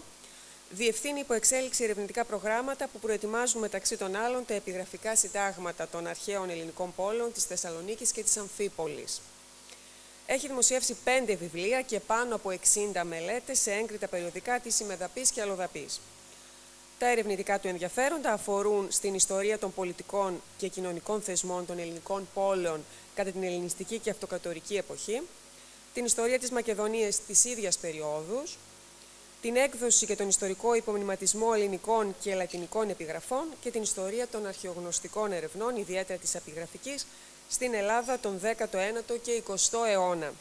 Διευθύνει υπό εξέλιξη ερευνητικά προγράμματα που προετοιμάζουν μεταξύ των άλλων τα επιγραφικά συντάγματα των αρχαίων ελληνικών πόλεων της Θεσσαλονίκης και της Αμφίπολης. Έχει δημοσιεύσει 5 βιβλία και πάνω από 60 μελέτες σε έγκριτα περιοδικά της ημεδαπής και αλλοδαπής. Τα ερευνητικά του ενδιαφέροντα αφορούν στην ιστορία των πολιτικών και κοινωνικών θεσμών των ελληνικών πόλεων κατά την ελληνιστική και αυτοκρατορική εποχή, την ιστορία της Μακεδονίας της ίδιας περιόδους, την έκδοση και τον ιστορικό υπομνηματισμό ελληνικών και λατινικών επιγραφών και την ιστορία των αρχαιογνωστικών ερευνών, ιδιαίτερα της επιγραφικής, στην Ελλάδα τον 19ο και 20ο αιώνα.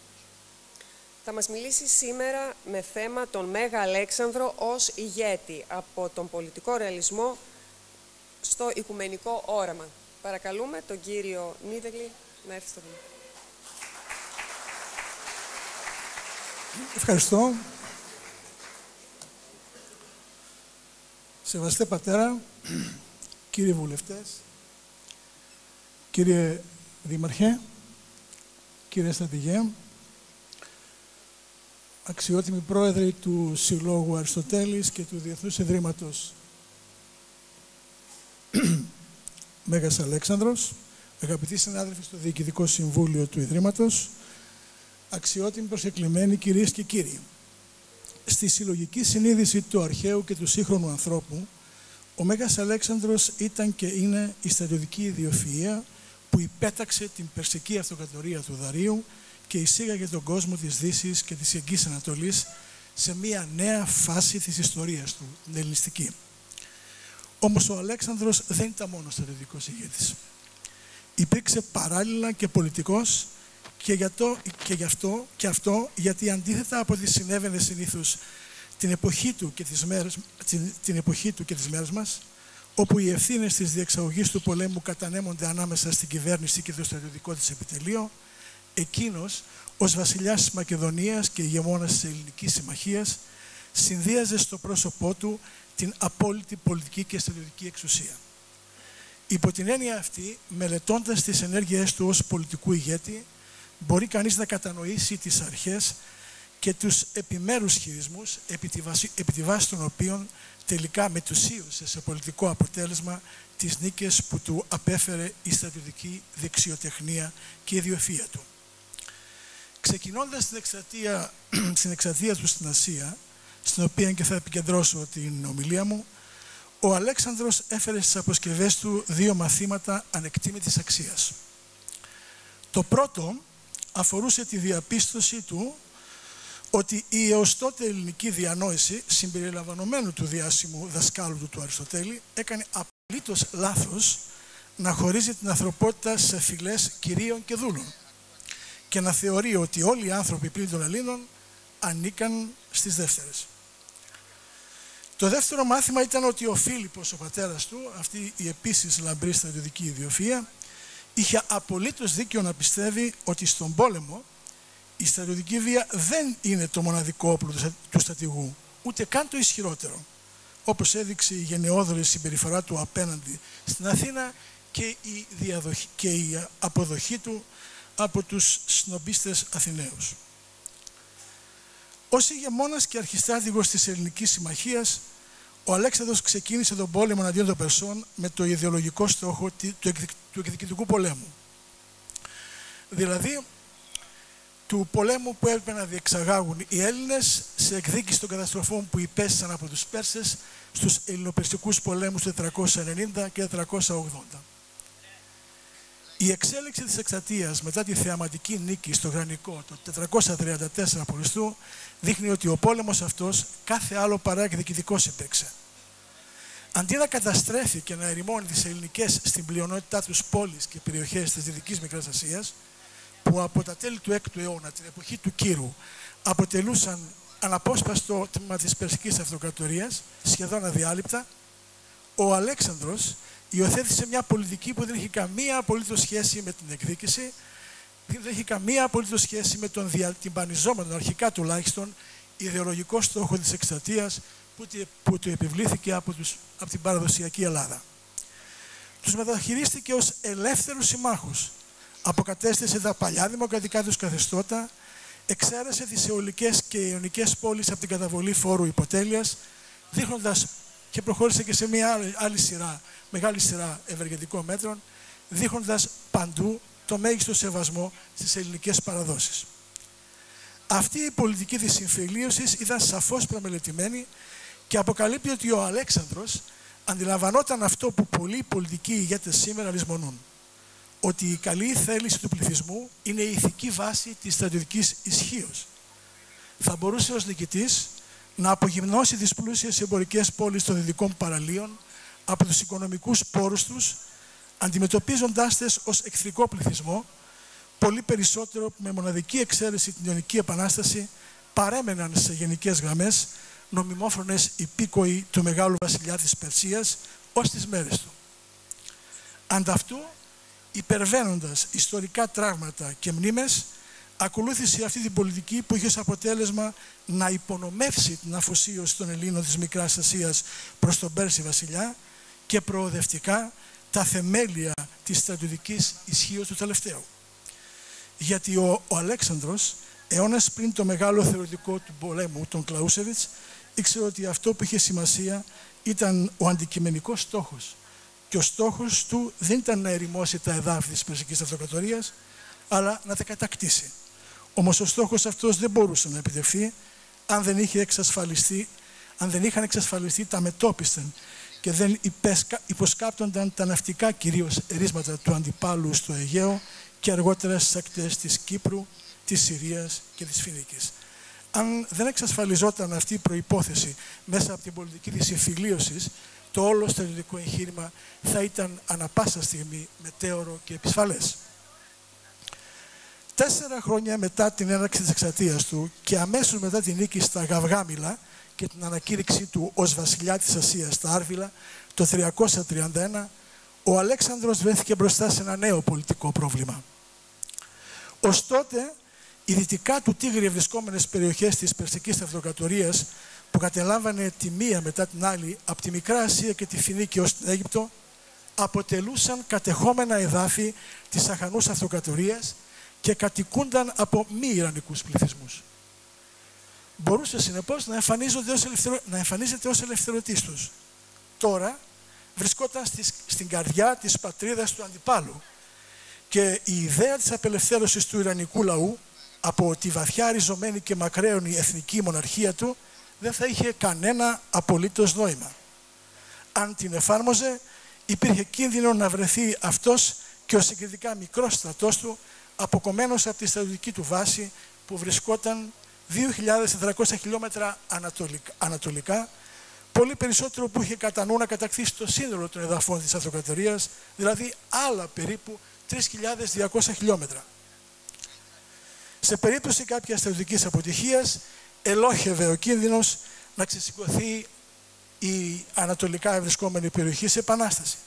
Θα μας μιλήσει σήμερα με θέμα τον Μέγα Αλέξανδρο ως ηγέτη από τον πολιτικό ρεαλισμό στο οικουμενικό όραμα. Παρακαλούμε τον κύριο Νίγδελη να έρθει στο βήμα. Ευχαριστώ. Σεβαστέ Πατέρα, κύριοι βουλευτές, κύριε Δήμαρχε, κύριε Στρατηγέ, αξιότιμοι πρόεδροι του Συλλόγου Αριστοτέλης και του Διεθνούς Ιδρύματος Μέγας Αλέξανδρος, αγαπητοί συνάδελφοι στο Διοικητικό Συμβούλιο του Ιδρύματος, αξιότιμοι προσκεκλημένοι κυρίες και κύριοι. Στη συλλογική συνείδηση του αρχαίου και του σύγχρονου ανθρώπου, ο Μέγας Αλέξανδρος ήταν και είναι η στρατιωτική ιδιοφυΐα που υπέταξε την περσική αυτοκρατορία του Δαρείου και εισήγαγε τον κόσμο της Δύσης και της Εγγύης Ανατολής σε μια νέα φάση της ιστορίας του, την ελληνιστική. Όμως ο Αλέξανδρος δεν ήταν μόνο στρατιωτικός ηγέτης. Υπήρξε παράλληλα και πολιτικός και αυτό γιατί αντίθετα από ό,τι συνέβαινε συνήθως την εποχή του και τις μέρες μας, όπου οι ευθύνες της διεξαγωγής του πολέμου κατανέμονται ανάμεσα στην κυβέρνηση και το στρατιωτικό της επιτελείο, εκείνος, ως βασιλιάς της Μακεδονίας και ηγεμόνας της Ελληνικής Συμμαχίας, συνδύαζε στο πρόσωπό του την απόλυτη πολιτική και στρατιωτική εξουσία. Υπό την έννοια αυτή, μελετώντας τις ενέργειές του ως πολιτικού ηγέτη, μπορεί κανείς να κατανοήσει τις αρχές και τους επιμέρους χειρισμούς επί τη βάση των οποίων τελικά μετουσίωσε σε πολιτικό αποτέλεσμα τις νίκες που του απέφερε η στρατιωτική δεξιοτεχνία και η ιδιοφυΐα του. Ξεκινώντας στην εκστρατεία του στην Ασία, στην οποία και θα επικεντρώσω την ομιλία μου, ο Αλέξανδρος έφερε στις αποσκευές του δύο μαθήματα ανεκτήμητης αξίας. Το πρώτο αφορούσε τη διαπίστωση του ότι η έως τότε ελληνική διανόηση, συμπεριλαμβανομένου του διάσημου δασκάλου του Αριστοτέλη, έκανε απολύτως λάθος να χωρίζει την ανθρωπότητα σε φυλές κυρίων και δούλων και να θεωρεί ότι όλοι οι άνθρωποι πριν των Ελλήνων ανήκαν στις δεύτερες. Το δεύτερο μάθημα ήταν ότι ο Φίλιππος, ο πατέρας του, αυτή η επίσης λαμπρή στρατιωτική ιδιοφυΐα, είχε απολύτως δίκιο να πιστεύει ότι στον πόλεμο η στρατιωτική βία δεν είναι το μοναδικό όπλο του στρατηγού, ούτε καν το ισχυρότερο, όπως έδειξε η γενναιόδορη συμπεριφορά του απέναντι στην Αθήνα και η αποδοχή του από τους σνομπίστες Αθηναίους. Ως ηγεμόνας και αρχιστράτηγος της Ελληνικής Συμμαχίας, ο Αλέξανδρος ξεκίνησε τον πόλεμο εναντίον των Περσών με το ιδεολογικό στόχο του εκδικητικού πολέμου. Δηλαδή, του πολέμου που έπρεπε να διεξαγάγουν οι Έλληνες σε εκδίκηση των καταστροφών που υπέστησαν από τους Πέρσες στους ελληνοπερσικούς πολέμους του 490 και 480. Η εξέλιξη της εκστρατείας μετά τη θεαματική νίκη στο Γρανικό το 434 π.Χ. δείχνει ότι ο πόλεμος αυτός κάθε άλλο παρά εκδικητικός υπήρξε. Αντί να καταστρέφει και να ερημώνει τις ελληνικές στην πλειονότητά τους πόλεις και περιοχές της Δυτικής Μικράς Ασίας, που από τα τέλη του 6ου αιώνα, την εποχή του Κύρου, αποτελούσαν αναπόσπαστο τμήμα της Περσικής Αυτοκρατορίας, σχεδόν αδιάλειπτα, ο Αλέξανδρος υιοθέτησε μια πολιτική που δεν είχε καμία απολύτως σχέση με την εκδίκηση, δεν είχε καμία απολύτως σχέση με τον τυμπανιζόμενο, αρχικά τουλάχιστον, ιδεολογικό στόχο της εκστρατείας που του επιβλήθηκε από την παραδοσιακή Ελλάδα. Τους μεταχειρίστηκε ως ελεύθερους συμμάχους, αποκατέστησε τα παλιά δημοκρατικά τους καθεστώτα, εξαίρεσε τις αιωλικές και ιωνικές πόλεις από την καταβολή φόρου υποτέλειας, δείχνοντας και προχώρησε και σε μια άλλη μεγάλη σειρά ευεργετικών μέτρων, δείχνοντας παντού το μέγιστο σεβασμό στις ελληνικές παραδόσεις. Αυτή η πολιτική της συμφιλίωσης ήταν σαφώς προμελετημένη και αποκαλύπτει ότι ο Αλέξανδρος αντιλαμβανόταν αυτό που πολλοί πολιτικοί ηγέτες σήμερα λησμονούν, ότι η καλή θέληση του πληθυσμού είναι η ηθική βάση της στρατιωτικής ισχύως. Θα μπορούσε ως νικητής να απογυμνώσει τις πλούσιες εμπορικές πόλεις των δυτικών παραλίων από τους οικονομικούς πόρους τους, αντιμετωπίζοντάς τες ως εχθρικό πληθυσμό, πολύ περισσότερο που με μοναδική εξαίρεση την Ιωνική Επανάσταση παρέμεναν σε γενικές γραμμές νομιμόφρονες υπήκοοι του μεγάλου βασιλιά της Περσίας ως τις μέρες του. Ανταυτού, υπερβαίνοντας ιστορικά τραύματα και μνήμες, ακολούθησε αυτή την πολιτική που είχε ως αποτέλεσμα να υπονομεύσει την αφοσίωση των Ελλήνων της Μικράς Ασίας προς τον Πέρση βασιλιά και προοδευτικά τα θεμέλια της στρατιωτικής ισχύως του τελευταίου. Γιατί ο Αλέξανδρος, αιώνες πριν το μεγάλο θεωρητικό του πολέμου, τον Κλαούσεβιτς, ήξερε ότι αυτό που είχε σημασία ήταν ο αντικειμενικός στόχος. Και ο στόχος του δεν ήταν να ερημώσει τα εδάφη της Περσικής Αυτοκρατορίας, αλλά να τα κατακτήσει. Όμως ο στόχος αυτός δεν μπορούσε να επιτευχθεί αν δεν είχαν εξασφαλιστεί τα μετώπισθεν και δεν υποσκάπτονταν τα ναυτικά κυρίως ερίσματα του αντιπάλου στο Αιγαίο και αργότερα στις ακτές της Κύπρου, της Συρίας και της Φινίκης. Αν δεν εξασφαλιζόταν αυτή η προϋπόθεση μέσα από την πολιτική της συμφιλίωσης, το όλο στρατιωτικό εγχείρημα θα ήταν ανα πάσα στιγμή μετέωρο και επισφαλές. 4 χρόνια μετά την έναρξη της εξατίας του και αμέσως μετά την νίκη στα Γαυγάμιλα και την ανακήρυξή του ως βασιλιά της Ασίας στα Άρβιλα το 331, ο Αλέξανδρος βρέθηκε μπροστά σε ένα νέο πολιτικό πρόβλημα. Ως τότε, οι δυτικά του Τίγρη βρισκόμενες περιοχές της Περσικής Αυτοκρατορίας, που κατελάμβανε τη μία μετά την άλλη από τη Μικρά Ασία και τη Φινίκη ως την Αίγυπτο, αποτελούσαν κατεχόμενα εδάφη της Αχανούς Αυτοκρατορίας και κατοικούνταν από μη Ιρανικούς πληθυσμούς. Μπορούσε συνεπώς να εμφανίζεται ως ελευθερωτής τους. Τώρα βρισκόταν στην καρδιά της πατρίδας του αντιπάλου και η ιδέα της απελευθέρωσης του Ιρανικού λαού από τη βαθιά ριζωμένη και μακραίωνη εθνική μοναρχία του δεν θα είχε κανένα απολύτως νόημα. Αν την εφάρμοζε, υπήρχε κίνδυνο να βρεθεί αυτός και ο συγκριτικά μικρός στρατός του αποκομμένος από τη στρατιωτική του βάση που βρισκόταν 2.400 χιλιόμετρα ανατολικά, πολύ περισσότερο που είχε κατά νου να κατακτήσει το σύνολο των εδαφών της Αυτοκρατορίας, δηλαδή άλλα περίπου 3.200 χιλιόμετρα. Σε περίπτωση κάποιας στρατιωτικής αποτυχίας, ελόχευε ο κίνδυνος να ξεσηκωθεί η ανατολικά ευρισκόμενη περιοχή σε επανάσταση.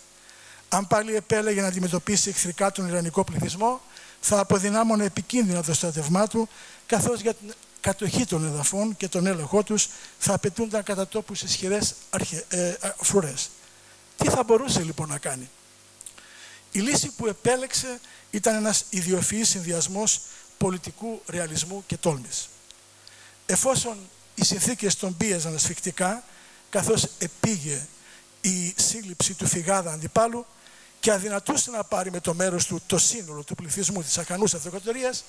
Αν πάλι επέλεγε να αντιμετωπίσει εχθρικά τον Ιρανικό πληθυσμό, θα αποδυνάμωνε επικίνδυνα το στρατευμά του, καθώς για την κατοχή των εδαφών και τον έλεγχό τους θα απαιτούνταν κατά τόπους ισχυρές φρουρές. Τι θα μπορούσε λοιπόν να κάνει? Η λύση που επέλεξε ήταν ένας ιδιοφυής συνδυασμός πολιτικού ρεαλισμού και τόλμης. Εφόσον οι συνθήκες τον πίεζαν ασφικτικά, καθώς επήγε η σύλληψη του φυγάδα αντιπάλου και αδυνατούσε να πάρει με το μέρος του το σύνολο του πληθυσμού της Αχανούς Αυτοκρατορίας,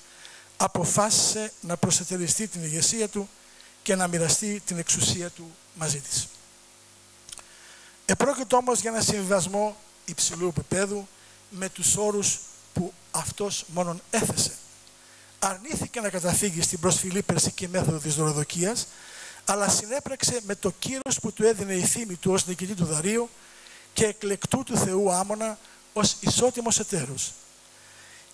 αποφάσισε να προσετεριστεί την ηγεσία του και να μοιραστεί την εξουσία του μαζί της. Επρόκειτο όμως για ένα συμβιβασμό υψηλού επίπεδου με τους όρους που αυτός μόνον έθεσε. Αρνήθηκε να καταφύγει στην προσφυλή περσική μέθοδο της δωροδοκίας, αλλά συνέπραξε με το κύρος που του έδινε η φήμη του ως νικητή του Δαρίου και εκλεκτού του Θεού Άμμονα ως ισότιμος εταίρος.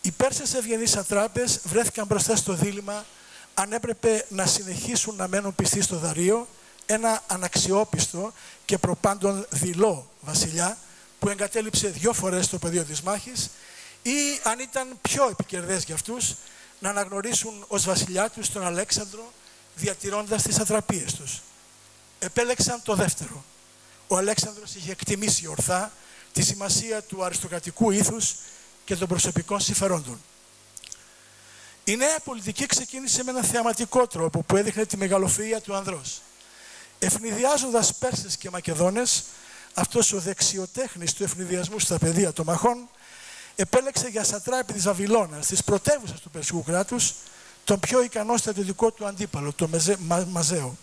Οι Πέρσες ευγενείς σατράπες βρέθηκαν μπροστά στο δίλημμα αν έπρεπε να συνεχίσουν να μένουν πιστοί στο Δαρίο, ένα αναξιόπιστο και προπάντων δειλό βασιλιά που εγκατέλειψε 2 φορές το πεδίο της μάχης, ή αν ήταν πιο επικερδές για αυτούς να αναγνωρίσουν ως βασιλιά τους τον Αλέξανδρο, διατηρώντας τις ατραπίες τους. Επέλεξαν το δεύτερο. Ο Αλέξανδρος είχε εκτιμήσει ορθά τη σημασία του αριστοκρατικού ήθους και των προσωπικών συμφερόντων. Η νέα πολιτική ξεκίνησε με έναν θεαματικό τρόπο που έδειχνε τη μεγαλοφυΐα του ανδρός. Ευνηδιάζοντας Πέρσες και Μακεδόνες, αυτός ο δεξιοτέχνης του ευνηδιασμού στα πεδία των μαχών επέλεξε για σατράπη της Βαβυλώνας, της πρωτεύουσας του Περσικού κράτους, τον πιο ικανό στρατιωτικό του αντίπαλο, τον Μαζαίο.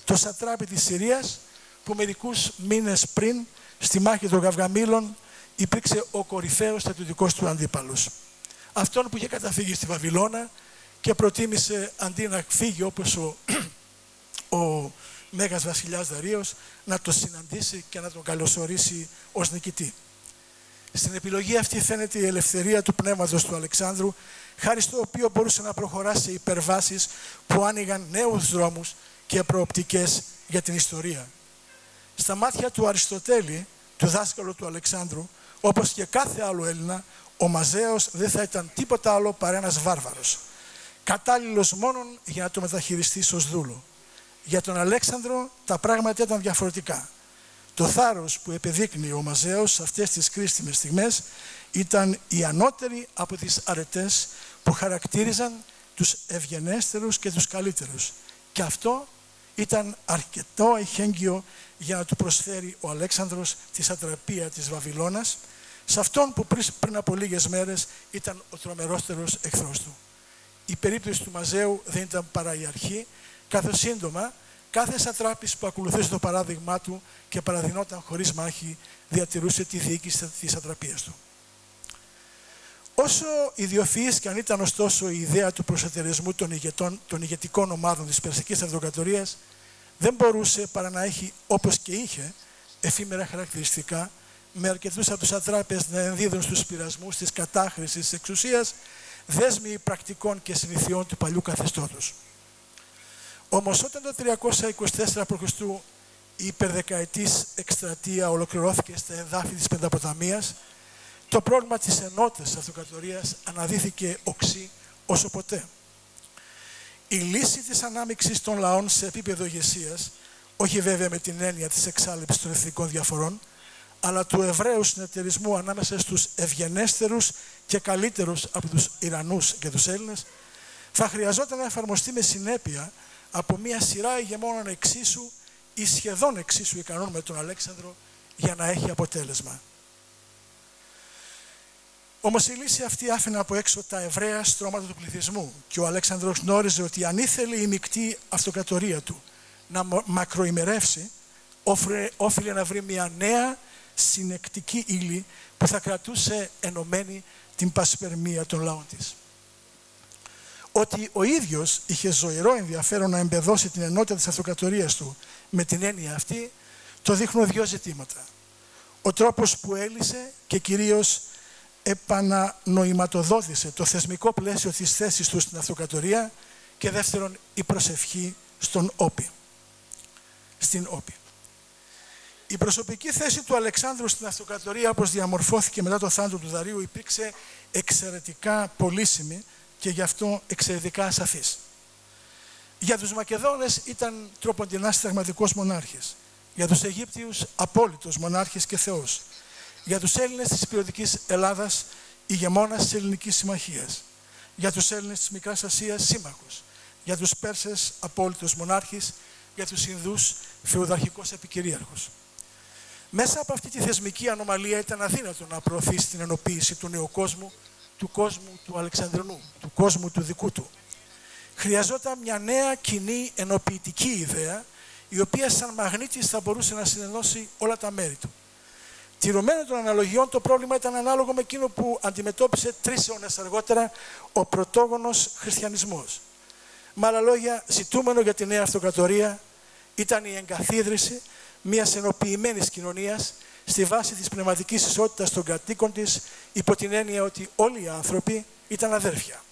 Το σατράπη της Συρίας, που μερικούς μήνες πριν, στη μάχη των Γαυγαμήλων, υπήρξε ο κορυφαίος στρατιωτικός του αντίπαλος. Αυτόν που είχε καταφύγει στη Βαβυλώνα και προτίμησε αντί να φύγει όπως ο Μέγας Βασιλιάς Δαρείος, να το συναντήσει και να τον καλωσορίσει ως νικητή. Στην επιλογή αυτή φαίνεται η ελευθερία του πνεύματος του Αλεξάνδρου, χάρη στο οποίο μπορούσε να προχωράσει σε υπερβάσεις που άνοιγαν νέους δρόμους και προοπτικές για την ιστορία. Στα μάτια του Αριστοτέλη, του δάσκαλου του Αλεξάνδρου, όπως και κάθε άλλο Έλληνα, ο Μαζαίος δεν θα ήταν τίποτα άλλο παρά ένας βάρβαρος. κατάλληλος μόνον για να το μεταχειριστείς ως δούλο. Για τον Αλέξανδρο τα πράγματα ήταν διαφορετικά. Το θάρρος που επεδείκνυε ο Μαζαίος σε αυτές τις κρίσιμες στιγμές ήταν η ανώτερη από τις αρετές που χαρακτήριζαν τους ευγενέστερους και τους καλύτερους. Και αυτό ήταν αρκετό εχέγγυο για να του προσφέρει ο Αλέξανδρος τη σατραπία της Βαβυλώνας σε αυτόν που πριν από λίγες μέρες ήταν ο τρομερότερος εχθρός του. Η περίπτωση του Μαζαίου δεν ήταν παρά η αρχή, καθώς σύντομα κάθε σατράπης που ακολουθούσε το παράδειγμά του και παραδεινόταν χωρίς μάχη διατηρούσε τη διοίκηση της σατραπίας του. Όσο ιδιοφυής και αν ήταν ωστόσο η ιδέα του προσετερισμού των ηγετικών ομάδων της Περσικής Αυτοκρατορίας, δεν μπορούσε παρά να έχει, όπως και είχε, εφήμερα χαρακτηριστικά, με αρκετούς από τους σατράπες να ενδίδουν στους πειρασμούς της κατάχρησης της εξουσίας, δέσμοι πρακτικών και συνηθιών του παλιού καθεστώτος. Όμως όταν το 324 π.Χ. η υπερδεκαετής εκστρατεία ολοκληρώθηκε στα εδάφη της Πενταποταμίας, το πρόβλημα της ενότητας της αυτοκρατορίας αναδύθηκε οξύ όσο ποτέ. Η λύση της ανάμειξης των λαών σε επίπεδο ηγεσίας, όχι βέβαια με την έννοια της εξάλληψης των εθνικών διαφορών, αλλά του ευραίου συνεταιρισμού ανάμεσα στους ευγενέστερους και καλύτερους από τους Ιρανούς και τους Έλληνες, θα χρειαζόταν να εφαρμοστεί με συνέπεια από μια σειρά ηγεμόνων εξίσου ή σχεδόν εξίσου ικανών με τον Αλέξανδρο για να έχει αποτέλεσμα. Όμως η λύση αυτή άφηνε από έξω τα ευραία στρώματα του πληθυσμού και ο Αλέξανδρος γνώριζε ότι αν ήθελε η μεικτή αυτοκρατορία του να μακροημερεύσει, όφιλε να βρει μια νέα συνεκτική ύλη που θα κρατούσε ενωμένη την πασπερμία των λαών της. Ότι ο ίδιος είχε ζωηρό ενδιαφέρον να εμπεδώσει την ενότητα της αυτοκρατορίας του με την έννοια αυτή, το δείχνουν δύο ζητήματα. Ο τρόπος που έλυσε και κυρίως επανανοηματοδότησε το θεσμικό πλαίσιο της θέσης του στην αυτοκρατορία και δεύτερον η προσευχή στην Όπη. Η προσωπική θέση του Αλεξάνδρου στην αυτοκρατορία, όπως διαμορφώθηκε μετά το θάνατο του Δαρίου, υπήρξε εξαιρετικά πολύσιμη και γι' αυτό εξαιρετικά ασαφής. Για τους Μακεδόνες ήταν τρόποντινά συνταγματικός μονάρχης. Για τους Αιγύπτιους απόλυτος μονάρχης και θεός. Για τους Έλληνες της υπηρετικής Ελλάδας ηγεμόνας της Ελληνικής Συμμαχίας. Για τους Έλληνες της Μικράς Ασίας σύμμαχος. Για τους Πέρσες απόλυτος μονάρχης. Για τους Ινδούς φεουδαρχικός επικυρίαρχος. Μέσα από αυτή τη θεσμική ανομαλία ήταν αδύνατο να προωθήσει την ενοποίηση του νέου κόσμου, του κόσμου του Αλεξανδρινού, του κόσμου του δικού του. Χρειαζόταν μια νέα κοινή ενοποιητική ιδέα, η οποία σαν μαγνήτης θα μπορούσε να συνενώσει όλα τα μέρη του. Τηρωμένο των αναλογιών, το πρόβλημα ήταν ανάλογο με εκείνο που αντιμετώπισε 3 αιώνες αργότερα ο πρωτόγονος χριστιανισμός. Με άλλα λόγια, ζητούμενο για τη νέα αυτοκρατορία ήταν η εγκαθίδρυση μιας ενοποιημένης κοινωνίας στη βάση της πνευματικής ισότητας των κατοίκων της, υπό την έννοια ότι όλοι οι άνθρωποι ήταν αδέρφια.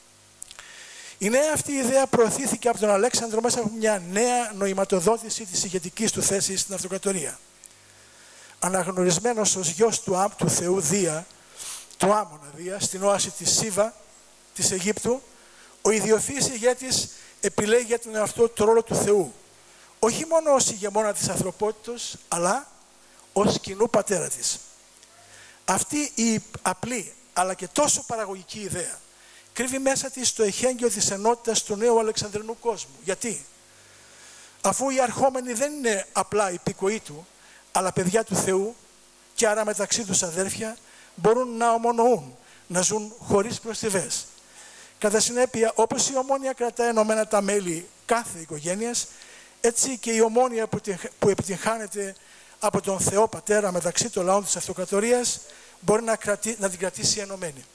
Η νέα αυτή ιδέα προωθήθηκε από τον Αλέξανδρο μέσα από μια νέα νοηματοδότηση της ηγετικής του θέσης στην αυτοκρατορία. Αναγνωρισμένος ως γιος του Θεού Δία, του Άμωνα Δία, στην όαση της Σίβα της Αιγύπτου, ο ιδιοφυής ηγέτης επιλέγει για τον εαυτό το ρόλο του Θεού, όχι μόνο ως ηγεμόνα της ανθρωπότητος, αλλά ως κοινού πατέρα της. Αυτή η απλή, αλλά και τόσο παραγωγική ιδέα, κρύβει μέσα της το εχέγγυο της ενότητας του νέου Αλεξανδρινού κόσμου. Γιατί? Αφού οι αρχόμενοι δεν είναι απλά υπηκοοί του, αλλά παιδιά του Θεού και άρα μεταξύ τους αδέρφια, μπορούν να ομονοούν, να ζουν χωρίς προστιβές. Κατά συνέπεια, όπως η ομόνοια κρατά ενωμένα τα μέλη κάθε οικογένειας, έτσι και η ομόνοια που επιτυγχάνεται από τον Θεό Πατέρα μεταξύ των λαών της αυτοκρατορίας μπορεί να την κρατήσει ενωμένη.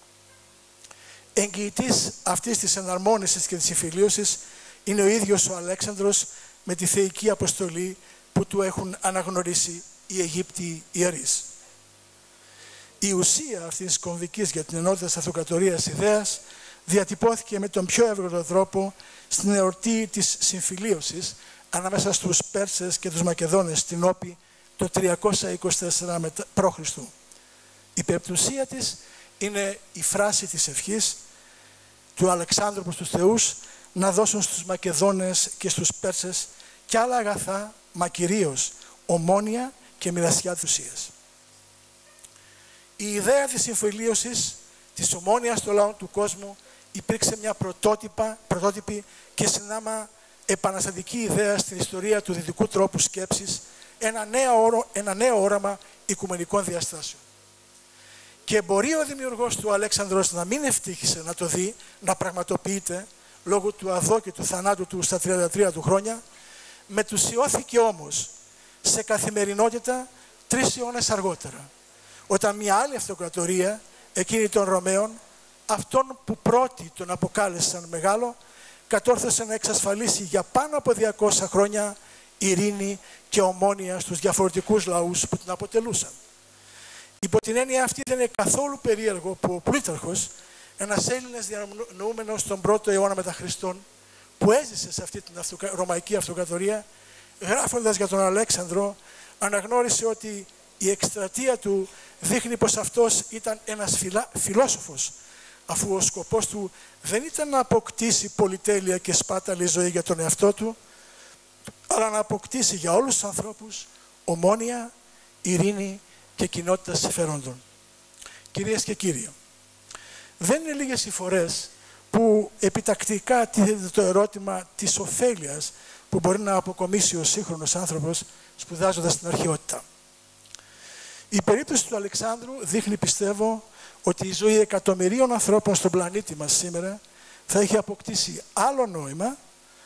Εγγυητής αυτής της εναρμόνισης και της συμφιλίωσης είναι ο ίδιος ο Αλέξανδρος με τη θεϊκή αποστολή που του έχουν αναγνωρίσει οι Αιγύπτιοι ιερείς. Η ουσία αυτής της κομβικής για την ενότητα της αυτοκρατορίας ιδέας διατυπώθηκε με τον πιο εύγλωτο τρόπο στην εορτή της συμφιλίωσης ανάμεσα στους Πέρσες και τους Μακεδόνες στην Όπη το 324 π.Χ. Η περιπτωσία της είναι η φράση της ευχής του Αλεξάνδρου προς τους θεούς να δώσουν στους Μακεδόνες και στους Πέρσες και άλλα αγαθά, μα κυρίως ομόνοια και μοιρασιά θυσίας. Η ιδέα της συμφιλίωσης της ομόνοιας των λαών του κόσμου υπήρξε μια πρωτότυπη και συνάμα επαναστατική ιδέα στην ιστορία του δυτικού τρόπου σκέψης, ένα νέο όραμα οικουμενικών διαστάσεων. Και μπορεί ο δημιουργός του Αλέξανδρος να μην ευτύχησε να το δει, να πραγματοποιείται, λόγω του αδόκητου θανάτου του στα 33 του χρόνια, μετουσιώθηκε όμως σε καθημερινότητα 3 αιώνες αργότερα, όταν μια άλλη αυτοκρατορία, εκείνη των Ρωμαίων, αυτόν που πρώτοι τον αποκάλεσαν μεγάλο, κατόρθωσε να εξασφαλίσει για πάνω από 200 χρόνια ειρήνη και ομόνοια στους διαφορετικούς λαούς που την αποτελούσαν. Υπό την έννοια αυτή δεν είναι καθόλου περίεργο που ο Πλούταρχος, ένας Έλληνας διανοούμενος τον 1ο αιώνα μετά Χριστόν, που έζησε σε αυτή την ρωμαϊκή αυτοκρατορία, γράφοντας για τον Αλέξανδρο, αναγνώρισε ότι η εκστρατεία του δείχνει πως αυτός ήταν ένας φιλόσοφος, αφού ο σκοπός του δεν ήταν να αποκτήσει πολυτέλεια και σπάταλη ζωή για τον εαυτό του, αλλά να αποκτήσει για όλους τους ανθρώπους ομόνοια, ειρήνη και κοινότητα συμφερόντων. Κυρίες και κύριοι, δεν είναι λίγες οι φορές που επιτακτικά τίθεται το ερώτημα της ωφέλειας που μπορεί να αποκομίσει ο σύγχρονος άνθρωπος σπουδάζοντας την αρχαιότητα. Η περίπτωση του Αλεξάνδρου δείχνει, πιστεύω, ότι η ζωή εκατομμυρίων ανθρώπων στον πλανήτη μας σήμερα θα είχε αποκτήσει άλλο νόημα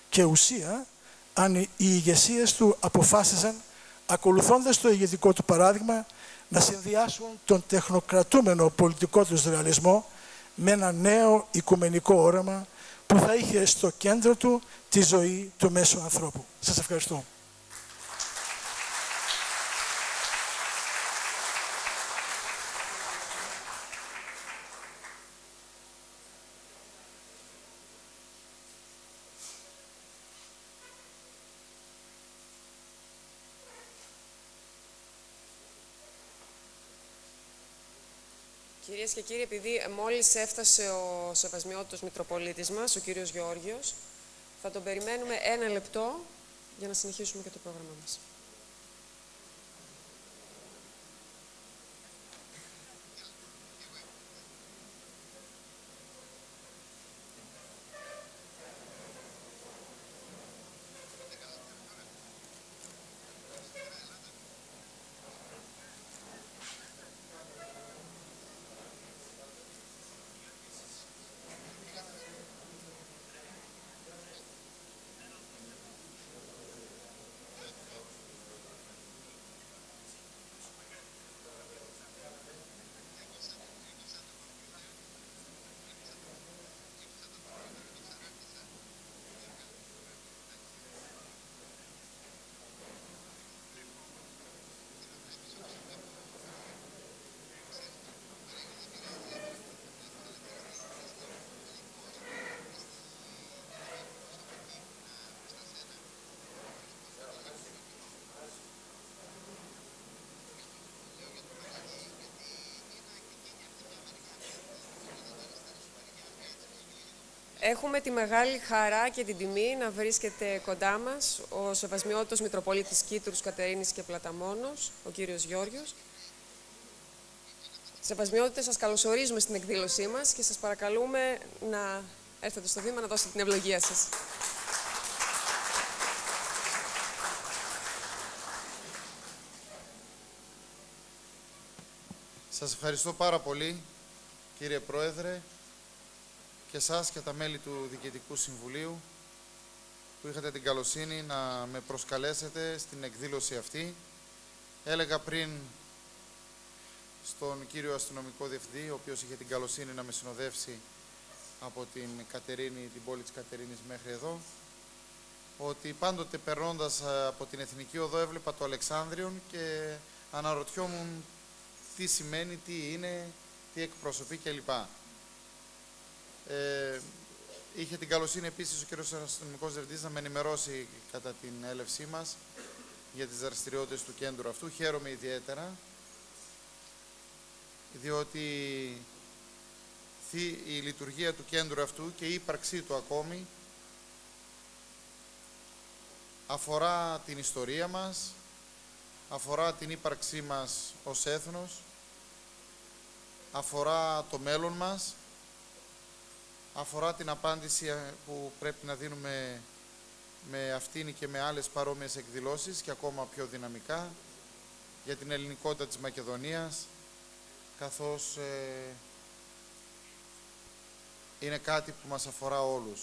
και ουσία αν οι ηγεσίες του αποφάσισαν, ακολουθώντας το ηγετικό του παράδειγμα, να συνδυάσουν τον τεχνοκρατούμενο πολιτικό τους ρεαλισμό με ένα νέο οικουμενικό όραμα που θα είχε στο κέντρο του τη ζωή του μέσου ανθρώπου. Σας ευχαριστώ. Κυρίες και κύριοι, επειδή μόλις έφτασε ο Σεβασμιότητος Μητροπολίτης μας, ο κύριος Γεώργιος, θα τον περιμένουμε 1 λεπτό για να συνεχίσουμε και το πρόγραμμα μας. Έχουμε τη μεγάλη χαρά και την τιμή να βρίσκεται κοντά μας ο Σεβασμιότητος Μητροπολίτης Κήτρους, Κατερίνης και Πλαταμόνος, ο κύριος Γεώργιος. Σεβασμιότητες, σας καλωσορίζουμε στην εκδήλωσή μας και σας παρακαλούμε να έρθετε στο βήμα να δώσετε την ευλογία σας. Σας ευχαριστώ πάρα πολύ, κύριε Πρόεδρε, και εσάς και τα μέλη του Διοικητικού Συμβουλίου που είχατε την καλοσύνη να με προσκαλέσετε στην εκδήλωση αυτή. Έλεγα πριν στον κύριο Αστυνομικό Διευθυντή, ο οποίος είχε την καλοσύνη να με συνοδεύσει από την Κατερίνη, την πόλη της Κατερίνης μέχρι εδώ, ότι πάντοτε περνώντας από την Εθνική Οδό έβλεπα το Αλεξάνδριον και αναρωτιόμουν τι σημαίνει, τι είναι, τι εκπροσωπεί κλπ. Είχε την καλοσύνη επίσης ο κύριος Αστυνομικός Διευθυντής να με ενημερώσει κατά την έλευσή μας για τις δραστηριότητες του κέντρου αυτού. Χαίρομαι ιδιαίτερα, διότι συνεχιστεί η λειτουργία του κέντρου αυτού και η ύπαρξή του ακόμη αφορά την ιστορία μας, αφορά την ύπαρξή μας ως έθνος, αφορά το μέλλον μας, αφορά την απάντηση που πρέπει να δίνουμε με αυτήν και με άλλες παρόμοιες εκδηλώσεις και ακόμα πιο δυναμικά για την ελληνικότητα της Μακεδονίας, καθώς είναι κάτι που μας αφορά όλους.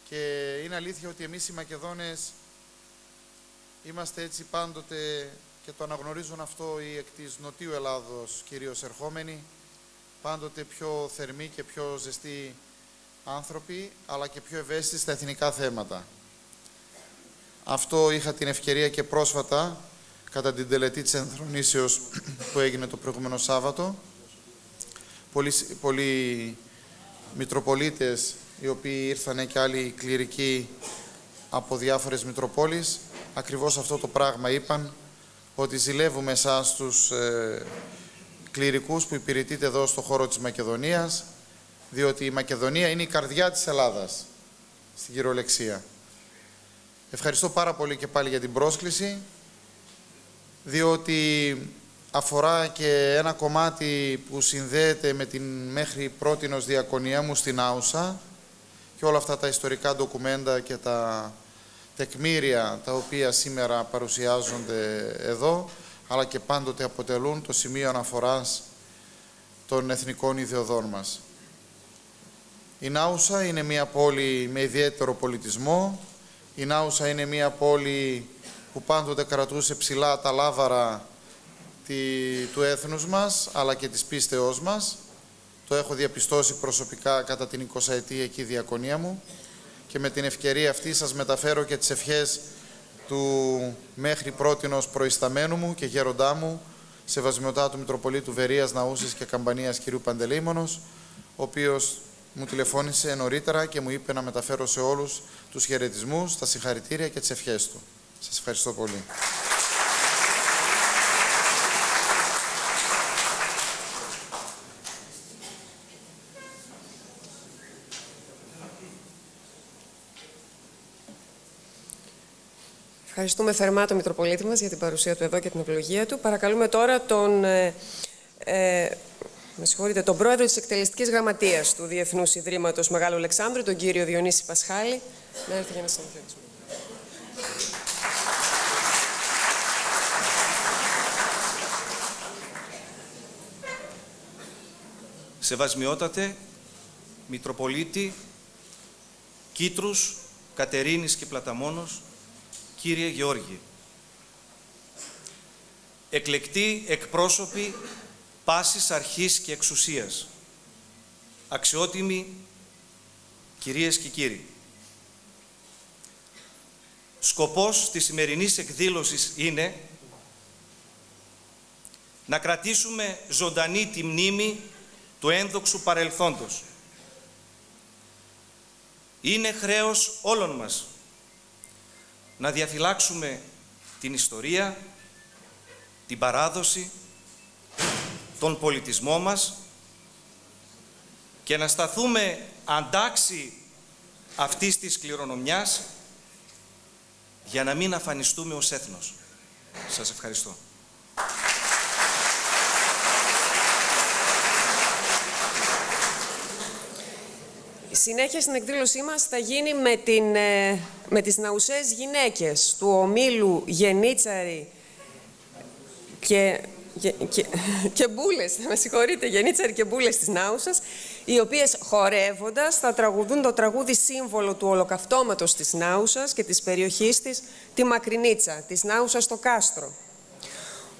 Και είναι αλήθεια ότι εμείς οι Μακεδόνες είμαστε έτσι πάντοτε, και το αναγνωρίζουν αυτό οι εκ της Νοτιού Ελλάδος κυρίως ερχόμενοι, πάντοτε πιο θερμοί και πιο ζεστοί άνθρωποι, αλλά και πιο ευαίσθητοι στα εθνικά θέματα. Αυτό είχα την ευκαιρία και πρόσφατα, κατά την τελετή της ενθρονήσεως που έγινε το προηγούμενο Σάββατο. Πολλοί Μητροπολίτες, οι οποίοι ήρθαν και άλλοι κληρικοί από διάφορες Μητροπόλεις, ακριβώς αυτό το πράγμα είπαν, ότι ζηλεύουμε εσάς τους κληρικούς που υπηρετείτε εδώ στο χώρο της Μακεδονίας, διότι η Μακεδονία είναι η καρδιά της Ελλάδας, στην κυριολεξία. Ευχαριστώ πάρα πολύ και πάλι για την πρόσκληση, διότι αφορά και ένα κομμάτι που συνδέεται με την μέχρι πρότινος διακονία μου στην Άουσα και όλα αυτά τα ιστορικά ντοκουμέντα και τα τεκμήρια τα οποία σήμερα παρουσιάζονται εδώ, αλλά και πάντοτε αποτελούν το σημείο αναφοράς των εθνικών ιδεωδών μας. Η Νάουσα είναι μια πόλη με ιδιαίτερο πολιτισμό. Η Νάουσα είναι μια πόλη που πάντοτε κρατούσε ψηλά τα λάβαρα του έθνους μας, αλλά και της πίστεώς μας. Το έχω διαπιστώσει προσωπικά κατά την 20η εκεί διακονία μου και με την ευκαιρία αυτή σας μεταφέρω και τις ευχές του μέχρι πρότινος προϊσταμένου μου και γέροντά μου, Σεβασμιωτάτου Μητροπολίτου Βερίας, Ναούσης και Καμπανίας κ. Παντελεήμονος, ο οποίος μου τηλεφώνησε νωρίτερα και μου είπε να μεταφέρω σε όλους τους χαιρετισμούς, τα συγχαρητήρια και τις ευχές του. Σας ευχαριστώ πολύ. Ευχαριστούμε θερμά τον Μητροπολίτη μας για την παρουσία του εδώ και την ευλογία του. Παρακαλούμε τώρα τον πρόεδρο της Εκτελεστικής Γραμματείας του Διεθνούς Ιδρύματος Μεγάλου Αλεξάνδρου, τον κύριο Διονύση Πασχάλη, να έρθει για να συνεχίσουμε. Σεβασμιότατε, Μητροπολίτη, Κήτρους, Κατερίνης και Πλαταμόνος, κύριε Γεώργη. Εκλεκτοί εκπρόσωποι πάσης αρχής και εξουσίας, αξιότιμοι κυρίες και κύριοι. Σκοπός της σημερινής εκδήλωσης είναι να κρατήσουμε ζωντανή τη μνήμη του ένδοξου παρελθόντος. Είναι χρέος όλων μας να διαφυλάξουμε την ιστορία, την παράδοση, τον πολιτισμό μας και να σταθούμε αντάξι αυτής της κληρονομιάς για να μην αφανιστούμε ως έθνος. Σας ευχαριστώ. Η συνέχεια στην εκδήλωσή μας θα γίνει με τις ναουσές γυναίκες του ομίλου Γενίτσαρη και Μπούλες, με συγχωρείτε, Γενίτσαρη και Μπούλες της Νάουσας, οι οποίες χορεύοντας θα τραγουδούν το τραγούδι σύμβολο του ολοκαυτώματος της Νάουσας και της περιοχής της, τη Μακρινίτσα, της Νάουσας στο Κάστρο.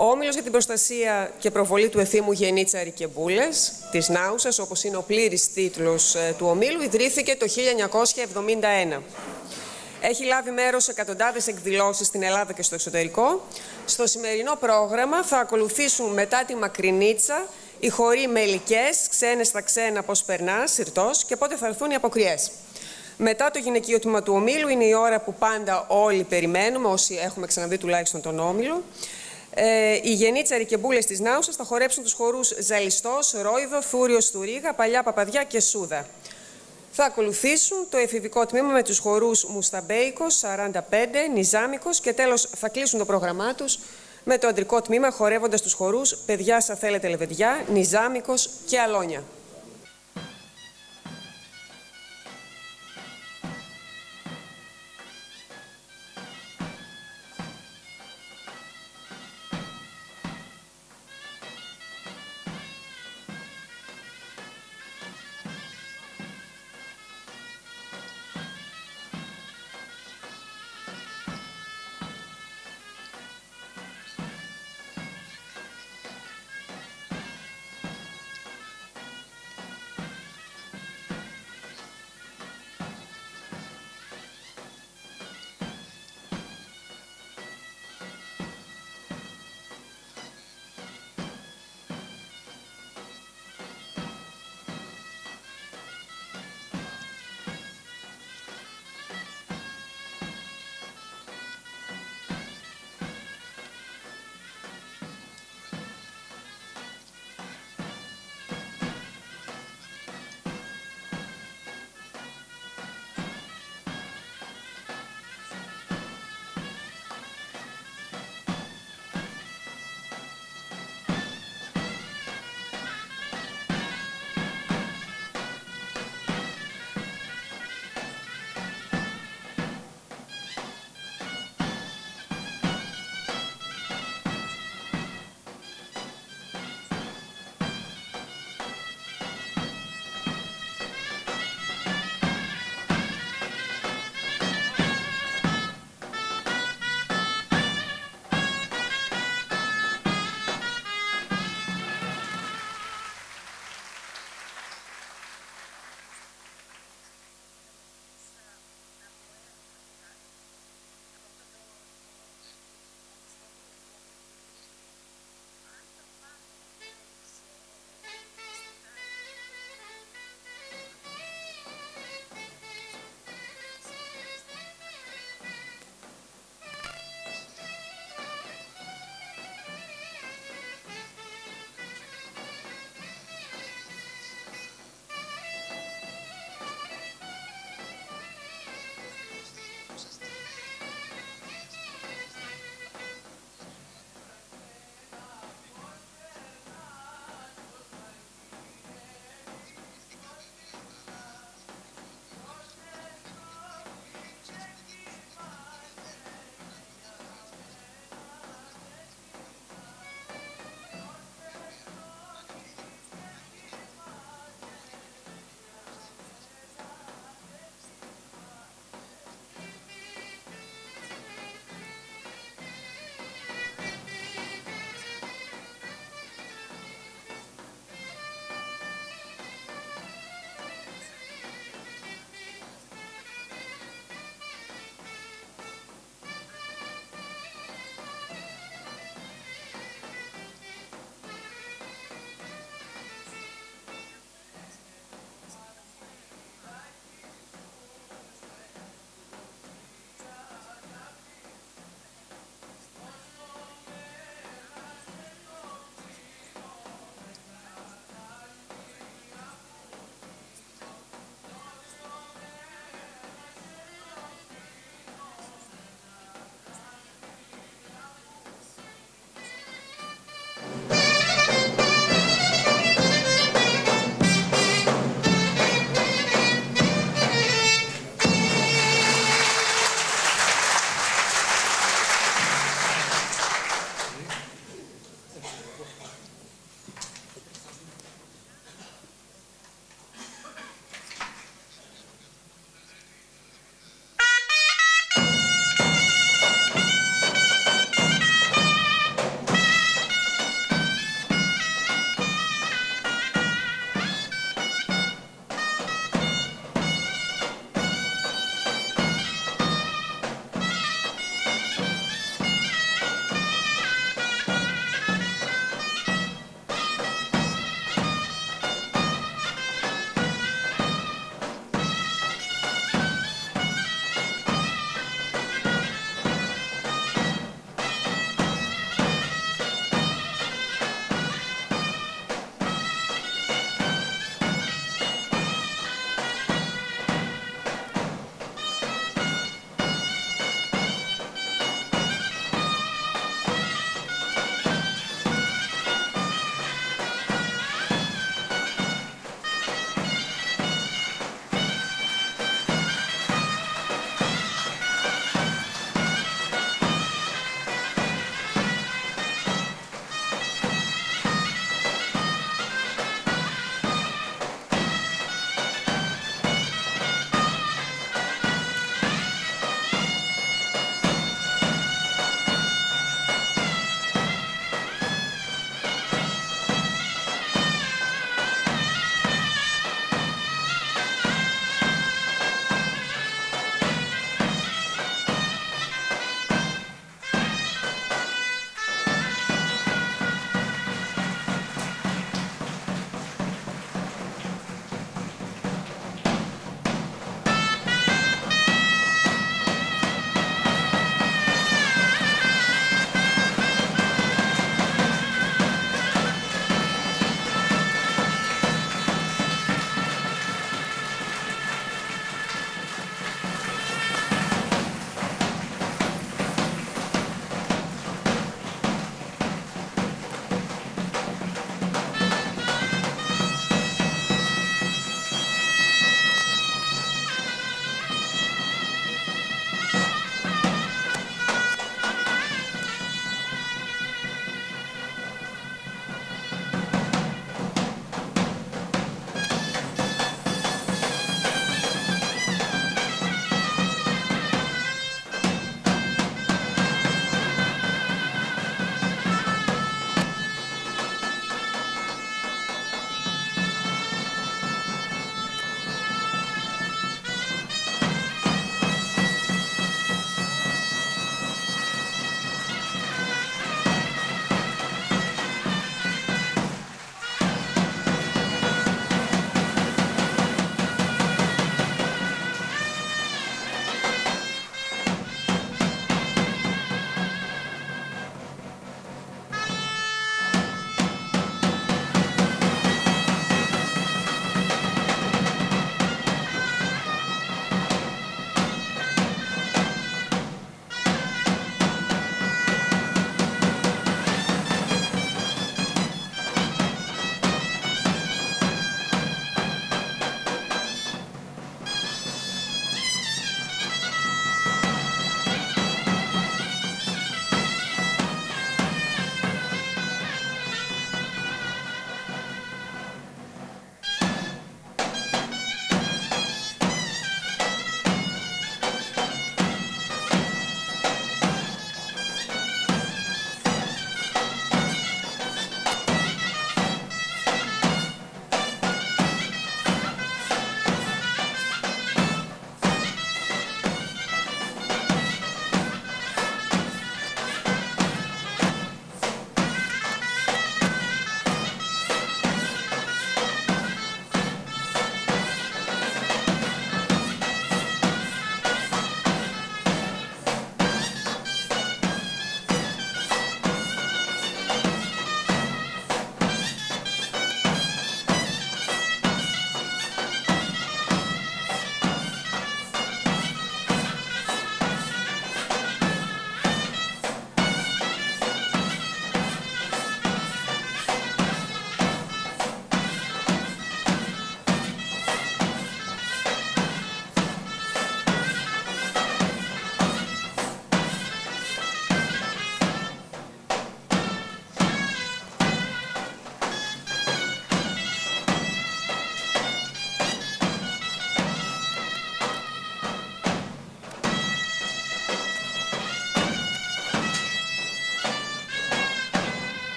Ο Όμιλος για την Προστασία και Προβολή του Εφήμου Γενίτσαρη και Μπούλες της Νάουσας, όπως είναι ο πλήρης τίτλος του ομίλου, ιδρύθηκε το 1971. Έχει λάβει μέρος σε εκατοντάδες εκδηλώσεις στην Ελλάδα και στο εξωτερικό. Στο σημερινό πρόγραμμα θα ακολουθήσουν μετά τη Μακρινίτσα οι χοροί Μελικές, Ξένες στα ξένα, πώς περνάς, Συρτός και πότε θα έρθουν οι αποκριές. Μετά το γυναικείο τμήμα του ομίλου είναι η ώρα που πάντα όλοι περιμένουμε, όσοι έχουμε ξαναδεί τουλάχιστον τον όμιλο. Οι γενίτσαροι και μπούλες της Νάουσας θα χορέψουν τους χορούς Ζαλιστός, Ρόιδο, Θούριος του Ρήγα, Παλιά Παπαδιά και Σούδα. Θα ακολουθήσουν το εφηβικό τμήμα με τους χορούς Μουσταμπέικος, 45, Νιζάμικος και τέλος θα κλείσουν το πρόγραμμά τους με το αντρικό τμήμα χορεύοντας τους χορούς Παιδιά σα θέλετε λεβεδιά, Νιζάμικος και Αλόνια.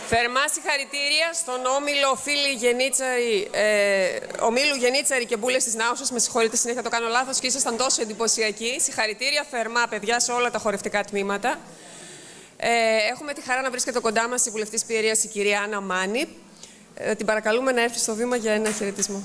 Θερμά συγχαρητήρια στον ομίλου Γενίτσαρη και Μπούλες της Νάουσας. Με συγχωρείτε, συνέχεια το κάνω λάθος και ήσασταν τόσο εντυπωσιακοί. Συγχαρητήρια θερμά, παιδιά, σε όλα τα χορευτικά τμήματα. Έχουμε τη χαρά να βρίσκεται κοντά μας η βουλευτής Πιερίας, η κυρία Άννα Μάνη. Την παρακαλούμε να έρθει στο βήμα για ένα χαιρετισμό.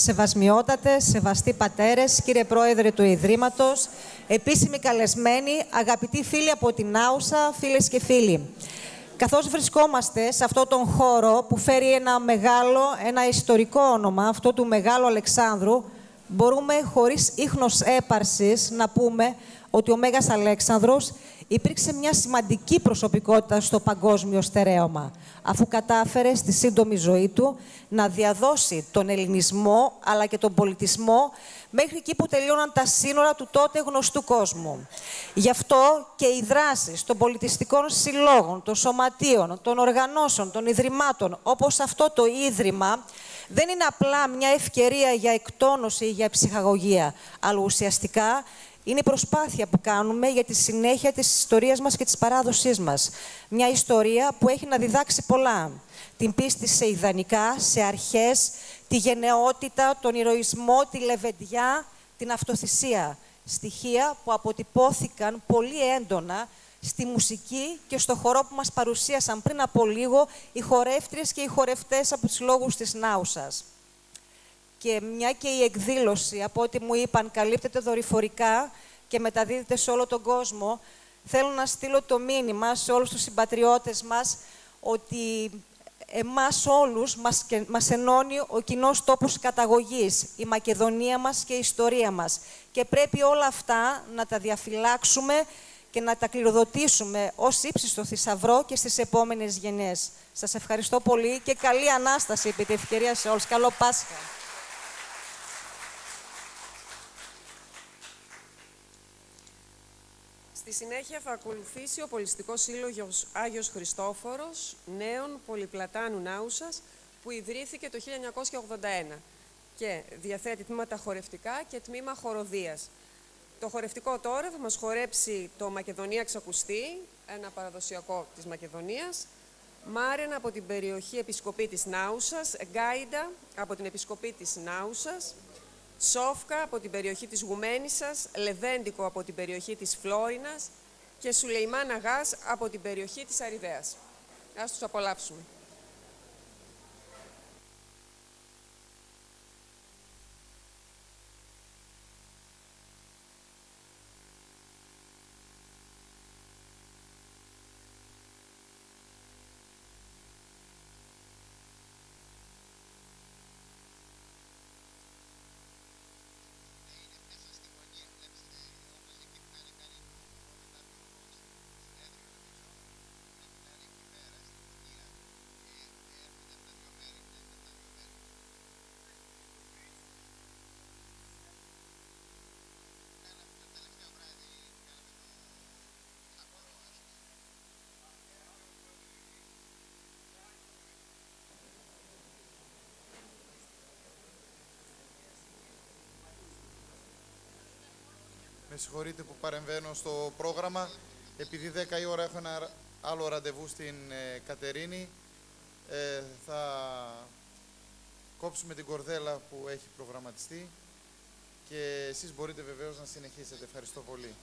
Σεβασμιότατες, σεβαστοί πατέρες, κύριε Πρόεδρε του Ιδρύματος, επίσημοι καλεσμένοι, αγαπητοί φίλοι από την Άουσα, φίλες και φίλοι. Καθώς βρισκόμαστε σε αυτόν τον χώρο που φέρει ένα ιστορικό όνομα, αυτό του Μεγάλου Αλεξάνδρου, μπορούμε χωρίς ίχνος έπαρσης να πούμε ότι ο Μέγας Αλέξανδρος υπήρξε μια σημαντική προσωπικότητα στο παγκόσμιο στερέωμα, αφού κατάφερε στη σύντομη ζωή του να διαδώσει τον ελληνισμό αλλά και τον πολιτισμό μέχρι εκεί που τελείωναν τα σύνορα του τότε γνωστού κόσμου. Γι' αυτό και οι δράσεις των πολιτιστικών συλλόγων, των σωματείων, των οργανώσεων, των ιδρυμάτων, όπως αυτό το ίδρυμα, δεν είναι απλά μια ευκαιρία για εκτόνωση ή για ψυχαγωγία, αλλά ουσιαστικά είναι η προσπάθεια που κάνουμε για τη συνέχεια της ιστορίας μας και της παράδοσής μας. Μια ιστορία που έχει να διδάξει πολλά. Την πίστη σε ιδανικά, σε αρχές, τη γενναιότητα, τον ηρωισμό, τη λεβεντιά, την αυτοθυσία. Στοιχεία που αποτυπώθηκαν πολύ έντονα στη μουσική και στο χορό που μας παρουσίασαν πριν από λίγο οι χορεύτριες και οι χορευτές από τους λόγους της Νάουσας. Και μια και η εκδήλωση, από ό,τι μου είπαν, καλύπτεται δορυφορικά και μεταδίδεται σε όλο τον κόσμο, θέλω να στείλω το μήνυμα σε όλους τους συμπατριώτες μας ότι εμάς όλους μας ενώνει ο κοινός τόπος καταγωγής, η Μακεδονία μας και η ιστορία μας. Και πρέπει όλα αυτά να τα διαφυλάξουμε και να τα κληροδοτήσουμε ως ύψιστο θησαυρό και στις επόμενες γενιές. Σας ευχαριστώ πολύ και καλή Ανάσταση επί τη ευκαιρία σε όλους. Καλό Πάσχα. Στη συνέχεια θα ακολουθήσει ο Πολιστικός Σύλλογος Άγιος Χριστόφορος Νέων Πολυπλατάνου Νάουσας, που ιδρύθηκε το 1981 και διαθέτει τμήματα χορευτικά και τμήμα χοροδίας. Το χορευτικό τώρα θα μας χορέψει το Μακεδονία Ξακουστή, ένα παραδοσιακό της Μακεδονίας, Μάρενα από την περιοχή Επισκοπή της Νάουσας, Γκάιντα από την Επισκοπή της Νάουσας, Σόφκα από την περιοχή της Γουμένισσας, Λεβέντικο από την περιοχή της Φλόρινας και Σουλεϊμάν Αγάς από την περιοχή της Αριδαίας. Ας τους απολαύσουμε. Με συγχωρείτε που παρεμβαίνω στο πρόγραμμα. Επειδή 10 η ώρα έχω ένα άλλο ραντεβού στην Κατερίνη, θα κόψουμε την κορδέλα που έχει προγραμματιστεί και εσείς μπορείτε βεβαίως να συνεχίσετε. Ευχαριστώ πολύ.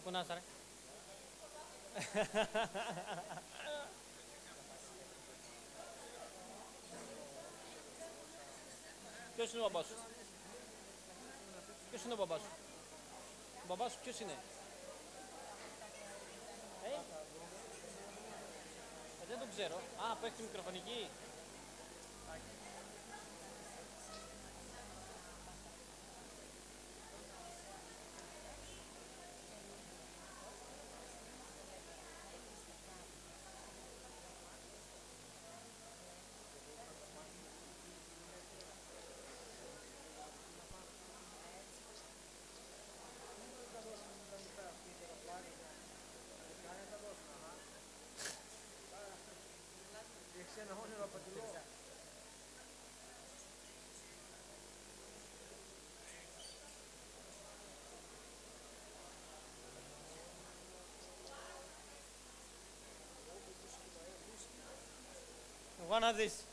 Ano na, Sara? Ποιος είναι ο μπαμπάς σου? Ποιος είναι ο μπαμπάς σου? Ο μπαμπάς σου ποιος είναι? Δεν τον ξέρω. Α, που έχει τη μικροφωνική. One of these.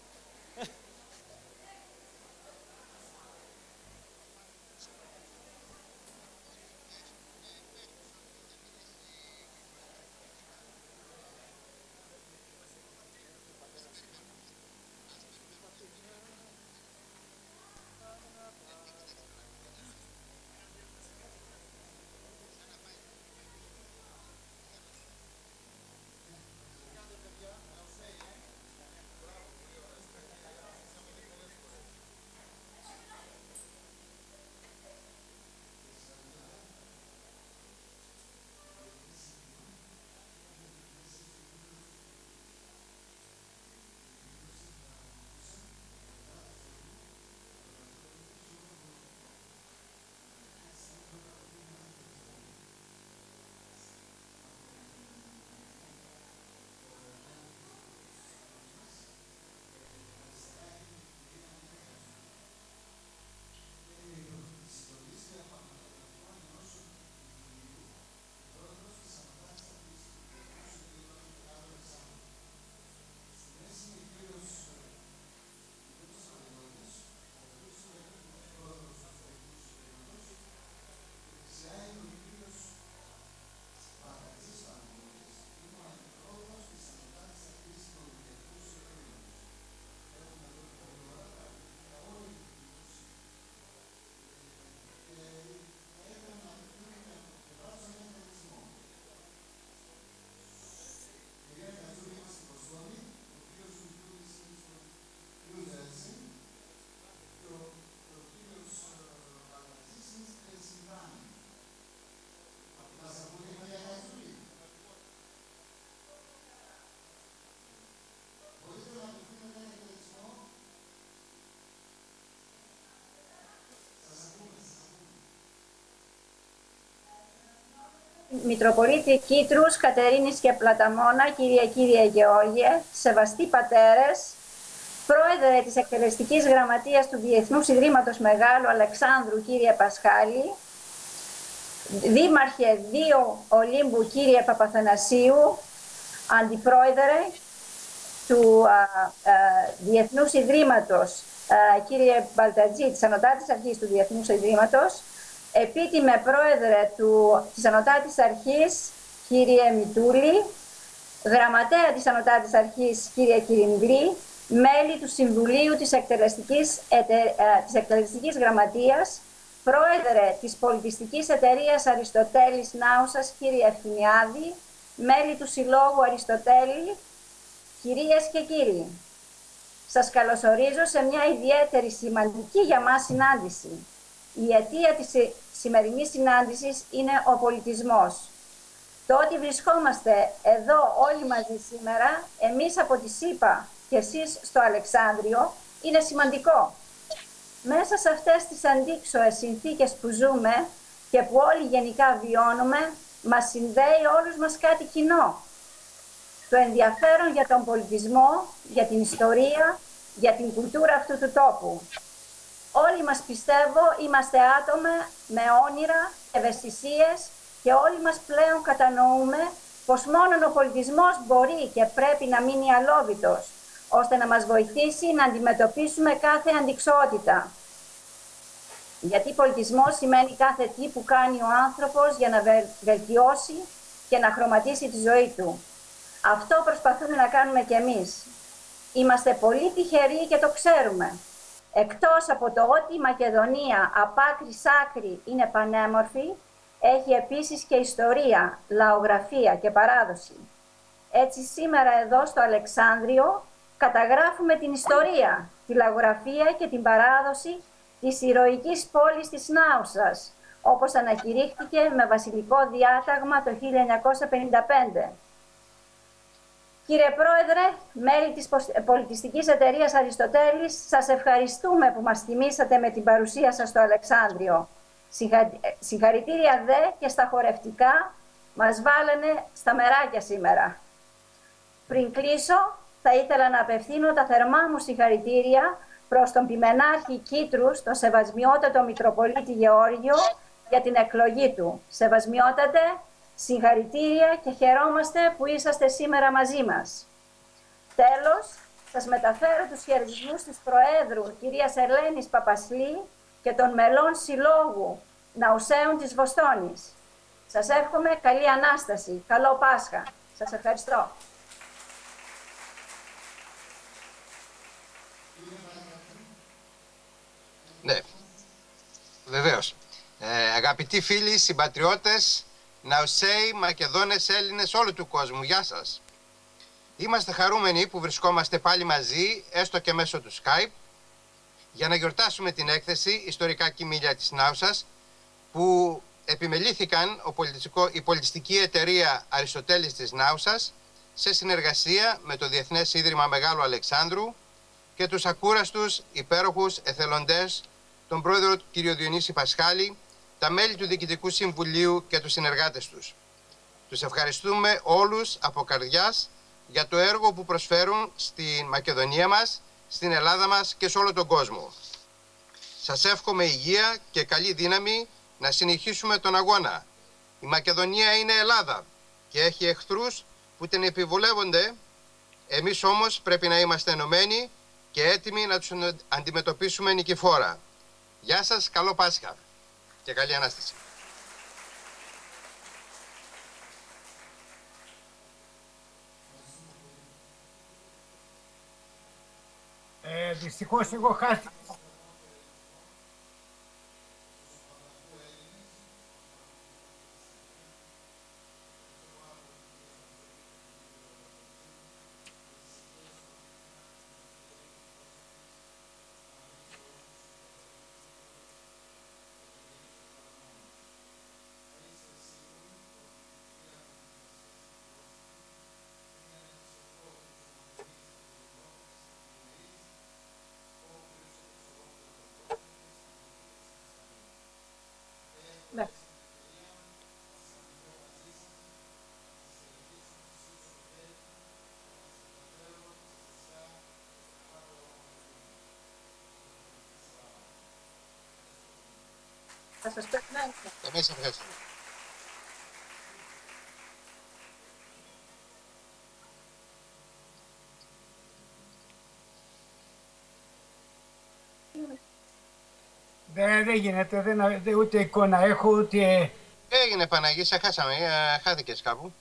Μητροπολίτη Κήτρους, Κατερίνης και Πλαταμόνα, Κύριε Γεώργιε, σεβαστοί πατέρες, πρόεδρε της εκτελεστικής γραμματείας του Διεθνούς Ιδρύματος Μεγάλου Αλεξάνδρου, κύριε Πασχάλη, δήμαρχε Δίου Ολύμπου, κύριε Παπαθανασίου, αντιπρόεδρε του Διεθνούς Ιδρύματος, κύριε Μπαλτατζή, της Ανωτάτης Αρχής του Διεθνούς Ιδρύματος, επίτιμε πρόεδρε της Ανωτάτης Αρχής, κύριε Μητούλη, γραμματέα της Ανωτάτης Αρχής, κύριε Κυρινγκρή, μέλη του Συμβουλίου της Εκτελεστικής Γραμματείας, πρόεδρε της Πολιτιστικής Εταιρείας Αριστοτέλης Νάουσας, κύριε Ευθυμιάδη, μέλη του Συλλόγου Αριστοτέλη, κυρίες και κύριοι. Σας καλωσορίζω σε μια ιδιαίτερη σημαντική για μας συνάντηση. Η αιτία της σημερινής συνάντησης είναι ο πολιτισμός. Το ότι βρισκόμαστε εδώ όλοι μαζί σήμερα, εμείς από τη ΣΥΠΑ και εσείς στο Αλεξάνδριο, είναι σημαντικό. Μέσα σε αυτές τις αντίξωες συνθήκες που ζούμε και που όλοι γενικά βιώνουμε, μας συνδέει όλους μας κάτι κοινό. Το ενδιαφέρον για τον πολιτισμό, για την ιστορία, για την κουλτούρα αυτού του τόπου. Όλοι μας, πιστεύω, είμαστε άτομα με όνειρα, ευαισθησίες και όλοι μας πλέον κατανοούμε πως μόνο ο πολιτισμός μπορεί και πρέπει να μείνει αλόβητος, ώστε να μας βοηθήσει να αντιμετωπίσουμε κάθε αντιξότητα. Γιατί πολιτισμός σημαίνει κάθε τι που κάνει ο άνθρωπος για να βελτιώσει και να χρωματίσει τη ζωή του. Αυτό προσπαθούμε να κάνουμε κι εμείς. Είμαστε πολύ τυχεροί και το ξέρουμε. Εκτός από το ότι η Μακεδονία από άκρη σ' άκρη είναι πανέμορφη, έχει επίσης και ιστορία, λαογραφία και παράδοση. Έτσι σήμερα εδώ στο Αλεξάνδριο καταγράφουμε την ιστορία, τη λαογραφία και την παράδοση της ηρωικής πόλης της Νάουσας, όπως ανακηρύχθηκε με βασιλικό διάταγμα το 1955. Κύριε Πρόεδρε, μέλη της Πολιτιστικής Εταιρείας Αριστοτέλης, σας ευχαριστούμε που μας τιμήσατε με την παρουσία σας στο Αλεξάνδριο. Συγχαρητήρια δε και στα χορευτικά, μας βάλανε στα μεράκια σήμερα. Πριν κλείσω, θα ήθελα να απευθύνω τα θερμά μου συγχαρητήρια προς τον Πιμενάρχη Κήτρους, τον Σεβασμιότατο Μητροπολίτη Γεώργιο, για την εκλογή του. Σεβασμιότατε, συγχαρητήρια και χαιρόμαστε που είσαστε σήμερα μαζί μας. Τέλος, σας μεταφέρω τους χαιρετισμούς της Προέδρου, κυρίας Ελένης Παπασλή, και των μελών Συλλόγου Ναουσαίων της Βοστόνης. Σας εύχομαι καλή Ανάσταση, καλό Πάσχα. Σας ευχαριστώ. Ναι, βεβαίως. Αγαπητοί φίλοι, συμπατριώτες, Ναουσαίοι, Μακεδόνες, Έλληνες όλου του κόσμου, γεια σας. Είμαστε χαρούμενοι που βρισκόμαστε πάλι μαζί, έστω και μέσω του Skype, για να γιορτάσουμε την έκθεση «Ιστορικά Κιμήλια της Νάουσας», που επιμελήθηκαν η Πολιτιστική Εταιρεία Αριστοτέλης της Νάουσας σε συνεργασία με το Διεθνές Ίδρυμα Μεγάλου Αλεξάνδρου και τους ακούραστους υπέροχους εθελοντές, τον πρόεδρο κ. Διονύση Πασχάλη, τα μέλη του Διοικητικού Συμβουλίου και τους συνεργάτες τους. Τους ευχαριστούμε όλους από καρδιάς για το έργο που προσφέρουν στην Μακεδονία μας, στην Ελλάδα μας και σε όλο τον κόσμο. Σας εύχομαι υγεία και καλή δύναμη να συνεχίσουμε τον αγώνα. Η Μακεδονία είναι Ελλάδα και έχει εχθρούς που την επιβολεύονται. Εμείς όμως πρέπει να είμαστε ενωμένοι και έτοιμοι να τους αντιμετωπίσουμε νικηφόρα. Γεια σας, καλό Πάσχα και καλή Ανάσταση. Δυστυχώς εγώ χάθηκα. Ναι. Θα σας περνάει. Εμείς ευχαριστούμε. Δεν γίνεται, ούτε εικόνα έχω, ούτε... Έγινε Παναγί, σε χάσαμε, χάθηκες κάπου.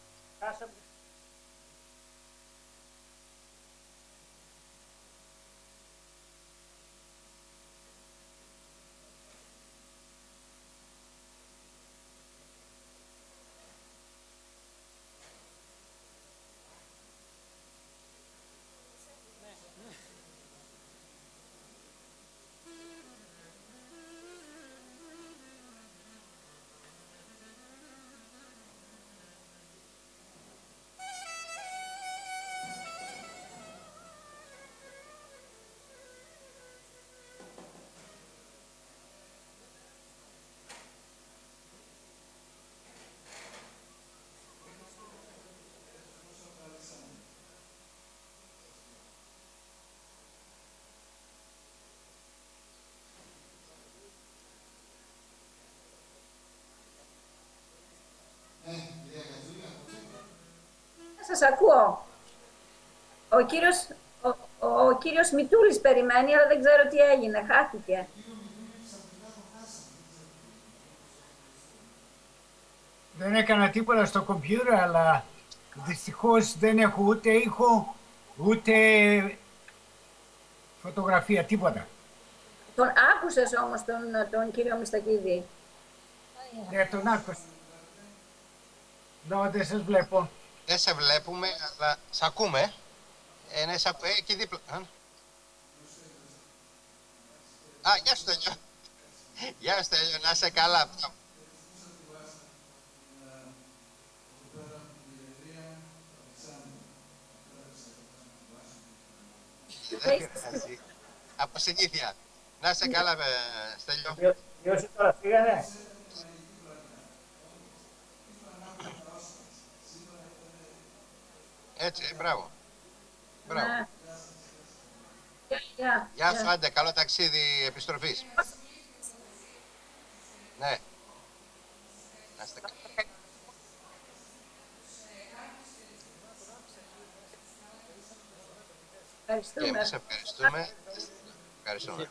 Σας ακούω. Ο κύριος Μητούλης περιμένει, αλλά δεν ξέρω τι έγινε. Χάθηκε. Δεν έκανα τίποτα στο κομπιούτερ, αλλά δυστυχώς δεν έχω ούτε ήχο, ούτε φωτογραφία, τίποτα. Τον άκουσες όμως τον κύριο Μιστακίδη? Ναι, τον άκουσα. Δεν σας βλέπω. Δεν σε βλέπουμε, αλλά σ' ακούμε. Ναι, εκεί δίπλα. Γεια σου Τέλειο. Γεια σου Τέλειο, να είσαι καλά. Δεν πειράζει. Από συνήθεια. Να είσαι καλά, Στέλιο. Οι όσοι τώρα φύγανε. Έτσι, μπράβο. Μπράβο. Γεια. Γεια σου, άντε, καλό ταξίδι επιστροφής. Ναι. Να είστε καλά. Ευχαριστούμε. Και εμείς ευχαριστούμε. Ευχαριστούμε.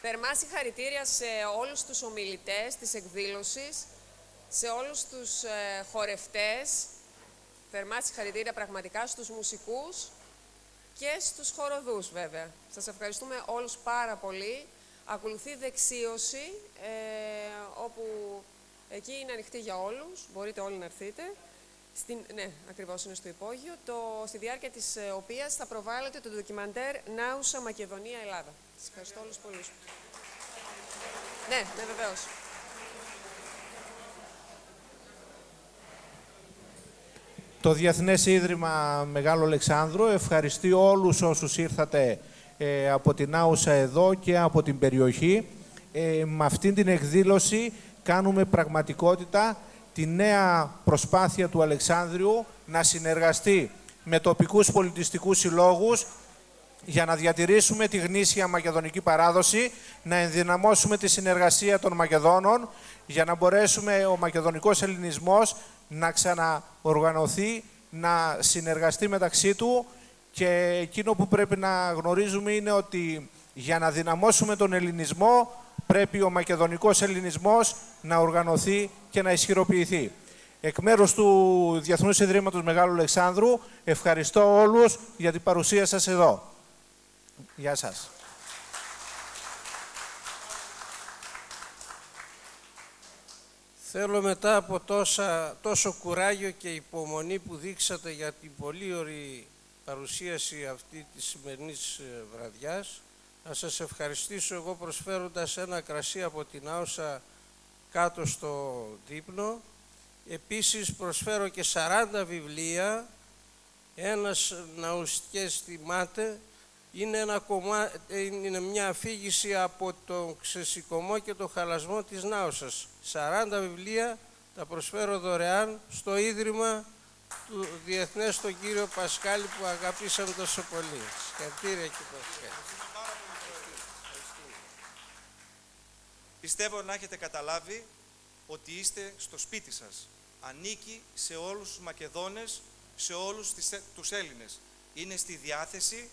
Θερμά συγχαρητήρια σε όλους τους ομιλητές της εκδήλωσης, σε όλους τους χορευτές. Θερμά συγχαρητήρια πραγματικά στους μουσικούς και στους χοροδούς βέβαια. Σας ευχαριστούμε όλους πάρα πολύ. Ακολουθεί δεξίωση, όπου εκεί είναι ανοιχτή για όλους. Μπορείτε όλοι να έρθετε. Ναι, ακριβώς είναι στο υπόγειο, στη διάρκεια της οποίας θα προβάλλεται το ντοκιμαντέρ Νάουσα Μακεδονία Ελλάδα. Σας ευχαριστώ όλους πολύ. Ναι, βεβαίως. Το Διεθνές Ίδρυμα Μεγάλου Αλεξάνδρου ευχαριστεί όλους όσους ήρθατε από την Νάουσα εδώ και από την περιοχή. Με αυτήν την εκδήλωση κάνουμε πραγματικότητα τη νέα προσπάθεια του Αλεξάνδριου να συνεργαστεί με τοπικούς πολιτιστικούς συλλόγους για να διατηρήσουμε τη γνήσια μακεδονική παράδοση, να ενδυναμώσουμε τη συνεργασία των Μακεδόνων, για να μπορέσουμε ο μακεδονικός ελληνισμός να ξαναοργανωθεί, να συνεργαστεί μεταξύ του, και εκείνο που πρέπει να γνωρίζουμε είναι ότι για να δυναμώσουμε τον ελληνισμό πρέπει ο μακεδονικός ελληνισμός να οργανωθεί και να ισχυροποιηθεί. Εκ μέρους του Διεθνούς Ιδρύματος Μεγάλου Αλεξάνδρου ευχαριστώ όλους για την παρουσία σας εδώ. Γεια σας. Θέλω μετά από τόσο κουράγιο και υπομονή που δείξατε για την πολύ ωραία παρουσίαση αυτή της σημερινής βραδιάς, να σας ευχαριστήσω εγώ προσφέροντας ένα κρασί από την Άουσα κάτω στο δείπνο. Επίσης προσφέρω και 40 βιβλία, ένας ναουστιές θυμάται, είναι μια αφήγηση από τον ξεσηκωμό και τον χαλασμό της Νάουσας. 40 βιβλία τα προσφέρω δωρεάν στο Ίδρυμα του Διεθνές, τον κύριο Πασκάλη που αγαπήσαμε τόσο πολύ. Συγχαρητήρια και Πασκάλη. Πιστεύω να έχετε καταλάβει ότι είστε στο σπίτι σας. Ανήκει σε όλους τους Μακεδόνες, σε όλους τους Έλληνες. Είναι στη διάθεση,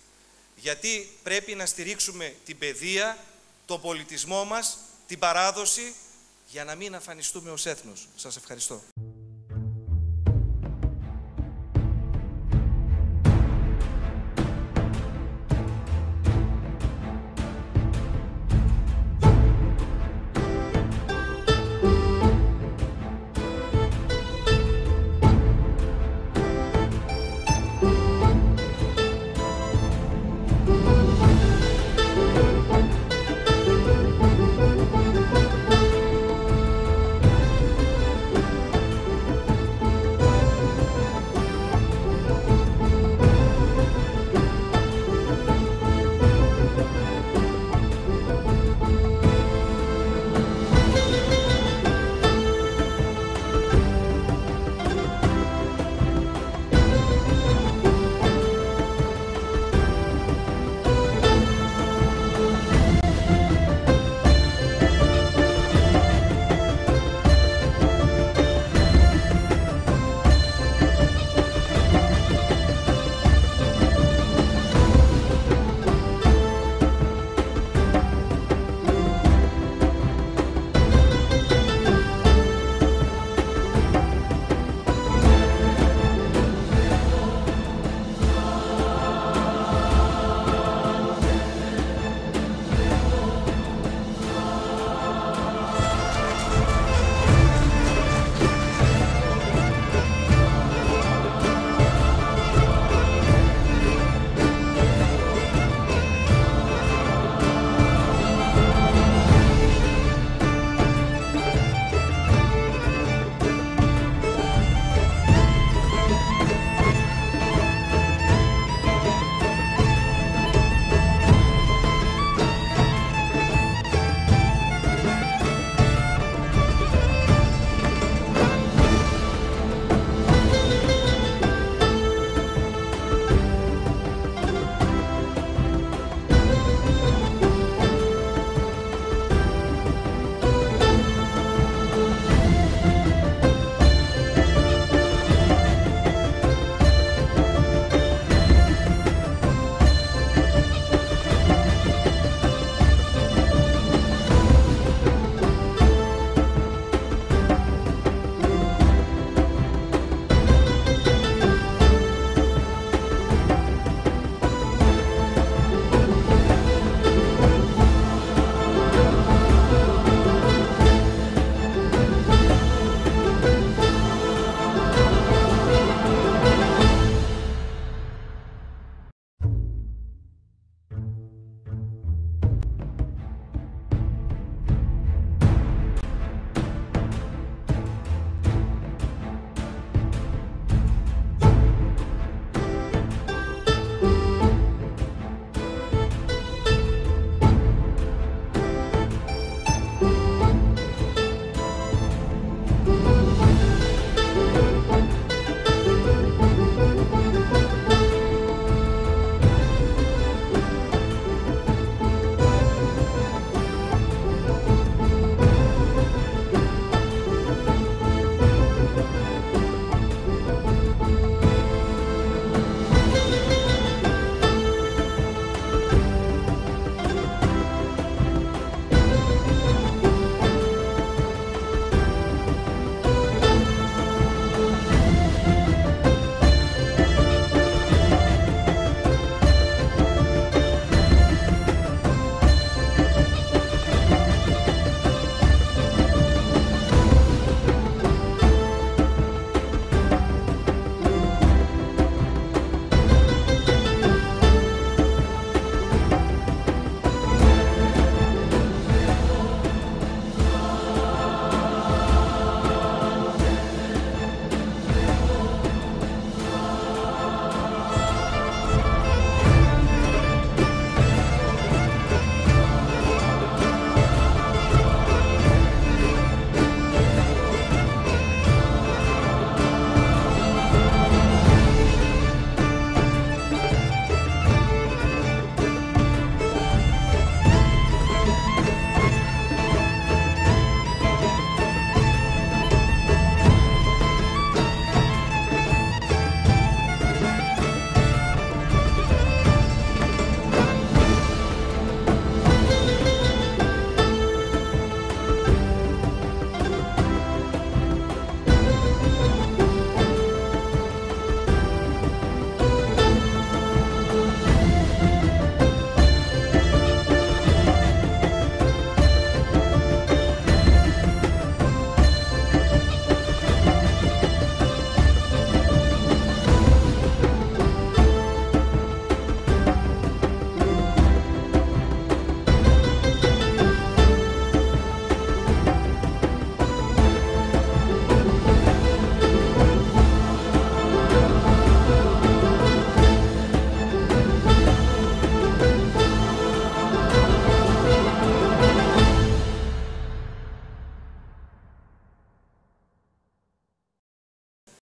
γιατί πρέπει να στηρίξουμε την παιδεία, τον πολιτισμό μας, την παράδοση, για να μην αφανιστούμε ως έθνος. Σας ευχαριστώ.